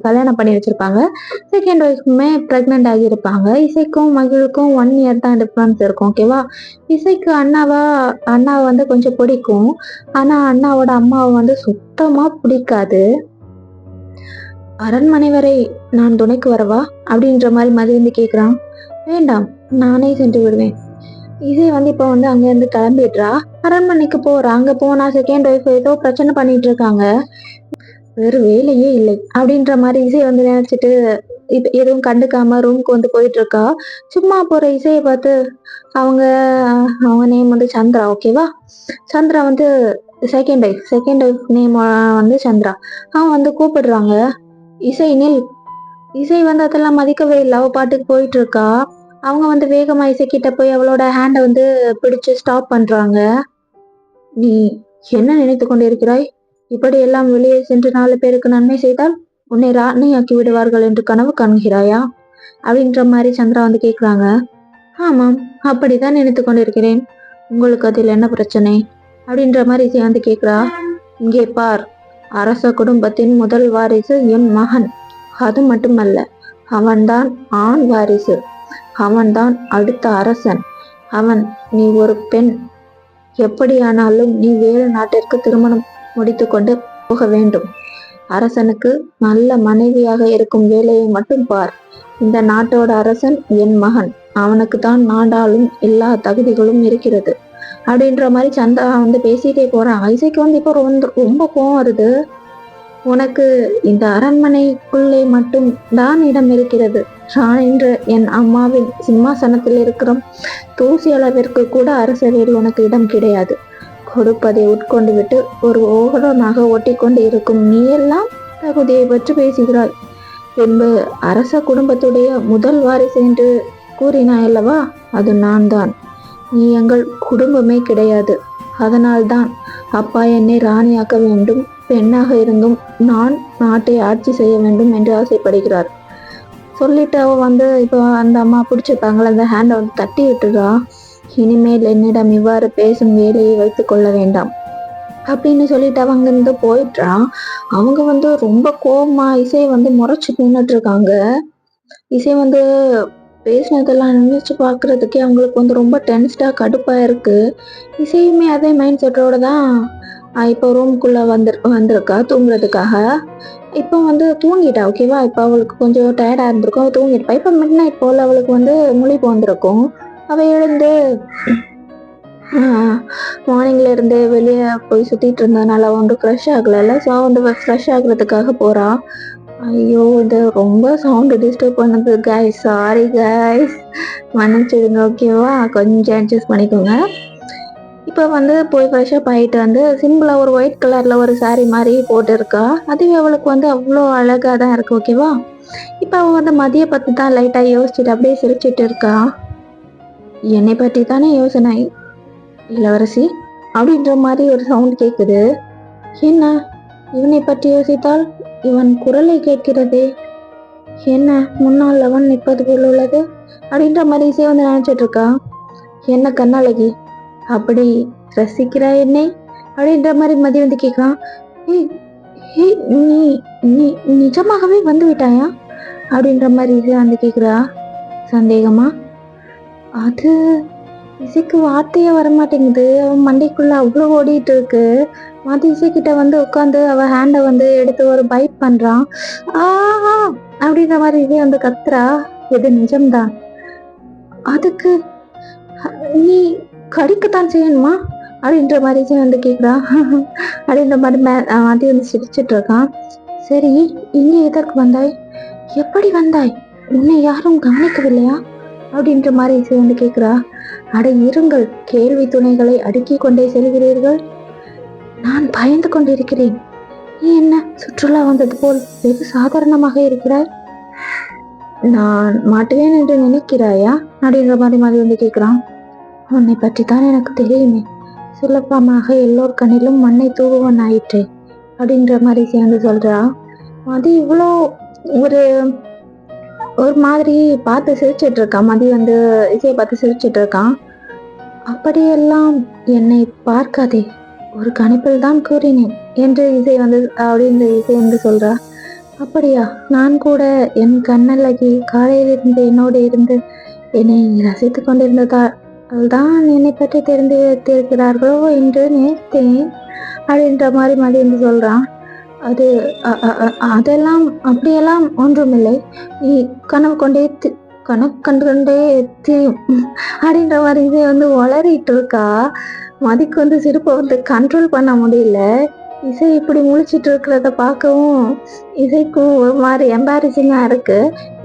கல்யாணம் பண்ணி வச்சிருப்பாங்க. செகண்ட் ஒய்ஃப்மே பிரெக்னென்ட் ஆகியிருப்பாங்க. இசைக்கும் மகிழுக்கும் 1 இயர் தான் டிஃப்ரென்ஸ் இருக்கும். ஓகேவா? இசைக்கு அண்ணாவை வந்து கொஞ்சம் பிடிக்கும். ஆனா அண்ணாவோட அம்மாவை வந்து சுத்தமா பிடிக்காது. அரண்மனை வரை நான் துணைக்கு வரவா அப்படின்ற மாதிரி மதி வந்து கேக்குறான். வேண்டாம், நானே சென்று விடுவேன். இசை வந்து இப்ப வந்து அங்க இருந்து கிளம்பிடுறா. அரண்மனைக்கு போறா. அங்க போனா செகண்ட் ஒய்ஃப் ஏதோ பிரச்சனை பண்ணிட்டு இருக்காங்க. வேறு வேலையே இல்லை அப்படின்ற மாதிரி இசை வந்து நினைச்சிட்டு இப்ப எதுவும் கண்டுக்காம ரூமுக்கு வந்து போயிட்டு இருக்கா. சும்மா போற இசையை பார்த்து அவங்க நேம் வந்து சந்திரா. ஓகேவா? சந்திரா வந்து செகண்ட் ஒய்ஃப் நேம் வந்து சந்திரா. அவன் வந்து கூப்பிடுறாங்க. இசை நில். இசை வந்து அதெல்லாம் மதிக்கவே இல்லை. அவ பாட்டுக்கு போயிட்டு இருக்கா. அவங்க வந்து வேகமா இசை கிட்ட போய் அவளோட ஹேண்டை வந்து பிடிச்சு ஸ்டாப் பண்றாங்க. நீ என்ன நினைத்து கொண்டிருக்கிறாய்? இப்படி எல்லாம் வெளியே சென்று 4 பேருக்கு நன்மை செய்தால் உன்னை ராணியாக்கி விடுவார்கள் என்று கனவு காண்கிறாயா அப்படின்ற மாதிரி சந்திரா வந்து கேக்குறாங்க. ஆமாம், அப்படிதான் நினைத்து கொண்டிருக்கிறேன். உங்களுக்கு அதில் என்ன பிரச்சனை அப்படின்ற மாதிரி இசை வந்து கேக்குறா. இங்கே பார், அரச குடும்பத்தின் முதல் வாரிசு என் மகன். அது மட்டுமல்ல, அவன்தான் ஆண் வாரிசு. அவன்தான் அடுத்த அரசன். நீ ஒரு பெண். எப்படியானாலும் நீ வேறு நாட்டிற்கு திருமணம் முடித்து கொண்டு போக வேண்டும். அரசனுக்கு நல்ல மனைவியாக இருக்கும் வேலையை மட்டும் பார். இந்த நாட்டோட அரசன் என் மகன். அவனுக்கு தான் நாடாளும் எல்லா தகுதிகளும் இருக்கிறது அப்படின்ற மாதிரி சந்திரா வந்து பேசிட்டே போறான். இசைக்கு வந்து இப்போ ரொம்ப கோவம் வருது. உனக்கு இந்த அரண்மனைக்குள்ளே மட்டும் தான் இடம் இருக்கிறது. நான் என்ற என் அம்மாவின் சிம்மாசனத்தில் இருக்கிற தூசி அளவிற்கு கூட அரசவையில் உனக்கு இடம் கிடையாது. கொடுப்பதை உட்கொண்டு விட்டு ஒரு ஓரமாக ஒட்டி கொண்டு இருக்கும் நீ எல்லாம் தகுதியை பற்றி பேசுகிறாய். பின்பு அரச குடும்பத்துடைய முதல் வாரிசு என்று கூறினாய் அல்லவா? அது நான் தான். நீ எங்கள் குடும்பமே கிடையாது. அதனால்தான் அப்பா என்னை ராணியாக்க வேண்டும். பெண்ணாக இருந்தும் நான் நாட்டை ஆட்சி செய்ய வேண்டும் என்று ஆசைப்படுகிறார். சொல்லிட்டு அவ வந்து இப்போ அந்த அம்மா பிடிச்சிருப்பாங்கள அந்த ஹேண்டை வந்து தட்டி விட்டுறா. இனிமேல் என்னிடம் இவ்வாறு பேசும் வேலையை வைத்துக் கொள்ள வேண்டாம் அப்படின்னு சொல்லிட்டு அவங்க இருந்து போயிட்டான். அவங்க வந்து ரொம்ப கோபமா இசையை வந்து முறைச்சு நின்றுட்டு இருக்காங்க. இசை வந்து பேசினதெல்லாம் நினைச்சு பாக்குறதுக்கே அவங்களுக்கு வந்து ரொம்ப டென்ஸ்டா கடுப்பா இருக்கு. இசையுமே அதே மைண்ட் செட்டோட தான் இப்போ ரூம்குள்ள வந்திருக்கா தூங்குறதுக்காக. இப்போ வந்து தூங்கிட்டா ஓகேவா. இப்போ அவளுக்கு கொஞ்சம் டயர்டா இருந்திருக்கும். அவ தூங்கிருப்பா. இப்போ மிட் நைட் போல அவளுக்கு வந்து முழிப்பு வந்திருக்கும். அவ எழுந்து மார்னிங்ல இருந்தே வெளியே போய் சுத்திட்டு இருந்ததுனால வந்து ஃப்ரெஷ் ஆகலைல்ல. ஸோ வந்து ஃப்ரெஷ் ஆகுறதுக்காக போறா. ஐயோ! இது ரொம்ப சவுண்டு டிஸ்டர்ப் பண்ணுது கைஸ். சாரி கைஸ், மன்னிச்சிடுங்க ஓகேவா. கொஞ்சம் அட்ஜஸ்ட் பண்ணிக்கோங்க. இப்போ வந்து போய் ஃப்ரெஷ்அப் ஆகிட்டு வந்து சிம்பிளாக ஒரு ஒயிட் கலரில் ஒரு saree மாதிரி போட்டிருக்கா. அதுவே அவளுக்கு வந்து அவ்வளோ அழகாக தான் இருக்கு ஓகேவா. இப்போ அவள் வந்து மதிய பற்றி தான் லைட்டாக யோசிச்சுட்டு அப்படியே சிரிச்சிட்டு இருக்கா. என்னை பற்றி தானே யோசனை இளவரசி அப்படின்ற மாதிரி ஒரு சவுண்ட் கேட்குது. என்ன, இவனை பற்றி யோசித்தால் இவன் குரலை கேட்கிறதே, என்ன முன்னால் அவன் நிற்பது போல் உள்ளது அப்படின்ற மாதிரி இசை வந்து நினைச்சிட்டு இருக்கா. என்ன கண்ணழகி, அப்படி ரசிக்கிறா என்னை அப்படின்ற மாதிரி மதி வந்து கேட்குறான். ஏய் ஏய் நீ நீ நிஜமாகவே வந்து விட்டாயா அப்படின்ற மாதிரி இசை வந்து கேட்குறா சந்தேகமா. அது இசைக்கு வார்த்தையே வரமாட்டேங்குது. அவன் மண்டைக்குள்ள அவ்வளோ ஓடிட்டு இருக்கு. மதி இசைக்கிட்ட வந்து உட்காந்து அவ ஹேண்டை வந்து எடுத்து ஒரு பைட் பண்றான். அப்படின்ற மாதிரி இசை வந்து கத்துறா. இது நிஜம்தான், அதுக்கு நீ கடிக்கத்தான் செய்யணுமா அப்படின்ற மாதிரி இசை வந்து கேட்குறா. அப்படின்ற மாதிரி மதி வந்து சிரிச்சிட்டு இருக்கான். சரி, இங்கே எதற்கு வந்தாய், எப்படி வந்தாய், உன்னை யாரும் கவனிக்கவில்லையா அப்படின்ற மாதிரி இசை வந்து கேட்குறா. அட இருங்கள், கேள்வி துணைகளை அடுக்கி கொண்டே செல்கிறீர்கள். நான் பயந்து கொண்டிருக்கிறேன். நீ என்ன சுற்றுலா வந்தது போல் வெகு சாதாரணமாக இருக்கிறாய். நான் மாட்டுவேன் என்று நினைக்கிறாயா அப்படின்ற மாதிரி மாதிரி வந்து கேட்குறான். உன்னை பற்றி தான் எனக்கு தெரியுமே, சுலபமாக எல்லோர் கண்ணிலும் மண்ணை தூவுவன் ஆயிற்று அப்படின்ற மாதிரி சேர்ந்து சொல்றா. அது இவ்வளோ ஒரு மாதிரி பார்த்து சிரிச்சிட்டு இருக்கான். மதி வந்து இசையை பார்த்து சிரிச்சிட்டு இருக்கான். அப்படியெல்லாம் என்னை பார்க்காதே, ஒரு கணிப்பில் தான் கூறினேன் என்று இசை வந்து அப்படின்னு இசை வந்து சொல்றா. அப்படியா, நான் கூட என் கண்ணழகி காலையிலிருந்து என்னோடு இருந்து என்னை ரசித்து கொண்டிருந்ததால் தான் என்னை பற்றி தெரிந்து வைத்திருக்கிறார்களோ என்று நினைத்தேன் அப்படின்ற மாதிரி மதி வந்து சொல்றான். அது அதெல்லாம் அப்படியெல்லாம் ஒன்றுமில்லை, நீ கனவு கண்டு கொண்டே தெரியும் அப்படின்ற மாதிரி இதை வந்து வளரிட்டு இருக்கா. மதிக்கு வந்து சிரிப்பை வந்து கண்ட்ரோல் பண்ண முடியல. இசை இப்படி முழிச்சிட்டு இருக்கிறத பார்க்கவும் இசைக்கும் ஒரு மாதிரி எம்பாரசிங்கா இருக்கு.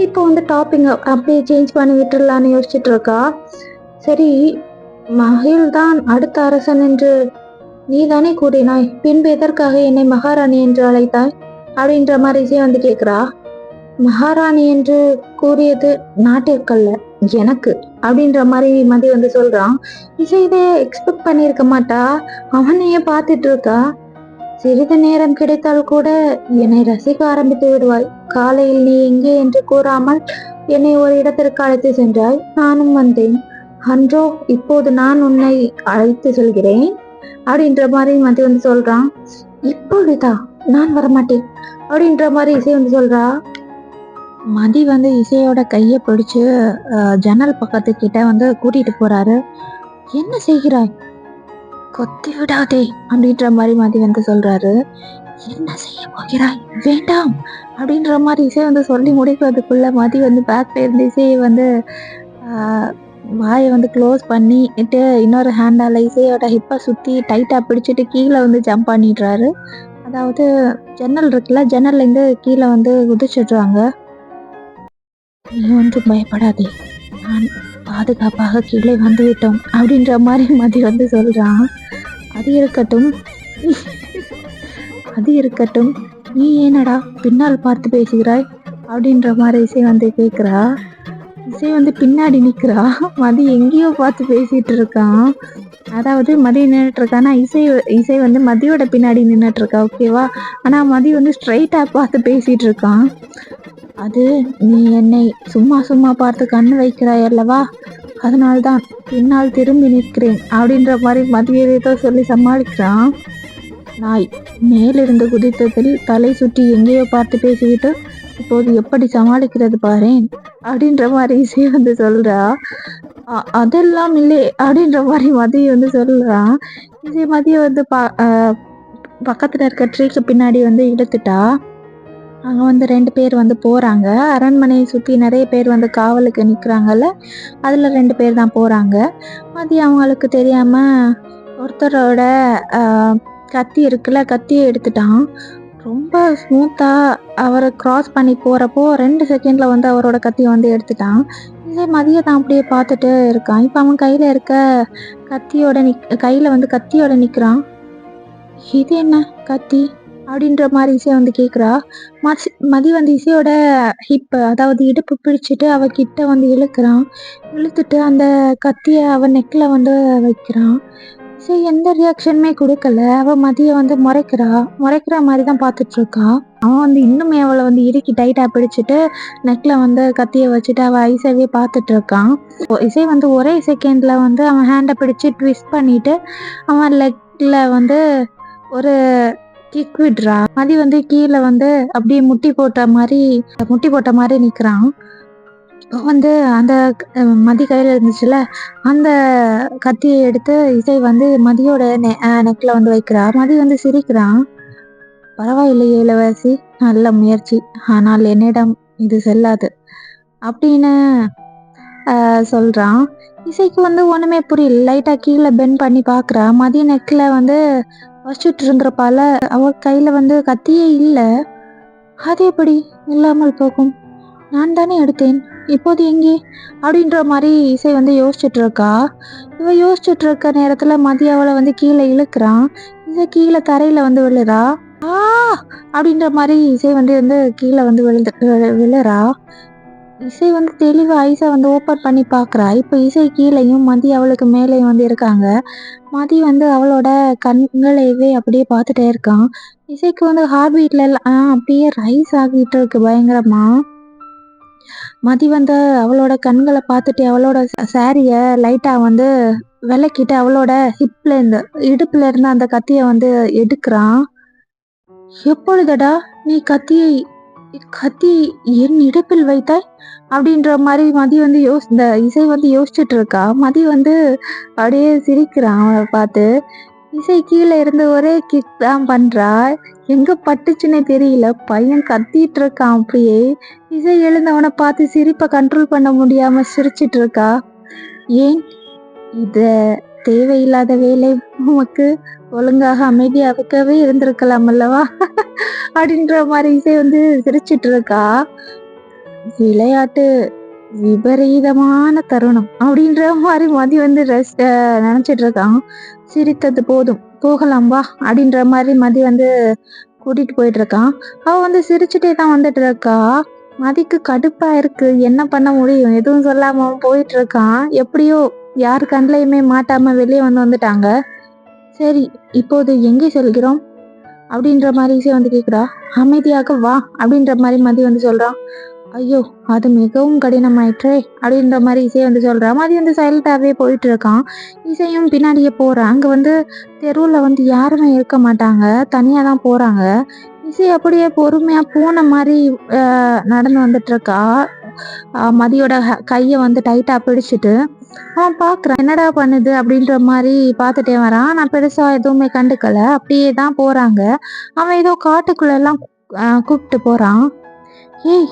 இப்போ வந்து டாப்பிங் அப்படியே சேஞ்ச் பண்ணி விட்டுடலான்னு யோசிச்சுட்டு இருக்கா. சரி, மகிழ் தான் அடுத்த அரசன் என்று நீ தானே கூறினாய், பின்பு எதற்காக என்னை மகாராணி என்று அழைத்தாய் அப்படின்ற மாதிரி இசை வந்து கேட்குறா. மகாராணி என்று கூறியது நாட்டிற்கல்ல, எனக்கு அப்படின்ற மாதிரி மதி வந்து சொல்றான். இசை இதை எக்ஸ்பெக்ட் பண்ணியிருக்க மாட்டா. அவனையே பார்த்துட்டு இருக்கா. சிறிது நேரம் கிடைத்தால் கூட என்னை ரசிக்க ஆரம்பித்து விடுவாய். காலையில் நீ எங்கே என்று கூறாமல் என்னை ஒரு இடத்திற்கு அழைத்து சென்றாய், நானும் வந்தேன். அன்றோ இப்போது நான் உன்னை அழைத்து செல்கிறேன் அப்படின்ற மாதிரி மதி வந்து சொல்றான். இப்பொழுதா, நான் வரமாட்டேன் அப்படின்ற மாதிரி இசை வந்து சொல்றா. மதி வந்து இசையோட கையை பிடிச்சு ஜன்னல் பக்கத்துக்கிட்ட வந்து கூட்டிட்டு போறாரு. என்ன செய்கிறாய், கொத்தி விடாதே அப்படின்ற மாதிரி மதி வந்து சொல்றாரு. என்ன செய்ய போகிறாய், வேண்டாம் அப்படின்ற மாதிரி இசை வந்து சொல்லி முடிக்கிறதுக்குள்ள மதி வந்து பேக்ல இருந்து இசையை வந்து வாயை வந்து க்ளோஸ் பண்ணிட்டு இன்னொரு ஹேண்டால இசையோட ஹிப்பை சுற்றி டைட்டாக பிடிச்சிட்டு கீழே வந்து ஜம்ப் பண்ணிடுறாரு. அதாவது ஜன்னல் இருக்குல்ல, ஜன்னல்லேருந்து கீழே வந்து குதிச்சிடுறாங்க. நீ ஒன்றும் பயப்படாதே, நான் பாதுகாப்பாக கீழே வந்து விட்டோம் அப்படின்ற மாதிரி மதி வந்து சொல்கிறான். அது இருக்கட்டும், நீ ஏனடா பின்னால் பார்த்து பேசுகிறாய் அப்படின்ற மாதிரி இசை வந்து கேட்குறா. இசை வந்து பின்னாடி நிற்கிறா. மதி எங்கேயோ பார்த்து பேசிட்டு இருக்கான். அதாவது மதி நின்றுட்டு இருக்கான்னா இசை வந்து மதியோட பின்னாடி நின்றுட்டு இருக்கா ஓகேவா. ஆனா மதி வந்து ஸ்ட்ரைட்டா பார்த்து பேசிட்டு இருக்கான். அது நீ என்னை சும்மா பார்த்து கண்ணு வைக்கிறாய் அல்லவா, அதனால்தான் பின்னால் திரும்பி நிற்கிறேன் அப்படின்ற மாதிரி மதி ஏதோ சொல்லி சமாளிக்கிறான். நாய் மேலிருந்து குதித்ததில் தலை சுற்றி எங்கேயோ பார்த்து பேசிக்கிட்டு இப்போது எப்படி சமாளிக்கிறது பாரேன் அப்படின்ற மாதிரி இசை வந்து சொல்றா. அதெல்லாம் இல்லை அப்படின்ற மாதிரி மதிய வந்து சொல்றான். இசை மதிய வந்து பக்கத்துல இருக்க ட்ரீக்கு பின்னாடி வந்து இழுத்துட்டா. அங்க வந்து 2 பேர் வந்து போறாங்க. அரண்மனையை சுத்தி நெறைய பேர் வந்து காவலுக்கு நிக்கிறாங்கல்ல. அதுல 2 பேர் தான் போறாங்க. மதியம் அவங்களுக்கு தெரியாம ஒருத்தரோட அ கத்தி இருக்குல்ல, கத்திய எடுத்துட்டான். ரொம்ப ஸ்மூத்தா அவர கிராஸ் பண்ணி போறப்போ 2 செகண்ட்ல வந்து அவரோட கத்திய வந்து எடுத்துட்டான். விஜய் மதியத்த அப்படியே பார்த்துட்டு இருக்கான். இப்ப அவன் கையில வந்து கத்தியோட நிக்கிறான். "இது என்ன கத்தி?" அப்படின்ற மாரி இசை வந்து கேட்குறா. மதி வந்து இசையோட அதாவது இடுப்பு பிடிச்சுட்டு அவ கிட்ட வந்து இழுக்குறான். இழுத்துட்டு அந்த கத்திய அவ நெக்ல வந்து வைக்கிறான். இசை எந்த ரியாக்ஷனுமே குடுக்கல. அவ மதிய வந்து முறைக்கிற மாரி தான் பார்த்துட்டுருக்கா. அவன் வந்து இன்னுமே அவள வந்து இறுக்கி டைட்டா பிடிச்சுட்டு நெக்ல வந்து கத்திய வச்சுட்டு அவ ஐஸவே பார்த்துட்டுருக்கான். இசை வந்து ஒரே செகண்ட்ல வந்து அவன் ஹேண்ட பிடிச்சு ட்விஸ்ட் பண்ணிட்டு அவன் லெக்ல வந்து ஒரு கிக் விடுறா. மதி வந்து கீழ வந்து அப்படியே முட்டி போட்ட மாரி நிக்கிறான். வந்து அந்த மதி கையில இருந்துச்சுல்ல, அந்த கத்திய எடுத்து இசை வந்து மதியோட நெக்ல வந்து வைக்கிறா. மதி வந்து சிரிக்கிறான். "பரவாயில்லையே இளவரசி, நல்ல முயற்சி. ஆனால் என்னிடம் இது செல்லாது" அப்படின்னு சொல்றான். இசைக்கு வந்து ஒண்ணுமே புரியல. லைட்டா கீழ பெண்ட் பண்ணி பார்க்குறா. மதி நெக்ல வந்து வச்சுட்டு இருந்திருப்பால, அவ கையில வந்து கத்தியே இல்ல. "அது எப்படி இல்லாமல் போகும்? நான் தானே எடுத்தேன். இப்போது எங்கே?" அப்படின்ற மாரி இசை வந்து யோசிச்சுட்டு இருக்கா. இவ யோசிச்சுட்டு இருக்க நேரத்துல மதி அவள வந்து கீழ இழுக்குறான். இசை கீழ தரையில வந்து விழுறா. "ஆ!" அப்படின்ற மாரி இசை வந்து கீழ வந்து விழுறா. இசை வந்து தெளிவா ஐஸ வந்து ஓப்பன் பண்ணி பார்க்குறா. இப்ப இசை கீழயும், மதி அவளுக்கு மேலயும் வந்து இருக்காங்க. மதி வந்து அவளோட கண்களையவே அப்படியே பார்த்துட்டே இருக்கான். இசைக்கு வந்து ஹார்ட் பீட்ல அப்படியே ரைஸ் ஆகிட்டு இருக்கு பயங்கரமா. மதி வந்து அவளோட கண்கள பார்த்துட்டு அவளோட சாரிய லைட்டா வந்து விலக்கிட்டு அவளோட இடுப்புல இருந்து அந்த கத்திய வந்து எடுக்குறான். "எப்பொழுதடா நீ கத்தி என் இடுப்பில் வைத்தாய்?" அப்படின்ற மாரி மதி வந்து இந்த இசை வந்து யோசிச்சுட்டு இருக்கா. மதி வந்து அப்படியே சிரிக்கிறான் அவள பார்த்து. இசை கீழ இருந்து ஒரே கிக் தான் பண்றா. எங்க பட்டுச்சுன்னே தெரியல. பையன் கத்திட்டு இருக்கான் அப்படியே. இசை எழுந்தவன பார்த்து சிரிப்ப கண்ட்ரோல் பண்ண முடியாம சிரிச்சுட்டு இருக்கா. "ஏன் இத தேவையில்லாத வேலை உமக்கு? ஒழுங்காக அமைதியா இருக்கவே இருந்திருக்கலாம் அல்லவா?" அப்படின்ற மாரி இசை வந்து சிரிச்சுட்டு இருக்கா. "விளையாட்டு விபரீதமான தருணம்" அப்படின்ற மாரி மதி வந்து நினைச்சிட்டு இருக்கான். "சிரித்தது போதும், போகலாம் வா" அப்படின்ற மாரி மதி வந்து கூட்டிட்டு போயிட்டு இருக்கான். அவ வந்து சிரிச்சுட்டே தான் வந்துட்டு இருக்கா. மதிக்கு கடுப்பா இருக்கு. என்ன பண்ண முடியும்? எதுவும் சொல்லாம அவன் போயிட்டு இருக்கான். எப்படியோ யார் கண்லயுமே மாட்டாம வெளியே வந்துட்டாங்க. "சரி, இப்போது எங்கே செல்கிறோம்?" அப்படின்ற மாரி இசை வந்து கேக்குறா. "அமைதியாக வா" அப்படின்ற மாரி மதி வந்து சொல்றான். "ஐயோ, அது மிகவும் கடினமாயிற்றே" அப்படின்ற மாரி இசை வந்து சொல்றா. மதி வந்து சைலண்டாவே போயிட்டு இருக்கான். இசையும் பின்னாடியே போறான். அங்க வந்து தெருவுல வந்து யாருமே இருக்க மாட்டாங்க. தனியா தான் போறாங்க. இசை அப்படியே பொறுமையா பூனை மாரி நடந்து வந்துட்டு இருக்கா. மதியோட கைய வந்து டைட்டா பிடிச்சிட்டு அவன் பார்க்குறான். என்னடா பண்ணுது அப்படின்ற மாரி பார்த்துட்டே வரான். நான் பெருசா எதுவுமே கண்டுக்கல. அப்படியே தான் போறாங்க. அவன் ஏதோ காட்டுக்குள்ள எல்லாம் கூப்பிட்டு போறான். "ஏய்,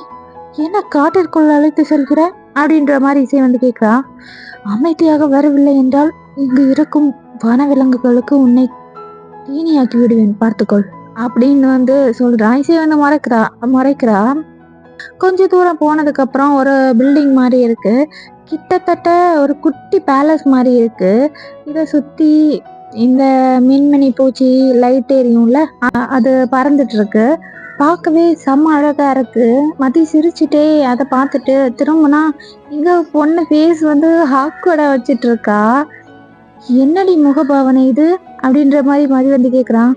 என்ன காட்டிற்குள் அழைத்து செல்கிற?" அப்படின்ற மாரி இசை வந்து கேட்கிறா. "அமைதியாக வரவில்லை என்றால் இங்கு இருக்கும் வனவிலங்குகளுக்கு உன்னை தீனியாக்கி விடுவேன் பார்த்துக்கொள்" அப்படின்னு வந்து சொல்றான். இசை வந்து முறைக்கிறா. கொஞ்ச தூரம் போனதுக்கு அப்புறம் ஒரு பில்டிங் மாரி இருக்கு. கிட்டத்தட்ட ஒரு குட்டி பேலஸ் மாரி இருக்கு. இத சுத்தி இந்த மின்மினி பூச்சி லைட் எரியும்ல, அது பறந்துட்டு இருக்கு. பார்க்கவே செம்ம அழகா இருக்கு. மதி சிரிச்சுட்டே அத பார்த்துட்டு திரும்புனா, இங்க பொண்ணு ஃபேஸ் வந்து ஆக்வர்டா வச்சுட்டு இருக்கா. "என்னடி முகபாவனை இது?" அப்படின்ற மாரி மதி வந்து கேட்குறான்.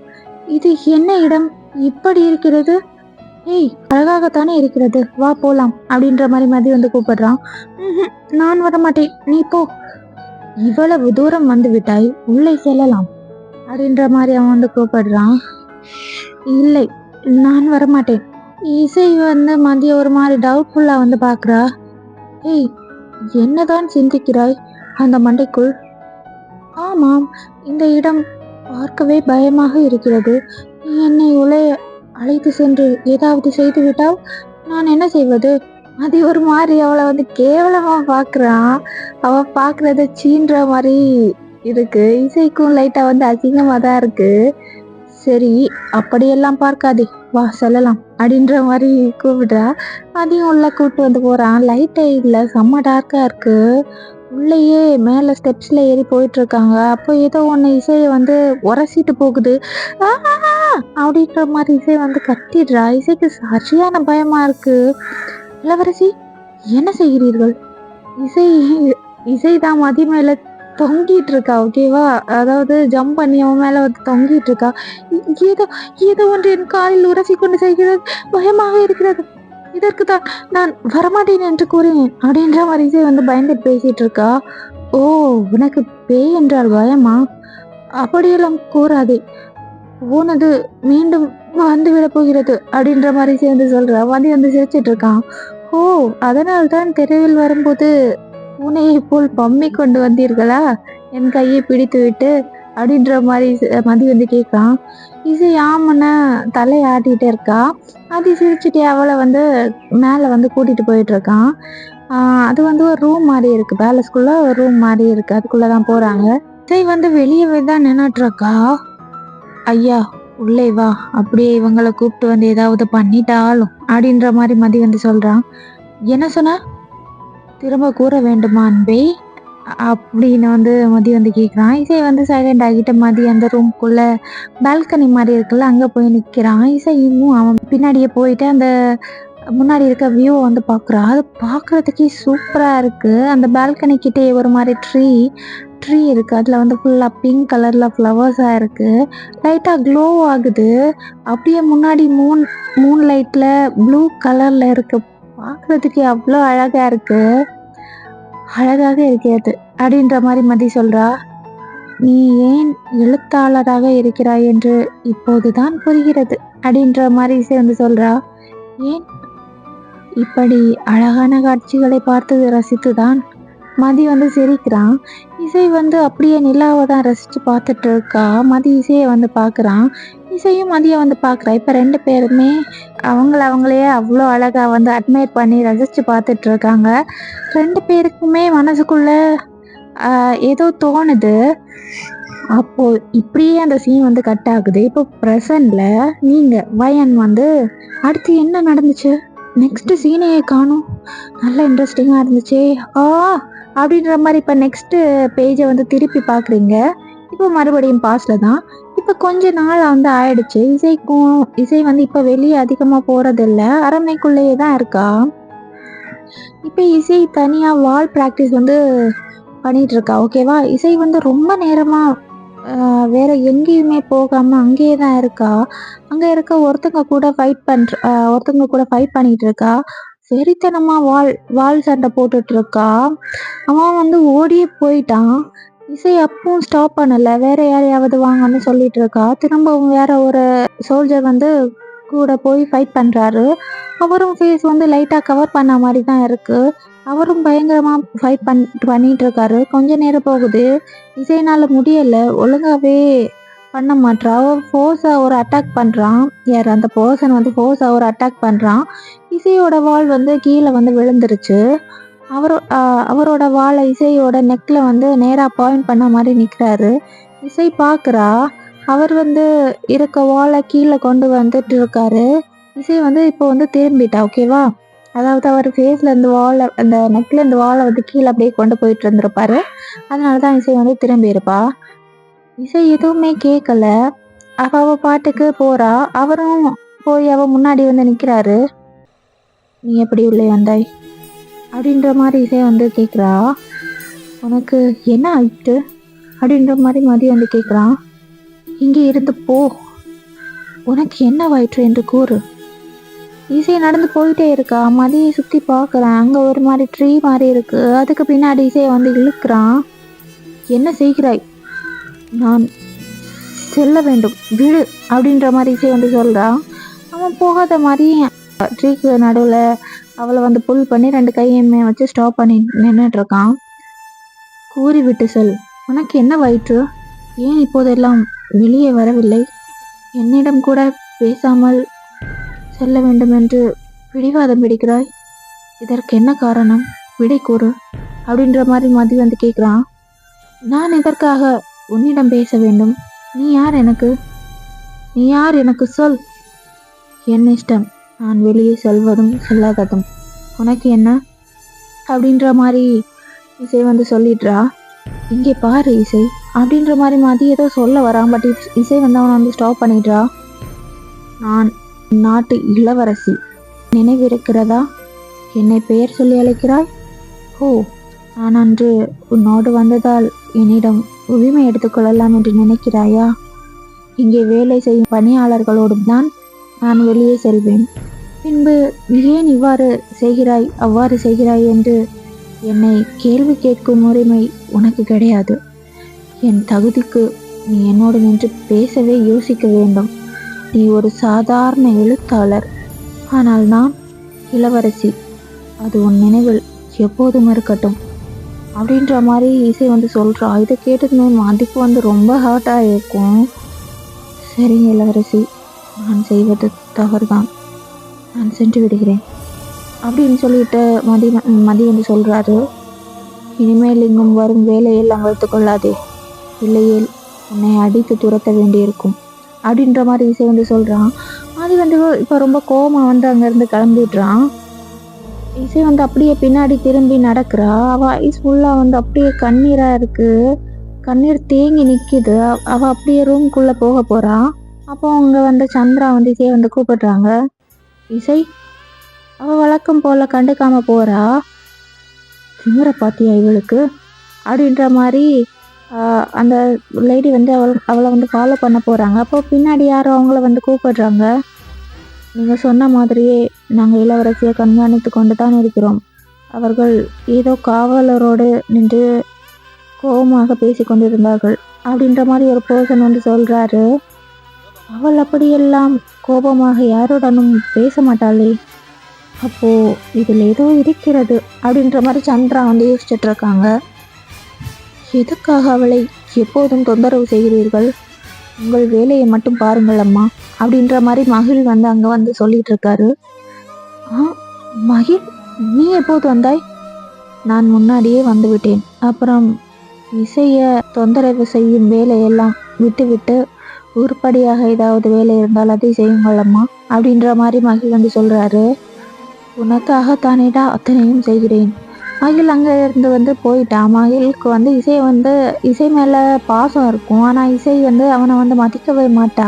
"இது என்ன இடம்? இப்படி இருக்கிறது?" "ஏய், அழகாகத்தானே இருக்கிறது. வா போலாம்" அப்படின்ற மாரி மதி வந்து கூப்பிடுறான். "ம்ஹும், நான் வரமாட்டேன். நீ போ. இவ்வளவு தூரம் வந்து விட்டாய். உள்ளே செல்லலாம்" அப்படின்ற மாரி அவன் வந்து கூப்பிடுறான். "இல்லை, நான் வரமாட்டேன்." இசை வந்து மதிய ஒரு மாரி டவுட்ஃபுல்லா வந்து பார்க்குறா. "ஏய், என்னதான் சிந்திக்கிறாய் அந்த மண்டைக்குள்?" "ஆமாம், இந்த இடம் பார்க்கவே பயமாக இருக்கிறது. நீ என்னை உள்ளே அழைத்து சென்று ஏதாவது செய்து விட்டால் நான் என்ன செய்வது? அது ஒரு மாதிரி அவளை வந்து கேவலமா பார்க்குறான். அவ பார்க்குறத சீன்ற மாதிரி இருக்கு. இசைக்கும் லைட்டா வந்து அசிங்கமா தான் இருக்கு. சரி, அப்படியெல்லாம் பார்க்காதே, வா செல்லலாம் அப்படின்ற மாதிரி கூப்பிடுறா. அதையும் உள்ள கூப்பிட்டு வந்து போறான். லைட்டே இல்லை, செம்ம டார்க்கா இருக்கு. உள்ளேயே மேலே ஸ்டெப்ஸ்ல ஏறி போயிட்டு இருக்காங்க. அப்போ ஏதோ ஒன்று இசையை வந்து உரசிட்டு போகுது. ஆ அப்படின்ற மாதிரி இசை வந்து கத்திடுறா. இசைக்கு சரியான பயமா இருக்கு. இளவரசி, என்ன செய்கிறீர்கள்? இசை இசைதான் மதி மேல தொங்கிட்டு இருக்கா. ஓகேவா? அதாவது ஜம்ப் பண்ணி அவன் மேல வந்து தொங்கிட்டு இருக்கா. ஏதோ ஏதோ ஒன்று என் காலில் உரசி கொண்டு செய்கிறது. பயமாக இருக்கிறது. இதற்கு தான் நான் வரமாட்டேன் என்று கூறினேன் அப்படின்ற மாதிரி இசை வந்து பயந்துட்டு பேசிட்டு இருக்கா. ஓ, உனக்கு பேய் என்றால் பயமா? அப்படியெல்லாம் கூறாதே. போனது மீண்டும் வந்து விட போகிறது அப்படின்ற மாதிரி இசை வந்து சொல்றா. மதி வந்து சிரிச்சிட்டு இருக்கான். ஓ, அதனால் தான் தெருவில் வரும்போது பூனையை போல் பம்மி கொண்டு வந்தீர்களா? என் கையை பிடித்து விட்டு அப்படின்ற மாதிரி மதி வந்து கேட்கான். இசை ஆமன தலையை ஆட்டிகிட்டே இருக்கா. மதி சிரிச்சுட்டே அவளை வந்து மேலே வந்து கூட்டிட்டு போயிட்டு இருக்கான். அது வந்து ஒரு ரூம் மாதிரி இருக்கு. பேலஸ்குள்ள ஒரு ரூம் மாதிரி இருக்கு. அதுக்குள்ளதான் போறாங்க. இசை வந்து வெளியவே தான் நின்னுட்டு இருக்கா. ஐயா, உள்ளே வா, அப்படியே இவங்களை கூப்பிட்டு வந்து ஏதாவது பண்ணிட்டாலும் அப்படின்ற மாதிரி மதி வந்து சொல்றான். என்ன சொன்ன? திரும்ப கூற வேண்டுமா அன்பே அப்படின்னு வந்து மதி வந்து கேட்குறான். இசை வந்து சைலண்ட் ஆகிட்டு மதி அந்த ரூம்குள்ள பால்கனி மாதிரி இருக்குல்ல, அங்கே போய் நிற்கிறான். இசையும் அவன் பின்னாடியே போயிட்டு அந்த முன்னாடி இருக்க வியூவை வந்து பார்க்குறான். அது பார்க்குறதுக்கே சூப்பராக இருக்குது. அந்த பால்கனி கிட்டே ஒரு மாதிரி ட்ரீ இருக்குது. அதில் வந்து ஃபுல்லாக பிங்க் கலரில் ஃப்ளவர்ஸாக இருக்குது. லைட்டாக க்ளோ ஆகுது. அப்படியே முன்னாடி மூன் லைட்டில் ப்ளூ கலரில் இருக்குது. பார்க்குறதுக்கே அவ்வளோ அழகாக இருக்குது. அழகாக இருக்கிறது அப்படின்ற மாதிரி மதி சொல்கிறா. நீ ஏன் எழுத்தாளராக இருக்கிறாய் என்று இப்போதுதான் புரிகிறது அப்படின்ற மாதிரி இசை வந்து சொல்கிறா. ஏன்? இப்படி அழகான காட்சிகளை பார்த்து ரசித்துதான். மதி வந்து சிரிக்கிறான். இசை வந்து அப்படியே நிலாவை தான் ரசித்து பார்த்துட்டு இருக்கா. மதி இசையை வந்து பார்க்குறான். இசையும் மதியை வந்து பார்க்குறா. இப்போ 2 பேருமே அவங்களையே அவ்வளோ அழகாக வந்து அட்மையர் பண்ணி ரசித்து பார்த்துட்டு இருக்காங்க. 2 பேருக்குமே மனசுக்குள்ள ஏதோ தோணுது. அப்போ இப்படியே அந்த சீன் வந்து கட் ஆகுது. இப்போ ப்ரெசன்ட்ல வயன் வந்து அடுத்து என்ன நடந்துச்சு, நெக்ஸ்ட் சீனையே காணும். நல்லா இன்ட்ரெஸ்டிங்காக இருந்துச்சு அப்படின்ற மாதிரி இப்போ நெக்ஸ்ட் பேஜை வந்து திருப்பி பார்க்குறீங்க. இப்போ மறுபடியும் பாஸ்டில் தான். இப்போ கொஞ்ச நாள் வந்து ஆயிடுச்சு. இசை வந்து இப்போ வெளியே அதிகமாக போகிறதில்ல, அரண்மைக்குள்ளேயே தான் இருக்கா. இப்போ இசை தனியாக வால் ப்ராக்டிஸ் வந்து பண்ணிட்டு இருக்கா. ஓகேவா? இசை வந்து ரொம்ப நேரமாக வேற எங்கேயுமே போகாமல் அங்கேயே தான் இருக்கா. அங்கே இருக்க ஒருத்தங்க கூட ஃபைட் பண்ணிட்டு இருக்கா. வெறித்தனமா வால் சண்டை போட்டுட்டு இருக்கா. அவன் வந்து ஓடியே போயிட்டான். இசை அப்பவும் ஸ்டாப் பண்ணல. வேற யாரையாவது வாங்கன்னு சொல்லிட்டு இருக்கா. திரும்பவும் வேற ஒரு சோல்ஜர் வந்து கூட போய் ஃபைட் பண்றாரு. அவரும் ஃபேஸ் வந்து லைட்டா கவர் பண்ண மாதிரி தான் இருக்கு. அவரும் பயங்கரமா ஃபைட் பண்ணிட்டு இருக்காரு. கொஞ்ச நேரம் போகுது. இசைனால முடியல, ஒழுங்காவே பண்ண மாட்றா. அவன் ஃபோர்ஸா ஒரு அட்டாக் பண்றான். அந்த பர்சன் வந்து ஃபோர்ஸா ஒரு அட்டாக் பண்றான். இசையோட வால் வந்து கீழே வந்து விழுந்துருச்சு. அவரோட வாழை இசையோட நெக்ல வந்து நேரா பாயிண்ட் பண்ண மாதிரி நிற்கிறாரு. இசை பார்க்குறா. அவர் வந்து இருக்க வாழை கீழே கொண்டு வந்துட்டு இருக்காரு. இசை வந்து இப்போ வந்து திரும்பிட்டா. ஓகேவா? அதாவது அவர் ஃபேஸ்ல இருந்து அந்த நெக்ல இருந்து வாழை வந்து கீழே அப்படியே கொண்டு போயிட்டு இருந்திருப்பாரு. அதனாலதான் இசை வந்து திரும்பி இருப்பா. இசை எதுவுமே கேட்கல. அவ பாட்டுக்கு போறா. அவரும் போய் அவ முன்னாடி வந்து நிக்கிறாரு. நீ எப்படி உள்ளே வந்தாய் அப்படின்ற மாதிரி இசை வந்து கேட்குறா. உனக்கு என்ன ஆயிட்டு அப்படின்ற மாதிரி மதி வந்து கேட்குறான். இங்கே இருந்து போ, உனக்கு என்ன வயிற்று என்று கூறு. இசை நடந்து போயிட்டே இருக்கா. மதியை சுற்றி பார்க்குறான். அங்கே ஒரு மாதிரி ட்ரீ மாதிரி இருக்கு. அதுக்கு பின்னாடி இசையை வந்து இழுக்கிறான். என்ன செய்கிறாய்? நான் செல்ல வேண்டும், விடு அப்படின்ற மாதிரி இசை வந்து சொல்கிறான். அவன் போகாத மாதிரி ட்ரீக்கு நடுவில் அவளை வந்து புல் பண்ணி 2 கையுமே வச்சு ஸ்டாப் பண்ணி நின்றுட்டு இருக்கான். கூறி விட்டு செல், உனக்கு என்ன வயிற்று? ஏன் இப்போதெல்லாம் வெளியே வரவில்லை, என்னிடம் கூட பேசாமல் செல்ல வேண்டும் என்று பிடிவாதம் பிடிக்கிறாய். இதற்கு என்ன காரணம்? விடை கூறு அப்படின்ற மாதிரி மதி வந்து கேட்குறான். நான் எதற்காக உன்னிடம் பேச வேண்டும்? நீ யார் எனக்கு? நீ யார் எனக்கு சொல். என் இஷ்டம், நான் வெளியே செல்வதும் செல்லாததும் உனக்கு என்ன அப்படின்ற மாதிரி இசை வந்து சொல்லிடுறா. இங்கே பாரு இசை அப்படின்ற மாதிரி மதி ஏதோ சொல்ல வரான். பட் இசை வந்து அவனை வந்து ஸ்டாப் பண்ணிடுறா. நான் நாட்டு இளவரசி, நினைவிருக்கிறதா? என்னை பெயர் சொல்லி அழைக்கிறாய். ஓ, நான் அன்று உன்னோடு வந்ததால் என்னிடம் உரிமை எடுத்துக்கொள்ளலாம் என்று நினைக்கிறாயா? இங்கே வேலை செய்யும் பணியாளர்களோடு தான் நான் வெளியே செல்வேன். பின்பு ஏன் இவ்வாறு செய்கிறாய் அவ்வாறு செய்கிறாய் என்று என்னை கேள்வி கேட்கும் உரிமை உனக்கு கிடையாது. என் தகுதிக்கு நீ என்னோடு நின்று பேசவே யோசிக்க வேண்டும். நீ ஒரு சாதாரண எழுத்தாளர், ஆனால் நான் இளவரசி. அது உன் நினைவில் எப்போதும் இருக்கட்டும் அப்படின்ற மாதிரி இசை வந்து சொல்கிறா. இதை கேட்டதுமே மதிக்கு வந்து ரொம்ப ஹர்ட் ஆகிருக்கும். சரிங்க இளவரசி, நான் செய்வது தவறுதான், நான் சென்று விடுகிறேன் அப்படின்னு சொல்லிட்டு மதி வந்து சொல்கிறாரு. இனிமேல் இங்கும் வரும் வேலையெல்லாம் வைத்து கொள்ளாதே, இல்லையேல் உன்னை அடித்து துரத்த வேண்டியிருக்கும் அப்படின்ற மாதிரி இசை வந்து சொல்கிறான். மதி வந்து இப்போ ரொம்ப கோபமாக வந்து அங்கேருந்து கிளம்பிடுறான். இசை வந்து அப்படியே பின்னாடி திரும்பி நடக்கிறா. அவள் ஐஸ் ஃபுல்லாக வந்து அப்படியே கண்ணீராக இருக்குது, கண்ணீர் தேங்கி நிற்கிது. அவள் அப்படியே ரூம்குள்ளே போக போகிறா. அப்போ அங்கே வந்து சந்திரா வந்து இசையை வந்து கூப்பிடுறாங்க. இசை, அவள் வழக்கம் போல் கண்டுக்காமல் போகிறா. திமிர பாத்தியா இவளுக்கு அப்படின்ற மாதிரி அந்த லேடி வந்து அவளை வந்து ஃபாலோ பண்ண போகிறாங்க. அப்போ பின்னாடி யாரும் அவங்கள வந்து கூப்பிடுறாங்க. நீங்கள் சொன்ன மாதிரியே நாங்கள் இளவரசியை கண்காணித்து கொண்டு தான் இருக்கிறோம். அவர்கள் ஏதோ காவலரோடு நின்று கோபமாக பேசி கொண்டிருந்தார்கள் அப்படின்ற மாதிரி ஒரு பர்சன் வந்து சொல்கிறாரு. அவள் அப்படியெல்லாம் கோபமாக யாருடனும் பேச மாட்டாளே, அப்போது இதில் ஏதோ இருக்கிறது அப்படின்ற மாதிரி சந்திரா வந்து யோசிச்சுட்டு இருக்காங்க. எதுக்காக அவளை எப்போதும் தொந்தரவு செய்கிறீர்கள்? உங்கள் வேலையை மட்டும் பாருங்கள் அம்மா அப்படின்ற மாதிரி மகிழ் வந்து அங்கே வந்து சொல்லிட்டு இருக்காரு. மகிழ், நீ எப்போது வந்தாய்? நான் முன்னாடியே வந்து விட்டேன். அப்புறம் இசையை தொந்தரவு செய்யும் வேலையெல்லாம் விட்டு உருப்படியாக ஏதாவது வேலை இருந்தால் அதை செய்யுங்கள் அம்மா அப்படின்ற மாதிரி மகிழ் வந்து சொல்கிறாரு. உனக்காக தானேடா அத்தனையும் செய்கிறேன். மகிழ் அங்கே இருந்து வந்து போயிட்டான். மகிழுக்கு வந்து இசை மேலே பாசம் இருக்கும், ஆனால் இசை வந்து அவனை வந்து மதிக்கவே மாட்டா.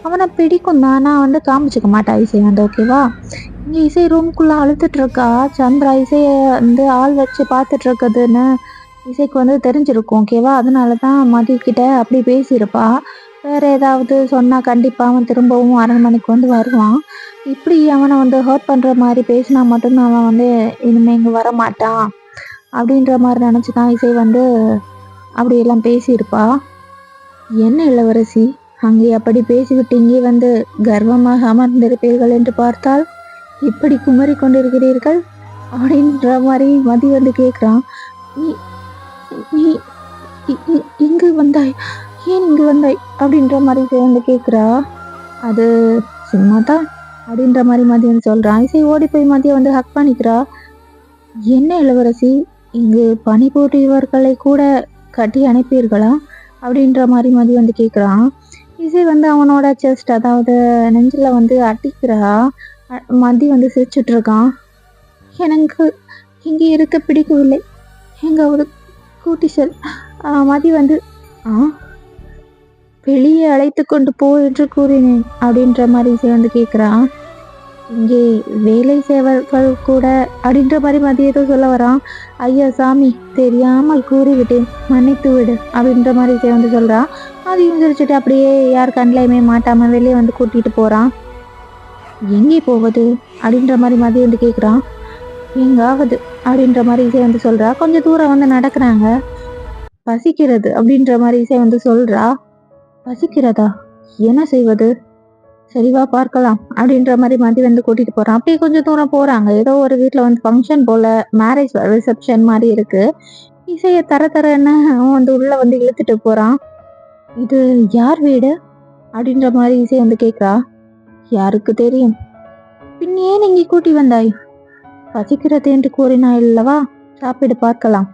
அவனை பிடிக்கும் தான், ஆனால் வந்து காமிச்சிக்க மாட்டா இசை வந்து. ஓகேவா? இங்கே இசை ரூம்குள்ளே அழுத்துட்டு இருக்கா. சந்திரா இசையை வந்து ஆள் வச்சு பார்த்துட்டு இருக்குதுன்னு இசைக்கு வந்து தெரிஞ்சிருக்கும். ஓகேவா? அதனால தான் மதிக்கிட்ட அப்படி பேசியிருப்பா. வேறு ஏதாவது சொன்னால் கண்டிப்பாக அவன் திரும்பவும் அரண்மனைக்கு வந்து வருவான். இப்படி அவனை வந்து ஹர்ட் பண்ணுற மாதிரி பேசினா மட்டும்தான் அவன் வந்து இனிமேல் இங்கே வர மாட்டான் அப்படின்ற மாதிரி நினச்சி தான் இசை வந்து அப்படியெல்லாம் பேசியிருப்பா. என்ன இளவரசி, அங்கே அப்படி பேசிவிட்டு இங்கே வந்து கர்வமாக அமர்ந்திருப்பீர்கள் என்று பார்த்தால் இப்படி குமரி கொண்டிருக்கிறீர்கள் அப்படின்ற மாதிரி மதி வந்து கேட்குறான். நீ நீ இங்கு வந்தாய், ஏன் இங்கு வந்தாய் அப்படின்ற மாதிரி இசை வந்து கேட்குறா. அது சும்மா தான் அப்படின்ற மாதிரி மதி வந்து சொல்கிறான். இசை ஓடி போய் மதியை வந்து ஹக் பண்ணிக்கிறா. என்ன இளவரசி, இங்கு பணிபுரியவர்களை கூட கட்டி அனுப்பீர்களா அப்படின்ற மாதிரி மதி வந்து கேட்குறான். இசை வந்து அவனோட செஸ்ட், அதாவது நெஞ்சில் வந்து அடிக்கிறா. மதி வந்து சிரிச்சுட்ருக்கான். எனக்கு இங்கே இருக்க பிடிக்கவில்லை, எங்காவது கூட்டி செல். மதி வந்து வெளியே அழைத்து கொண்டு போ என்று கூறினேன் அப்படின்ற மாதிரி இசை வந்து கேட்குறான். இங்கே வேலை செய்வர்கள் கூட அப்படின்ற மாதிரி மதி ஏதோ சொல்ல வரான். ஐயா சாமி, தெரியாமல் கூறிவிட்டேன், மன்னித்து விடு அப்படின்ற மாதிரி இசை வந்து சொல்கிறான். அதையும் சிரிச்சுட்டு அப்படியே யார் கண்ணிலையுமே மாட்டாமல் வெளியே வந்து கூட்டிகிட்டு போகிறான். எங்கே போவது அப்படின்ற மாதிரி மதி வந்து கேட்குறான். எங்காவது அப்படின்ற மாதிரி இசை வந்து சொல்கிறா. கொஞ்சம் தூரம் வந்து நடக்கிறாங்க. பசிக்கிறது அப்படின்ற மாதிரி இசை வந்து சொல்கிறா. பசிக்கிறதா, என்ன செய்வது, சரிவா பார்க்கலாம் அப்படின்ற மாதிரி மதி வந்து கூட்டிகிட்டு போகிறான். அப்படியே கொஞ்சம் தூரம் போகிறாங்க. ஏதோ ஒரு வீட்டில் வந்து ஃபங்க்ஷன் போல், மேரேஜ் ரிசப்ஷன் மாதிரி இருக்குது. இசையை தரன்னு அவன் வந்து உள்ளே வந்து இழுத்துட்டு போகிறான். இது யார் வீடு அப்படின்ற மாதிரி இசை வந்து கேட்குறா. யாருக்கு தெரியும், பின் ஏன் இங்கே கூட்டி வந்தாய்? பசிக்கிறது என்று கூறினாய் அல்லவா, சாப்பிடு பார்க்கலாம்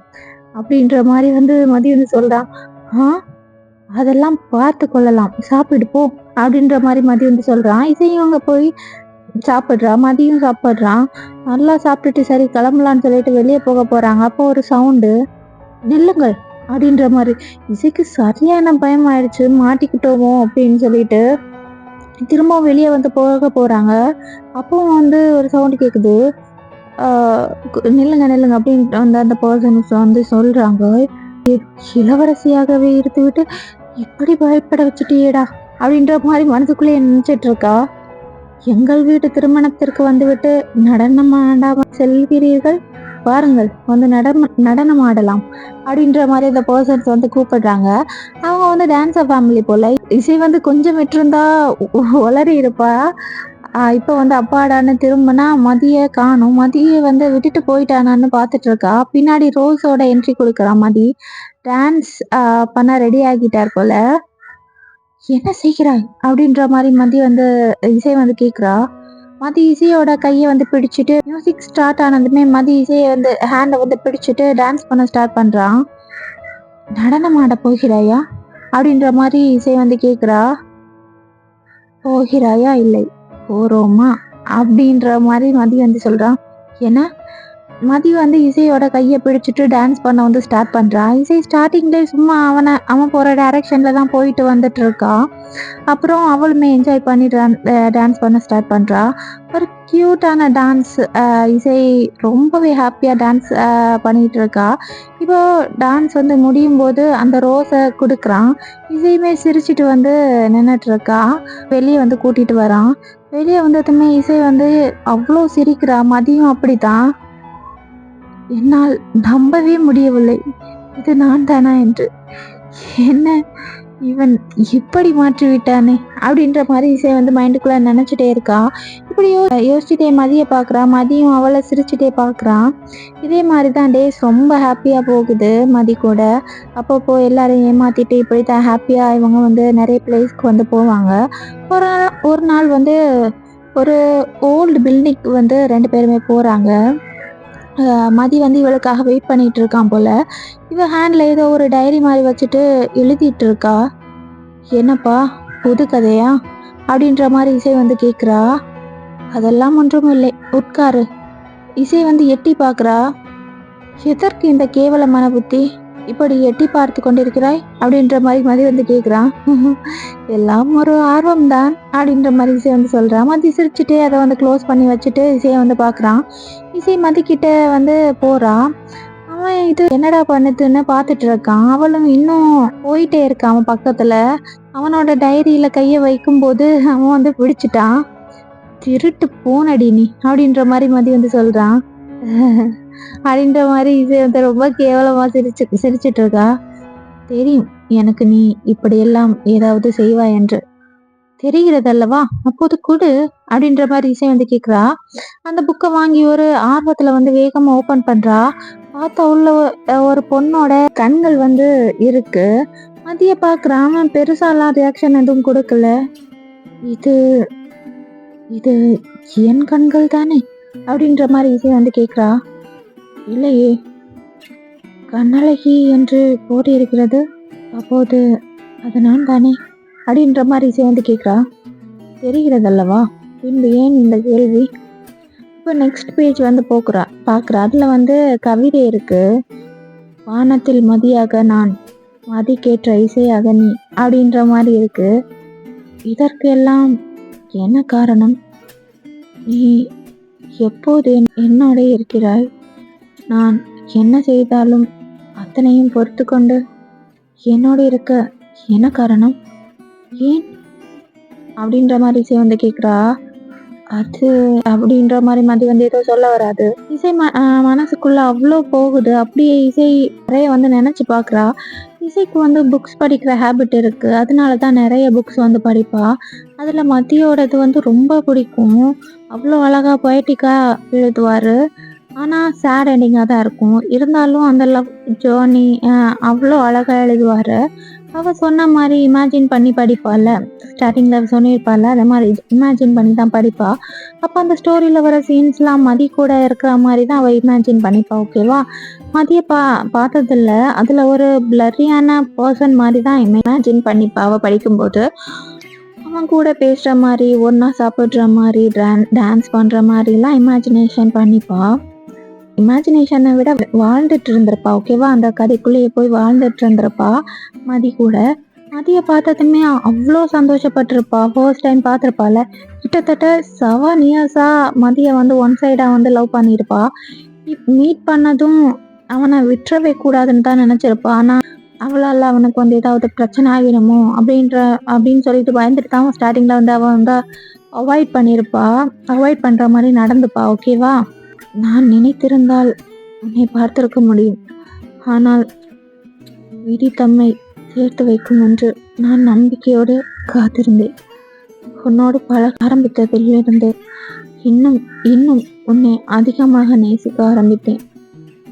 அப்படின்ற மாதிரி வந்து மதி வந்து சொல்றான். ஆ, அதெல்லாம் பார்த்து கொள்ளலாம், சாப்பிடு போ அப்படின்ற மாதிரி மதி வந்து சொல்றான். இசையும் அங்க போய் சாப்பிட்றா, மதியம் சாப்பிட்றான். நல்லா சாப்பிட்டுட்டு சரி கிளம்பலான்னு சொல்லிட்டு வெளியே போக போறாங்க. அப்போ ஒரு சவுண்டு, நில்லுங்கள் அப்படின்ற மாதிரி. இசைக்கு சரியான பயம் ஆயிடுச்சு, மாட்டிக்கிட்டோமோ அப்படின்னு சொல்லிட்டு திரும்பவும் வெளியே வந்து போக போறாங்க. அப்போ வந்து ஒரு சவுண்ட் கேக்குது. நில்லுங்க நில்லுங்க அப்படின்னு வந்து அந்த பர்சன்ஸ் வந்து சொல்றாங்க. இளவரசியாகவே இருத்து விட்டு இப்படி பயப்பட வச்சுட்டியேடா அப்படின்ற மாதிரி மனசுக்குள்ளே நினைச்சிட்டு இருக்கா. எங்கள் வீட்டு திருமணத்திற்கு வந்துவிட்டு நடனம் ஆடாம செல்கிறீர்கள், பாருங்கள் வந்து நடனம் ஆடலாம் அப்படின்ற மாதிரி அந்த பர்சன்ஸ் வந்து கூப்பிடுறாங்க. அவங்க வந்து டான்ஸர் ஃபேமிலி போல. இசை வந்து கொஞ்சம் விட்டுருந்தா உளறி இருப்பா. இப்போ வந்து அப்பாடான்னு திரும்பினா மதியை காணும். மதியை வந்து விட்டுட்டு போயிட்டானான்னு பார்த்துட்டு இருக்கா. பின்னாடி ரோஸோட என்ட்ரி கொடுக்குறான். மதி டான்ஸ் பண்ண ரெடி ஆகிட்டார் போல. என்ன செய்கிறாய் அப்படின்ற மாதிரி மதி வந்து இசை வந்து கேட்குறா. மதி இசையோட கையை வந்து பிடிச்சிட்டு மியூசிக் ஸ்டார்ட் ஆனதுமே மதி இசையை வந்து ஹேண்டை வந்து பிடிச்சிட்டு டான்ஸ் பண்ண ஸ்டார்ட் பண்ணுறான். நடனம் ஆட போகிறாயா அப்படின்ற மாதிரி இசை வந்து கேட்குறா. போகிறாயா இல்லை போறோமா அப்படின்ற மாதிரி மதி வந்து சொல்றான். ஏன்னா மதி வந்து இசையோட கையை பிடிச்சிட்டு டான்ஸ் பண்ண வந்து ஸ்டார்ட் பண்றான். இசை ஸ்டார்டிங்ல சும்மா அவன் போற டைரக்ஷன்ல தான் போயிட்டு வந்துட்டு இருக்கா. அப்புறம் அவளுமே என்ஜாய் பண்ணி டான்ஸ் பண்ண ஸ்டார்ட் பண்றா. ஒரு கியூட்டான டான்ஸ். இசை ரொம்பவே ஹாப்பியா டான்ஸ் பண்ணிட்டு இருக்கா. இப்போ டான்ஸ் வந்து முடியும் போது அந்த ரோஸை கொடுக்குறான். இசையுமே சிரிச்சிட்டு வந்து நின்றுட்டு இருக்கா. வெளியே வந்து கூட்டிட்டு வரான். வெளியே வந்ததுமே இசை வந்து அவ்வளோ சிரிக்கிறா. மதியம் அப்படித்தான். என்னால் நம்பவே முடியவில்லை, இது நான் தானா என்று. என்ன இவன் இப்படி மாற்றி விட்டானே அப்படின்ற மாதிரி இசை வந்து மைண்டுக்குள்ள நினைச்சிட்டே இருக்கா. இப்படி யோசிச்சுட்டே மதியை பார்க்குறா. மதியம் அவளை சிரிச்சுட்டே பார்க்குறான். இதே மாதிரி தான் டேஸ் ரொம்ப ஹாப்பியாக போகுது மதி கூட. அப்பப்போ எல்லாரையும் ஏமாத்திட்டு இப்படி தான் ஹாப்பியாக இவங்க வந்து நிறைய பிளேஸ்க்கு வந்து போவாங்க. ஒரு நாள் வந்து ஒரு ஓல்டு பில்டிங் வந்து 2 பேருமே போகிறாங்க. மதி வந்து இவளுக்காக வெயிட் பண்ணிட்டு இருக்கான் போல. இவ ஹேண்ட்ல ஏதோ ஒரு டைரி மாதிரி வச்சுட்டு எழுதிட்டு இருக்கா. என்னப்பா புது கதையா அப்படின்ற மாதிரி இசை வந்து கேட்குறா. அதெல்லாம் ஒன்றும் இல்லை, உட்காரு. இசை வந்து எட்டி பார்க்குறா. எதற்கு இந்த கேவலமான புத்தி, இப்படி எட்டி பார்த்து கொண்டிருக்கிறாய் அப்படின்ற மாதிரி மதி வந்து கேட்குறான். எல்லாம் ஒரு ஆர்வம் தான் அப்படின்ற மாதிரி இசை வந்து சொல்கிறான். மதி சிரிச்சுட்டே அதை வந்து க்ளோஸ் பண்ணி வச்சுட்டு இசையை வந்து பார்க்குறான். இசை மதிக்கிட்ட வந்து போகிறான். அவன் இது என்னடா பண்ணுதுன்னு பார்த்துட்டு இருக்கான். அவளும் இன்னும் போயிட்டே இருக்கான் அவன் பக்கத்தில். அவனோட டைரியில் கையை வைக்கும்போது அவன் வந்து பிடிச்சிட்டான். திருட்டு போனடி நீ அப்படின்ற மாதிரி மதி வந்து சொல்கிறான். அப்படின்ற மாதிரி இசை வந்து ரொம்ப கேவலமா சிரிச்சிட்டு இருக்கா. தெரியும் எனக்கு நீ இப்படியெல்லாம் ஏதாவது செய்வா என்று தெரிகிறதல்லவா, அப்போது கொடு அப்படின்ற மாதிரி இசை வந்து கேட்குறா. அந்த புக்கை வாங்கி ஒரு ஆர்வத்துல வந்து வேகமா ஓபன் பண்றா. பார்த்தா உள்ள ஒரு பொண்ணோட கண்கள் வந்து இருக்கு. மதிய பார்க்குறான். அவன் பெருசாலாம் ரியாக்ஷன் எதுவும் கொடுக்கல. இது இது என் கண்கள் தானே அப்படின்ற மாதிரி இசை வந்து கேட்குறா. இல்லையே, கண்ணழகி என்று போட்டு இருக்கிறது, அப்போது அது நான் தானே அப்படின்ற மாதிரி இசை வந்து கேட்குறா. தெரிகிறதல்லவா, பின்பு ஏன் இந்த கேள்வி? இப்போ நெக்ஸ்ட் பேஜ் வந்து பார்க்குறா. அதில் வந்து கவிதை இருக்கு. வானத்தில் மதியாக நான், மதிக்கேற்ற இசையாக நீ அப்படின்ற மாதிரி இருக்கு. இதற்கு எல்லாம் என்ன காரணம்? நீ எப்போது என்னோட இருக்கிறாய். நான் என்ன செய்தாலும் அத்தனையும் பொறுத்து கொண்டு என்னோடு இருக்க என்ன காரணம்? ஏன் அப்படின்ற மாதிரி இசை வந்து கேட்குறா. அது அப்படின்ற மாதிரி மதி வந்து ஏதோ சொல்ல வராது. இசை மனசுக்குள்ள அவ்வளோ போகுது. அப்படியே இசை நிறைய வந்து நினைச்சு பார்க்குறா. இசைக்கு வந்து புக்ஸ் படிக்கிற ஹேபிட் இருக்கு. அதனால தான் நிறைய புக்ஸ் வந்து படிப்பா. அதில் மதியோடது வந்து ரொம்ப பிடிக்கும். அவ்வளோ அழகா பொயட்டிக்கா எழுதுவார். ஆனால் சேட் எண்டிங்காக தான் இருக்கும். இருந்தாலும் அந்த லவ் ஜேர்னி அவ்வளோ அழகாக எழுதுவார். அவ சொன்ன மாரி இமேஜின் பண்ணி படிப்பாள்ல. ஸ்டார்ட்டிங்ல சொல்லியிருப்பாள்ல, அதே மாரி இமேஜின் பண்ணி தான் படிப்பா. அப்ப அந்த ஸ்டோரியில வர சீன்ஸ்லாம் மதி கூட இருக்கிற மாரி தான் அவ இமேஜின் பண்ணிப்பா. ஓகேவா? மதிய பார்த்ததில்ல. அதுல ஒரு பிளர்ரியான பெர்சன் மாரி தான் இமேஜின் பண்ணிப்பா அவ படிக்கும்போது. அவன் கூட பேசுற மாரி, ஒண்ணா சாப்பிடுற மாரி, டான்ஸ் பண்ற மாரிலாம் இமேஜினேஷன் பண்ணிப்பா. இமேஜினேஷனை விட வாழ்ந்துட்டு இருந்திருப்பா. ஓகேவா? அந்த கதைக்குள்ளேயே போய் வாழ்ந்துட்டு இருந்திருப்பா மதி கூட. மதிய பார்த்ததுமே அவ்வளோ சந்தோஷப்பட்டிருப்பா. First time பார்த்துருப்பால. கிட்டத்தட்ட 7 இயர்ஸா மதிய வந்து ஒன் சைடா வந்து லவ் பண்ணியிருப்பா. மீட் பண்ணதும் அவனை விட்டுறவே கூடாதுன்னு தான் நினைச்சிருப்பா. ஆனா அவளால அவனுக்கு வந்து ஏதாவது பிரச்சனை ஆகிடுமோ அப்படின்னு சொல்லிட்டு பயந்துட்டு தான் ஸ்டார்டிங்ல வந்து அவன் வந்து அவாய்ட் பண்ணியிருப்பா. அவாய்ட் பண்ற மாதிரி நடந்துப்பா. ஓகேவா? நான் நினைத்திருந்தால் உன்னை பார்த்திருக்க முடியும். ஆனால் விதி தம்மை சேர்த்து வைக்கும் என்று நான் நம்பிக்கையோடு காத்திருந்தேன். உன்னோடு பழக ஆரம்பித்ததிலிருந்து இன்னும் இன்னும் உன்னை அதிகமாக நேசிக்க ஆரம்பித்தேன்.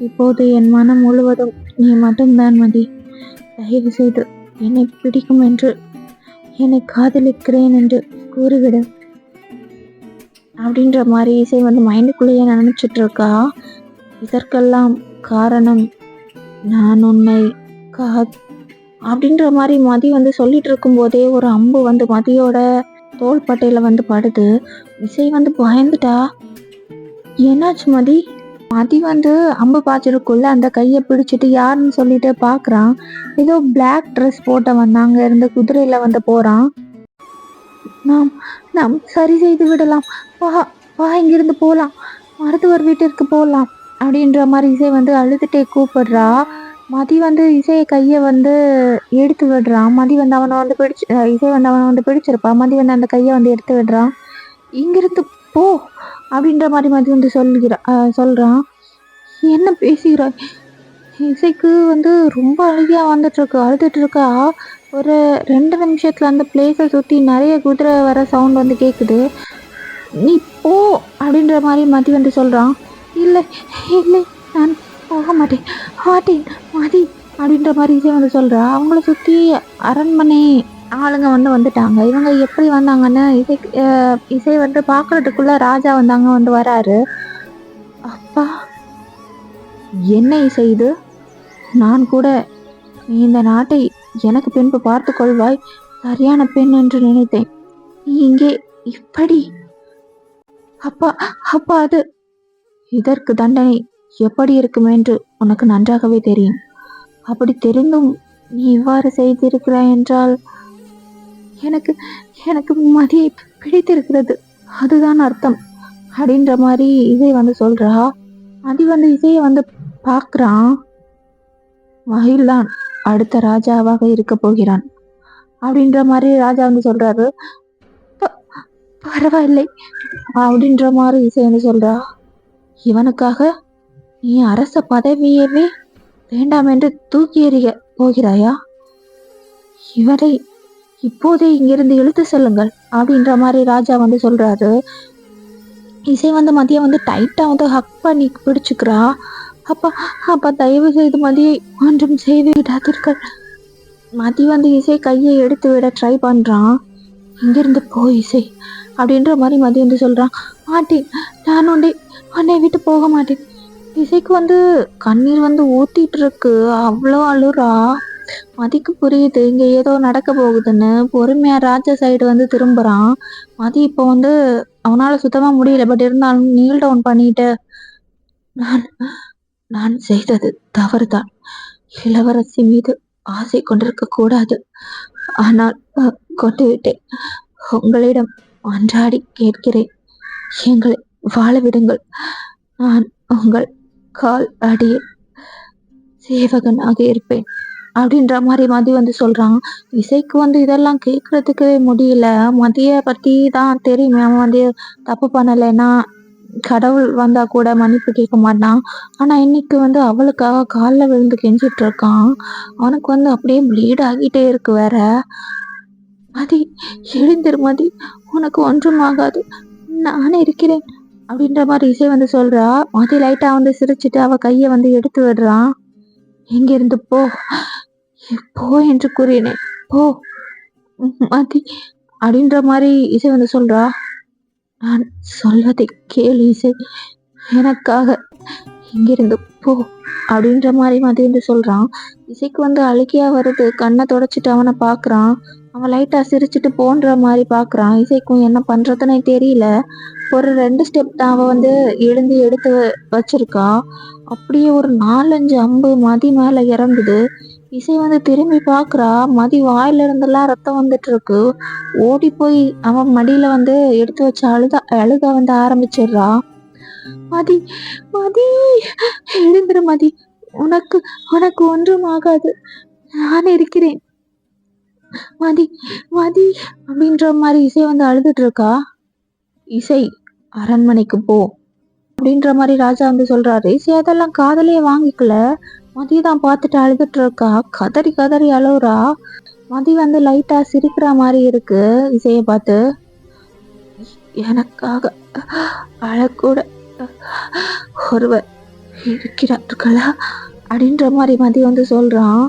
இப்போது என் மனம் முழுவதும் நீ மட்டும்தான் மதி. தயவு செய்து என்னை பிடிக்கும் என்று, என்னை காதலிக்கிறேன் என்று கூறிவிடு அப்படின்ற மாதிரி இசை வந்து மைண்டுக்குள்ளேயே நினைச்சிட்டு இருக்கா. இதற்கெல்லாம் காரணம் நான் உன்னை அப்படின்ற மாதிரி மதி வந்து சொல்லிட்டு இருக்கும் போதே ஒரு அம்பு வந்து மதியோட தோள்பட்டையில வந்து படுது. இசை வந்து பயந்துட்டா. என்னாச்சு மதி? மதி வந்து அம்பு பாய்ச்சிருக்குள்ள அந்த கையை பிடிச்சிட்டு யாருன்னு சொல்லிட்டு பாக்குறான். ஏதோ பிளாக் ட்ரெஸ் போட்டவன் அங்க இருந்து குதிரையில வந்து போறான். நாம் நாம் சரி செய்து விடலாம். வா வா, இங்கிருந்து போகலாம், மருத்துவர் வீட்டிற்கு போகலாம் அப்படின்ற மாதிரி இசை வந்து அழுதுட்டே கூப்பிடுறா. மதி வந்து இசையை கையை வந்து எடுத்து விடுறான். மதி வந்து அவனை வந்து இசை வந்து அவனை வந்து பிடிச்சிருப்பா. மதி வந்து அந்த கையை வந்து எடுத்து விடுறான். இங்கிருந்து போ அப்படின்ற மாதிரி மதி வந்து சொல்றான். என்ன பேசுகிறாய்? இசைக்கு வந்து ரொம்ப அழுகியா அழுதுட்டு இருக்கா. ஒரு 2 நிமிஷத்துல அந்த பிளேஸை சுத்தி நிறைய குதிரை வர சவுண்ட் வந்து கேக்குது. நீ போ அப்படின்ற மாதிரி மதி வந்து சொல்றான். இல்லை இல்லை, நான் போக மாட்டேன் மாட்டேன் மதி அப்படின்ற மாதிரி இசை வந்து சொல்றா. அவங்கள சுத்தி அரண்மனை ஆளுங்க வந்து வந்துட்டாங்க. இவங்க எப்படி வந்தாங்கன்னு இசை வந்து பாக்குறதுக்குள்ள ராஜா வந்தாங்க வந்து வராரு. அப்பா, என்ன இசை இது? நான் கூட நீ இந்த நாட்டை எனக்கு பின்பு பார்த்து கொள்வாய், சரியான பெண் என்று நினைத்தேன். நீ இங்கே இப்படி? அப்பா அப்பா, அது இதற்கு தண்டனை எப்படி இருக்கும் என்று உனக்கு நன்றாகவே தெரியும். அப்படி தெரிந்தும் நீ இவ்வாறு செய்திருக்கிறாய் என்றால் எனக்கு எனக்கு மதியை பிடித்திருக்கிறது, அதுதான் அர்த்தம் அப்படின்ற மாதிரி இசை வந்து சொல்றா. மதி வந்து இசையை வந்து பாக்குறான். மகிழ்தான் அடுத்த ராஜாவாக இருக்க போகிறான் அப்படின்ற மாதிரி ராஜா வந்து சொல்றாரு. பரவாயில்லை அப்படின்ற மாதிரி இசை வந்து சொல்றா. இவனுக்காக நீ அரச பதவியவே வேண்டாம் என்று தூக்கி எறிய போகிறாயா? இவரை இப்போதே இங்கிருந்து இழுத்து செல்லுங்கள் அப்படின்ற மாதிரி ராஜா வந்து சொல்றாரு. இசை வந்து மதிய வந்து டைட்டா வந்து ஹக் பண்ணி பிடிச்சுக்கிறா. அப்பா அப்பா, தயவு செய்து மதியை ஒன்றும் செய்து விடாதீர்கள். மதி வந்து இசை கையை எடுத்து விட ட்ரை பண்றான். இங்கிருந்து போ இசை அப்படின்ற மாதிரி மதி வந்து சொல்றான். மாட்டேன், நான் உன்னை விட்டு போக மாட்டேன். இசைக்கு வந்து கண்ணீர் வந்து ஊத்திட்டு இருக்கு. அவ்வளோ அழுறா. மதிக்கு புரியுது இங்க ஏதோ நடக்க போகுதுன்னு. பொறுமையா ராஜா சைடு வந்து திரும்புறான். மதி இப்போ வந்து அவனால சுத்தமா முடியல. பட் இருந்தாலும் நீல் டவுன் பண்ணிட்டு, நான் நான் செய்தது தவறுதான். இளவரசி மீது ஆசை கொண்டிருக்க கூடாது. ஆனால் கொண்டு விட்டேன். உங்களிடம் அன்றாடி கேட்கிறேன், எங்களை வாழ விடுங்கள். நான் உங்கள் கால் அடியில் சேவகனாக இருப்பேன் அப்படின்ற மாதிரி மதி வந்து சொல்றான். இசைக்கு வந்து இதெல்லாம் கேட்கறதுக்கு முடியல. மதிய பத்தி தான் தெரியுமே, அவன் வந்து தப்பு பண்ணலைன்னா கடவுள் வந்தா கூட மன்னிப்பு கேட்க மாட்டான். ஆனா இன்னைக்கு வந்து அவளுக்காக காலில் விழுந்து கெஞ்சிட்டு இருக்கான். அவனுக்கு வந்து அப்படியே ப்ளீட் ஆகிட்டே இருக்கு வேற. மதி, எழுந்திரு மதி, உனக்கு ஒன்றும் ஆகாது, நான் இருக்கிறேன் அப்படின்ற மாதிரி இசை வந்து சொல்றா. மதி லைட்டா வந்து சிரிச்சுட்டு அவ கையை வந்து எடுத்து விடுறான். எங்கிருந்து போ, போ என்று கூறினேன், போ மதி அப்படின்ற மாதிரி இசை வந்து சொல்றா. நான் சொல்வதை கேளு இசை, எனக்காக இங்கிருந்து போ அப்படின்ற மாதிரி மதி வந்து சொல்றான். இசைக்கு வந்து அழுகையா வருது. கண்ணை தொடச்சிட்டு அவனை பாக்குறான். அவன் லைட்டா சிரிச்சுட்டு போன்ற மாதிரி பாக்குறான். இசைக்கும் என்ன பண்றதுன்னே தெரியல. ஒரு 2 ஸ்டெப் தான் அவ வந்து எழுந்து எடுத்து வச்சிருக்கா. அப்படியே ஒரு 4-5 அம்பு மதி மேல இறங்குது. இசை வந்து திரும்பி பாக்குறா. மதி வாயில இருந்தெல்லாம் ரத்தம் வந்துட்டு இருக்கு. ஓடி போய் அவன் மடியில வந்து எடுத்து வச்சு அழுக வந்து ஆரம்பிச்சிடுறா. மதி, மதி, எழுந்துரு மதி, உனக்கு உனக்கு ஒன்றும் ஆகாது, நான் இருக்கிறேன் மதி, மதி அப்படின்ற மாதிரி இசை வந்து அழுதுட்டு இருக்கா. இசை, அரண்மனைக்கு போ அப்படின்ற மாதிரி ராஜா வந்து சொல்றாரு. இசை அதெல்லாம் காதலையே வாங்கிக்கல. மதி தான் பார்த்துட்டு அழுதுட்டு இருக்கா. கதறி கதறி அழுவுறா. மதி வந்து லைட்டா சிரிக்கிற மாதிரி இருக்கு இசையை பார்த்து. எனக்காக அழக்கூட ஒருவர் இருக்கிறார்களா அப்படின்ற மாதிரி மதி வந்து சொல்றான்.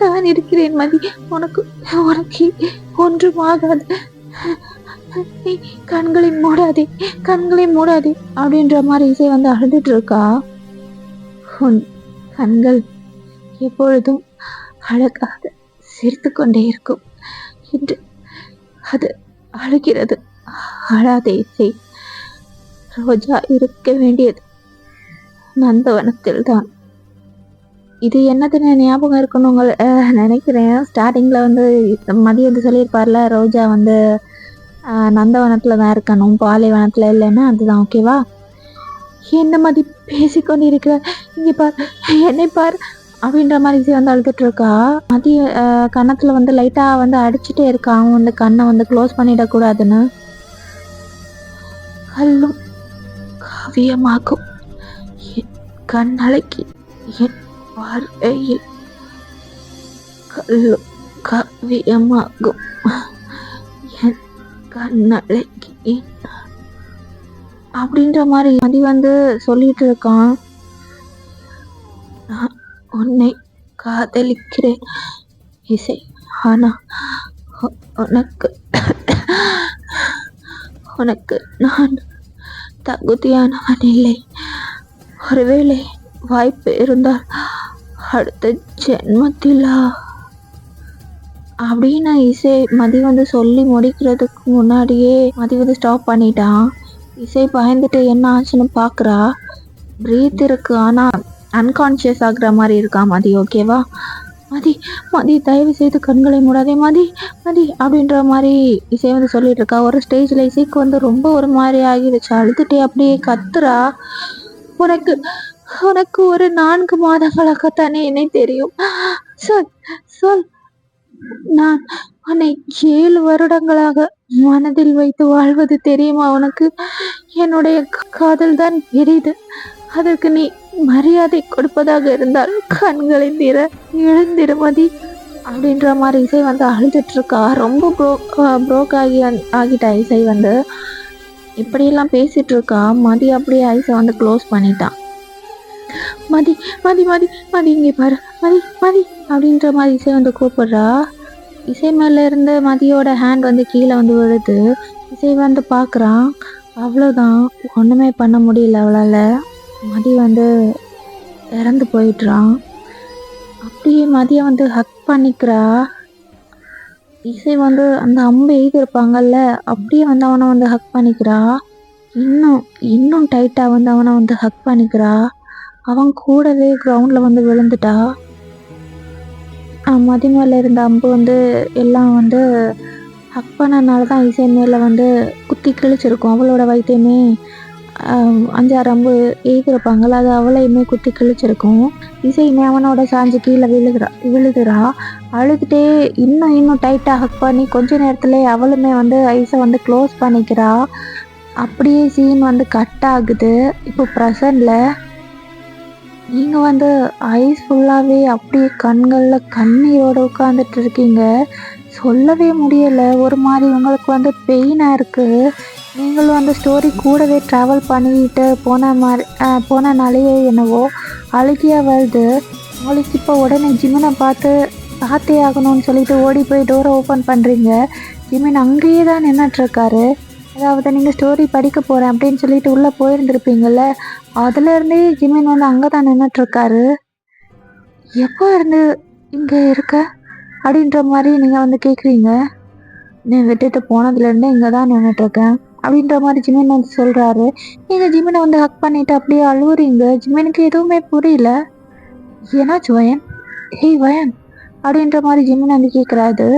நான் இருக்கிறேன் மதி, உனக்கு உனக்கு ஒன்றும் ஆகாது, நீ கண்களை மூடாதே, கண்களை மூடாதே அப்படின்ற மாதிரி இசை வந்து அழுதுட்டு இருக்கா. உன் கண்கள் எப்பொழுதும் அழகாக சிரித்து கொண்டே இருக்கும் என்று அது அழுகிறது. அழாதே இசை, ரோஜா இருக்க வேண்டியது நந்தவனத்தில் தான். இது என்னதுன்னு ஞாபகம் இருக்குன்னு நினைக்கிறேன். ஸ்டார்டிங்ல வந்து மதி வந்து சொல்லியிருப்பார்ல, ரோஜா வந்து நந்தவனத்துல தான் இருக்கணும், பாலைவனத்துல இல்லைன்னா. அதுதான் ஓகேவா? என்ன மதி பேசிக்கொண்டு இருக்கிற, இங்கே பார், என்னை பார் அப்படின்ற மாதிரி இசை வந்து அழுதுட்டு இருக்கா. மதி கன்னத்துல வந்து லைட்டா வந்து அடிச்சுட்டே இருக்கா. அவன் வந்து கண்ணை வந்து க்ளோஸ் பண்ணிடக்கூடாதுன்னு. கல்லும் காவியமாகும் என் கண்ணழகி, என் பார்வையில் கல்லும் காவியமாகும் என் கண்ணழகி அப்படின்ற மாதிரி மதி வந்து சொல்லிட்டு இருக்கான். நான் உன்னை காதலிக்கிறேன் இசை, ஆனா உனக்கு உனக்கு நான் தகுதியானவன் இல்லை. ஒருவேளை வாய்ப்பு இருந்தால் அடுத்த ஜென்மத்திலா அப்படின்னு இசை மதி வந்து சொல்லி முடிக்கிறதுக்கு முன்னாடியே மதி வந்து ஸ்டாப் பண்ணிட்டான். இசை பயந்துட்டு என்ன ஆச்சுன்னு பாக்குறா. பிரீத் இருக்கு, ஆனா அன்கான்சியஸ் ஆகுற மாதிரி இருக்கா மதி. ஓகேவா? மதி, மதி தயவு செய்து கண்களை மூடாதே மதி, மதி அப்படின்ற மாதிரி இசை வந்து சொல்லிட்டு இருக்கா. ஒரு ஸ்டேஜ்ல இசைக்கு வந்து ரொம்ப ஒரு மாதிரி ஆகிடுச்சு. அழுதுட்டே அப்படியே கத்துறா. உனக்கு உனக்கு ஒரு 4 மாதங்களாகத்தானே என்னை தெரியும். சொல் சொல், நான் உன்னை 7 வருடங்களாக மனதில் வைத்து வாழ்வது தெரியுமா உனக்கு? என்னுடைய காதல் தான் பெரிது. அதற்கு நீ மரியாதை கொடுப்பதாக இருந்தால் கண்களை திற, எழுந்திரு மதி அப்படின்ற மாதிரி இசை வந்து அழுதுட்டு இருக்கா. ரொம்ப ப்ரோக் ஆகிட்டா இசை வந்து. இப்படியெல்லாம் பேசிட்டு இருக்கா. மதி அப்படியே ஐஸை வந்து க்ளோஸ் பண்ணிட்டான். மதி, மதி, மதி, மதி, இங்கே பாரு மதி, மதி அப்படின்ற மாதிரி இசை வந்து கூப்பிடுறா. இசை மேல இருந்து மதியோட ஹேண்ட் வந்து கீழே வந்து விழுது. இசை வந்து பார்க்குறான். அவ்வளோதான், ஒன்றுமே பண்ண முடியல அவளால். மதி வந்து இறந்து போயிடுறான். அப்படியே மதியை வந்து ஹக் பண்ணிக்கிறா. இசை வந்து அந்த அம்பு எழுதியிருப்பாங்கல்ல, அப்படியே வந்து அவனை வந்து ஹக் பண்ணிக்கிறா. இன்னும் இன்னும் டைட்டாக வந்து அவனை வந்து ஹக் பண்ணிக்கிறா. அவன் கூடவே கிரவுண்டில் வந்து விழுந்துட்டா. மதி மேலே இருந்த அம்பு வந்து எல்லாம் வந்து ஹக் பண்ணனால தான் இசை மேலே வந்து குத்தி கிழிச்சிருக்கும். அவளோட வயிற்றையுமே 5-6 அம்பு எழுதியிருப்பாங்கள்ல, அது அவளையுமே குத்தி கிழிச்சிருக்கும். இசையுமே அவனோட சாஞ்சு கீழே விழுதுறா. அழுதுகிட்டே இன்னும் டைட்டாக ஹக் பண்ணி கொஞ்ச நேரத்துலேயே அவளுமே வந்து ஐஸை வந்து க்ளோஸ் பண்ணிக்கிறா. அப்படியே சீன் வந்து கட் ஆகுது. இப்போ ப்ரெசண்டில் நீங்கள் வந்து ஐஸ் ஃபுல்லாகவே அப்படியே கண்களில் கண்ணீரோடு உட்காந்துட்டு இருக்கீங்க. சொல்லவே முடியலை. ஒரு மாதிரி உங்களுக்கு வந்து பெயினாக இருக்குது. நீங்களும் அந்த ஸ்டோரி கூடவே ட்ராவல் பண்ணிக்கிட்டு போனனாலேயே என்னவோ அழுகியாக வருது. உங்களுக்கு இப்போ உடனே ஜிமினை பார்த்தே ஆகணும்னு சொல்லிட்டு ஓடி போய் டோரை ஓப்பன் பண்ணுறீங்க. ஜிமின் அங்கேயே தான் நின்றுட்டுருக்காரு. அதாவது நீங்கள் ஸ்டோரி படிக்க போகிறேன் அப்படின்னு சொல்லிட்டு உள்ளே போயிருந்துருப்பீங்கள்ல, அதுலேருந்தே ஜிமின் வந்து அங்கே தான் நின்றுட்டுருக்காரு. எப்போ இருந்து இங்கே இருக்க அப்படின்ற மாதிரி நீங்கள் வந்து கேட்குறீங்க. நான் விட்டுட்டு போனதுலேருந்தே இங்கே தான் நின்றுட்டுருக்கேன் அப்படின்ற மாதிரி ஜிமின் வந்து சொல்கிறாரு. நீங்கள் ஜிமினை வந்து ஹக் பண்ணிவிட்டு அப்படியே அழுவுறீங்க. ஜிமினுக்கு எதுவுமே புரியல. ஏன்னாச்சு வயன்? ஹேய் வயன் அப்படின்ற மாதிரி ஜிமின் வந்து கேட்குறாரு.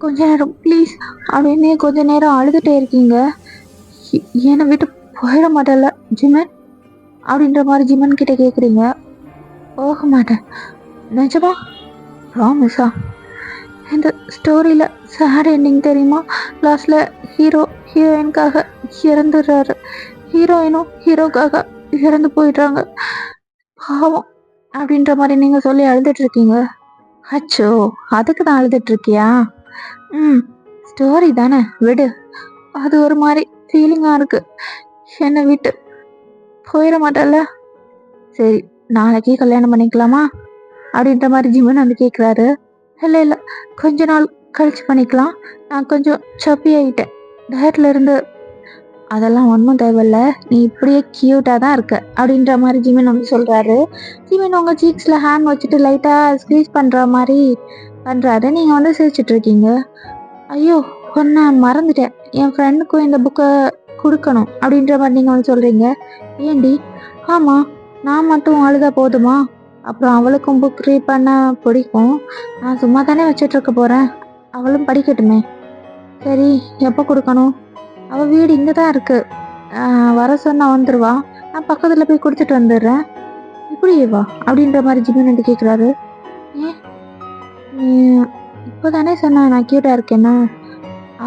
கொஞ்ச நேரம் ப்ளீஸ் அப்படின்னு கொஞ்ச நேரம் அழுதுகிட்டே இருக்கீங்க. என்னை விட்டு போயிட மாட்டேன்ல ஜிமின் அப்படின்ற மாதிரி ஜிமின் கிட்ட கேட்குறீங்க. போக மாட்டேன். நிஜமா? ப்ராமிஸா? இந்த ஸ்டோரியில் சேட் எண்டிங் தெரியுமா? லாஸ்ட்டில் ஹீரோயினுக்காக இறந்துடுறாரு. ஹீரோயினும் ஹீரோக்காக இறந்து போயிடுறாங்க. பாவம் அப்படின்ற மாதிரி நீங்கள் சொல்லி அழுதுட்ருக்கீங்க. அச்சோ, அதுக்கு தான் அழுதுட்ருக்கியா? ஸ்டோரி தானே, விடு. அது ஒரு மாதிரி ஃபீலிங்காக இருக்குது. என்னை விட்டு போயிட மாட்டேன்ல. சரி, நாளைக்கே கல்யாணம் பண்ணிக்கலாமா அப்படின்ற மாதிரி ஜிமின் வந்து கேட்குறாரு. இல்லை கொஞ்ச நாள் கழிச்சு பண்ணிக்கலாம். நான் கொஞ்சம் சப்பி ஆகிட்டேன் டயட்டில் இருந்து. அதெல்லாம் ஒன்றும் தேவையில்ல, நீ இப்படியே க்யூட்டாக தான் இருக்க அப்படின்ற மாதிரி ஜிமின் வந்து சொல்கிறாரு. ஜிமின் உங்கள் சீக்ஸில் ஹேண்ட் வச்சுட்டு லைட்டாக ஸ்க்ரீஸ் பண்ணுற மாதிரி பண்ணுறாரு. நீங்கள் வந்து சிரிச்சிட்ருக்கீங்க. ஐயோ, ஒன்று மறந்துட்டேன், என் ஃப்ரெண்டுக்கும் இந்த புக்கை கொடுக்கணும் அப்படின்ற மாதிரி நீங்கள் வந்து சொல்கிறீங்க. ஏண்டி? ஆமாம், நான் மட்டும் அழுதா போதுமா? அப்புறம் அவளுக்கும் புக் ரீட் பண்ண பிடிக்கும். நான் சும்மா தானே வச்சிட்ருக்க போகிறேன், அவளும் படிக்கட்டுமே. சரி, எப்போ கொடுக்கணும்? அவள் வீடு இங்கே தான் இருக்குது. வர சொன்னா வந்துடுவா. நான் பக்கத்தில் போய் கொடுத்துட்டு வந்துடுறேன். இப்படியே வா அப்படின்ற மாதிரி ஜிமின் வந்து கேட்குறாரு. ஏன்? நீ இப்போ தானே சொன்ன நான் க்யூட்டாக இருக்கேன்னா?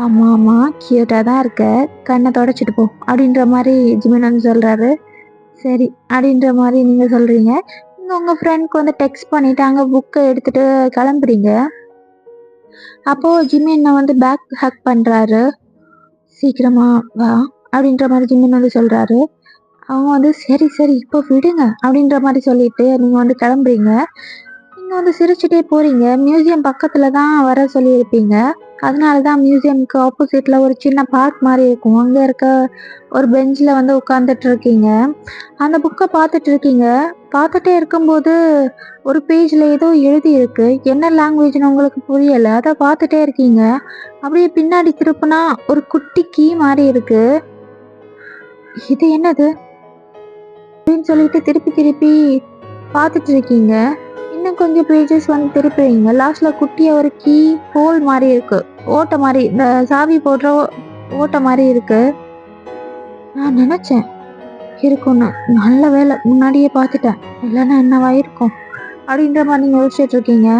ஆமாம், க்யூட்டாக தான் இருக்க, கண்ணை தொடச்சிட்டு போ அப்படின்ற மாதிரி ஜிமின் வந்து சொல்கிறாரு. சரி அப்படின்ற மாதிரி நீங்கள் சொல்கிறீங்க. நீங்கள் உங்கள் ஃப்ரெண்ட்க்கு வந்து டெக்ஸ்ட் பண்ணிவிட்டு அங்கே புக்கை எடுத்துகிட்டு கிளம்புறீங்க. அப்போது ஜிமின் வந்து பேக் ஹக் பண்ணுறாரு. சீக்கிரமா வா அப்படின்ற மாதிரி ஜிமின் வந்து சொல்கிறாரு. அவங்க வந்து சரி இப்போ விடுங்க அப்படின்ற மாதிரி சொல்லிட்டு நீங்கள் வந்து கிளம்புறீங்க. நீங்கள் வந்து சிரிச்சுட்டே போகிறீங்க. மியூசியம் பக்கத்தில் தான் வர சொல்லியிருப்பீங்க. அதனால தான் மியூசியமுக்கு ஆப்போசிட்டில் ஒரு சின்ன பார்க் மாதிரி இருக்கும். அங்கே இருக்க ஒரு பெஞ்சில் வந்து உட்காந்துட்டு இருக்கீங்க. அந்த புக்கை பார்த்துட்டே இருக்கும்போது ஒரு பேஜில் ஏதோ எழுதி இருக்கு. என்ன லாங்குவேஜ்னு உங்களுக்கு புரியலை. அதை பார்த்துட்டே இருக்கீங்க. அப்படியே பின்னாடி திருப்பினா ஒரு குட்டி கீ மாதிரி இருக்கு. இது என்னது அப்படின்னு சொல்லிட்டு திருப்பி பார்த்துட்டு இருக்கீங்க. இன்னும் கொஞ்சம் பேஜஸ் வந்து திருப்புறீங்க. லாஸ்ட்ல குட்டிய ஒரு கீ ஹோல் மாதிரி இருக்கு, ஓட்டை மாதிரி, இந்த சாவி போடுற ஓட்டை மாதிரி இருக்கு. நான் நினைச்சேன் இருக்கும்னு, நல்ல வேலை முன்னாடியே பார்த்துட்டேன், இல்லைன்னா என்னவாயிருக்கும் அப்படின்ற மாதிரி நீங்கள் யோசிச்சுட்டு இருக்கீங்க.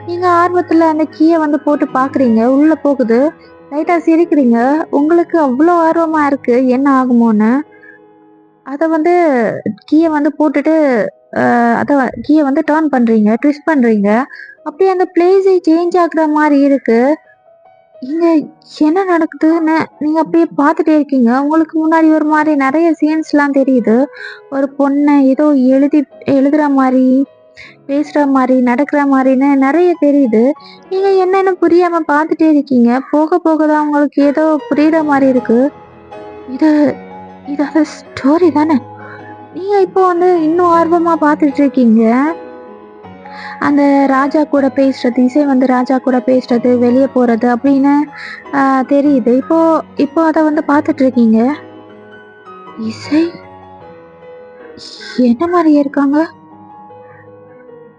நீங்கள் ஆர்வத்தில் அந்த கீயை வந்து போட்டு பார்க்குறீங்க. உள்ளே போகுது. லைட்டாக சிரிக்கிறீங்க. உங்களுக்கு அவ்வளோ ஆர்வமாக இருக்குது என்ன ஆகுமோன்னு. அதை வந்து கீயை வந்து போட்டுட்டு அதை கீயை வந்து டர்ன் பண்ணுறீங்க, ட்விஸ்ட் பண்ணுறீங்க. அப்படியே அந்த பிளேஸே சேஞ்ச் ஆகுற மாதிரி இருக்குது. இங்கே என்ன நடக்குதுன்னு நீங்கள் அப்படியே பார்த்துட்டே இருக்கீங்க. உங்களுக்கு முன்னாடி ஒரு மாதிரி நிறைய சீன்ஸ்லாம் தெரியுது. ஒரு பொண்ணை ஏதோ எழுதுகிற மாதிரி, பேசுகிற மாதிரி, நடக்கிற மாதிரின்னு நிறைய தெரியுது. நீங்கள் என்னென்னு புரியாமல் பார்த்துட்டே இருக்கீங்க. போக போக தான் உங்களுக்கு ஏதோ புரியுற மாதிரி இருக்குது. இது அந்த ஸ்டோரி தானே? நீங்கள் இப்போ வந்து இன்னும் ஆர்வமாக பார்த்துட்டு இருக்கீங்க. அந்த ராஜா கூட பேசுறது, இசை வந்து ராஜா கூட பேசுறது, வெளியே போகிறது அப்படின்னு தெரியுது. இப்போ அதை வந்து பார்த்துட்டு இருக்கீங்க. இசை என்ன மாதிரி இருக்காங்க?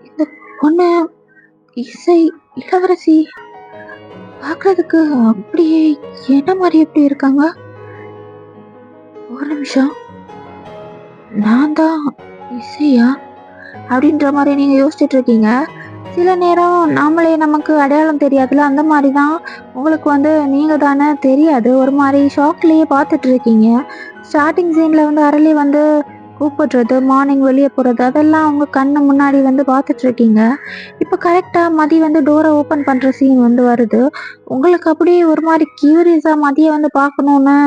இந்த பொண்ணு இசை இளவரசி பார்க்கறதுக்கு அப்படியே என்ன மாதிரி எப்படி இருக்காங்க? ஒரு நிமிஷம், நான் தான் இசையா அப்படின்ற மாதிரி நீங்கள் யோசிச்சுட்டு இருக்கீங்க. சில நேரம் நாமளே நமக்கு அடையாளம் தெரியாதுல்ல, அந்த மாதிரி தான் உங்களுக்கு வந்து நீங்கள் தானே தெரியாது. ஒரு மாதிரி ஷாக்லேயே பார்த்துட்டு இருக்கீங்க. ஸ்டார்டிங் சீனில் வந்து அரளி வந்து கூப்பிடுறது, மார்னிங் வெளியே போகிறது, அதெல்லாம் அவங்க கண்ணு முன்னாடி வந்து பார்த்துட்ருக்கீங்க. இப்போ கரெக்டாக மதி வந்து டோரை ஓப்பன் பண்ணுற சீன் வந்து வருது. உங்களுக்கு அப்படியே ஒரு மாதிரி க்யூரியஸாக மதியை வந்து பார்க்கணுன்னு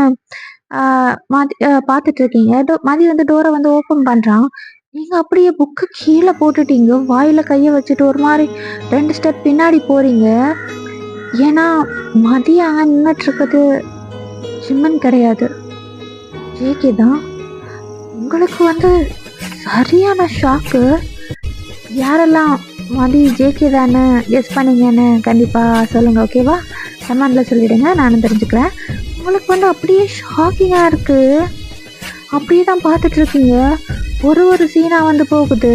மதி பார்த்துட்ருக்கீங்க. மதி வந்து டோரை வந்து ஓப்பன் பண்ணுறான். நீங்கள் அப்படியே புக்கு கீழே போட்டுட்டீங்க. வாயில் கையை வச்சுட்டு ஒரு மாதிரி 2 ஸ்டெப் பின்னாடி போகிறீங்க. ஏன்னா மதி அங்கே நின்றுட்டுருக்குது ஜிம்மன் கிடையாது, ஜேகே தான். உங்களுக்கு வந்து சரியான ஷாக்கு. யாரெல்லாம் மதி ஜேகே தானே கெஸ் பண்ணீங்கன்னு கண்டிப்பாக சொல்லுங்கள், ஓகேவா? கமெண்டில் சொல்லிவிடுங்க, நானும் தெரிஞ்சுக்கிறேன். உங்களுக்கு வந்து அப்படியே ஷாக்கிங்காக இருக்குது. அப்படியே தான் பார்த்துட்ருக்கீங்க. ஒரு சீனாக வந்து போகுது.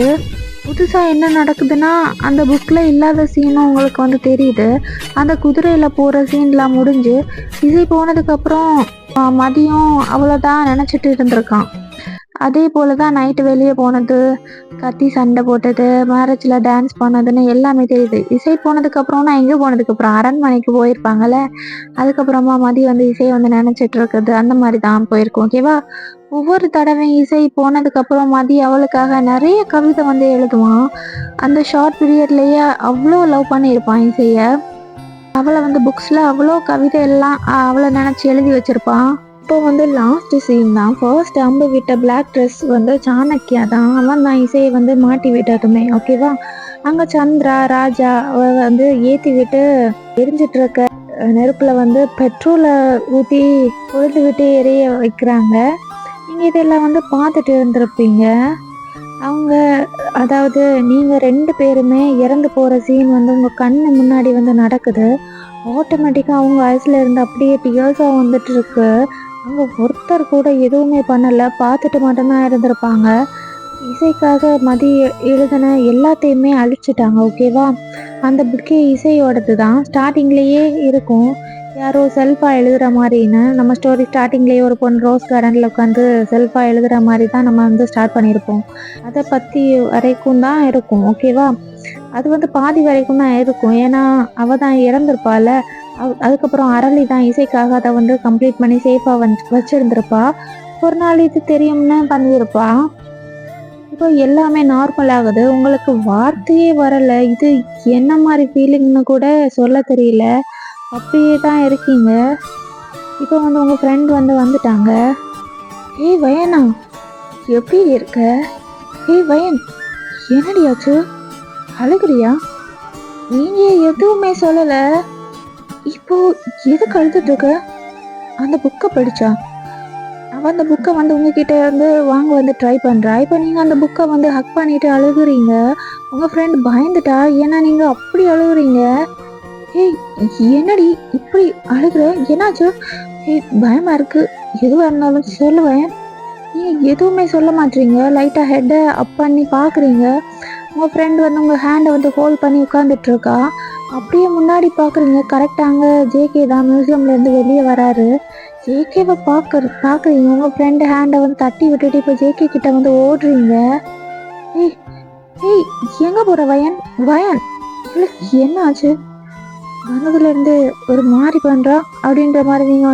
புதுசாக என்ன நடக்குதுன்னா, அந்த புக்கில் இல்லாத சீனும் உங்களுக்கு வந்து தெரியுது. அந்த குதிரையில் போகிற சீன்லாம் முடிஞ்சு இசை போனதுக்கப்புறம் மதியம் அவ்வளோதான் நினச்சிட்டு இருந்திருக்கான். அதே போல் தான் நைட்டு வெளியே போனது, கத்தி சண்டை போட்டது, மேரேஜில் டான்ஸ் பண்ணதுன்னு எல்லாமே தெரியுது. இசை போனதுக்கப்புறம்னா எங்கே போனதுக்கப்புறம் அரண்மனைக்கு போயிருப்பாங்கள்ல, அதுக்கப்புறமா மதி வந்து இசையை வந்து நினச்சிட்டு இருக்குது. அந்த மாதிரி தான் போயிருக்கோம், ஓகேவா? ஒவ்வொரு தடவையும் இசை போனதுக்கப்புறம் மதி அவளுக்காக நிறைய கவிதை வந்து எழுதுவான். அந்த ஷார்ட் பீரியட்லேயே அவ்வளோ லவ் பண்ணியிருப்பான் இசையை. அவளை வந்து புக்ஸில் அவ்வளோ கவிதை எல்லாம் அவளை நினச்சி எழுதி வச்சுருப்பான். இப்போ வந்து லாஸ்ட் சீன் தான். ஃபர்ஸ்ட் அம்பு விட்ட பிளாக் ட்ரெஸ் வந்து சாணக்கியா தான். அவன் தான் இசையை வந்து மாட்டி விட்டதுமே, ஓகேவா? அங்கே சந்திரா ராஜா வந்து ஏற்றி விட்டு எரிஞ்சிட்டு இருக்க நெருப்பில் வந்து பெட்ரோலை ஊற்றி கொழுந்து விட்டு எரிய வைக்கிறாங்க. நீங்கள் இதெல்லாம் வந்து பார்த்துட்டு இருந்திருப்பீங்க. அவங்க அதாவது நீங்கள் 2 பேருமே இறந்து போகிற சீன் வந்து உங்கள் கண்ணு முன்னாடி வந்து நடக்குது. ஆட்டோமேட்டிக்காக அவங்க ஐஸில் இருந்து அப்படியே டியர்ஸாக வந்துட்டு இருக்கு. அங்கே ஒருத்தர் கூட எதுவுமே பண்ணலை, பார்த்துட்டு மட்டும்தான் இருந்திருப்பாங்க. இசைக்காக மதி எழுதின எல்லாத்தையுமே அழிச்சிட்டாங்க, ஓகேவா? அந்த புக்கே இசையோடது தான். ஸ்டார்டிங்லேயே இருக்கும் யாரோ செல்ஃபாக எழுதுகிற மாதிரின்னு. நம்ம ஸ்டோரி ஸ்டார்டிங்லேயே ஒரு பொண்ணு ரோஸ் கார்டனில் உட்காந்து செல்ஃபாக எழுதுகிற மாதிரி தான் நம்ம வந்து ஸ்டார்ட் பண்ணியிருப்போம். அதை பற்றி வரைக்கும் தான் இருக்கும், ஓகேவா? அது வந்து பாதி வரைக்கும் தான் இருக்கும். ஏன்னா அவள் தான் இறந்துருப்பாள். அதுக்கப்புறம் அரளி தான் இசைக்காக அதை வந்து கம்ப்ளீட் பண்ணி சேஃபாக வச்சுருந்துருப்பா. ஒரு நாள் இது தெரியும்னு பண்ணியிருப்பா. இப்போ எல்லாமே நார்மல் ஆகுது. உங்களுக்கு வார்த்தையே வரலை. இது என்ன மாதிரி ஃபீலிங்னு கூட சொல்ல தெரியல. அப்படியே தான் இருக்கீங்க. இப்போ வந்து உங்கள் ஃப்ரெண்ட் வந்து வந்துட்டாங்க. ஏய் வயனா, எப்படி இருக்க? ஏய் வயன், என்னடியாச்சு? அழுகுறியா? நீங்கள் எதுவுமே சொல்லலை. இப்போ எதுக்கு அழுதுட்ருக்க? அந்த புக்கை படித்தா? அவள் அந்த புக்கை வந்து உங்ககிட்ட வந்து வாங்க வந்து ட்ரை பண்ணுறா. இப்போ நீங்கள் அந்த புக்கை வந்து ஹக் பண்ணிவிட்டு அழுகுறீங்க. உங்கள் ஃப்ரெண்ட் பயந்துட்டா. ஏன்னா நீங்கள் அப்படி அழுகுறீங்க. ஏய் என்னடி இப்படி அழுகுற? என்னாச்சு? ஏய் பயமாக இருக்குது. எதுவாக இருந்தாலும் சொல்லுவேன். நீங்கள் எதுவுமே சொல்ல மாட்டீங்க. லைட்டாக ஹெட்டை அப் பண்ணி பார்க்குறீங்க. உங்கள் ஃப்ரெண்டு வந்து உங்கள் ஹேண்டை வந்து ஹோல்ட் பண்ணி உட்காந்துட்ருக்கா. அப்படியே முன்னாடி பார்க்குறீங்க. கரெக்டாங்க ஜேகே தான் மியூசியம்லேருந்து வெளியே வராரு. ஜேகேவை பார்க்குறீங்க. உங்கள் ஃப்ரெண்டு ஹேண்டை வந்து தட்டி விட்டுட்டு இப்போ ஜேகே கிட்ட வந்து ஓடுறீங்க. ஏய் ஏய் எங்கே போகிற வயன்? வயன் இல்லை என்ன ஆச்சு? வந்ததுலேருந்து ஒரு மாதிரி பண்ணுறா அப்படின்ற மாதிரி நீங்கள்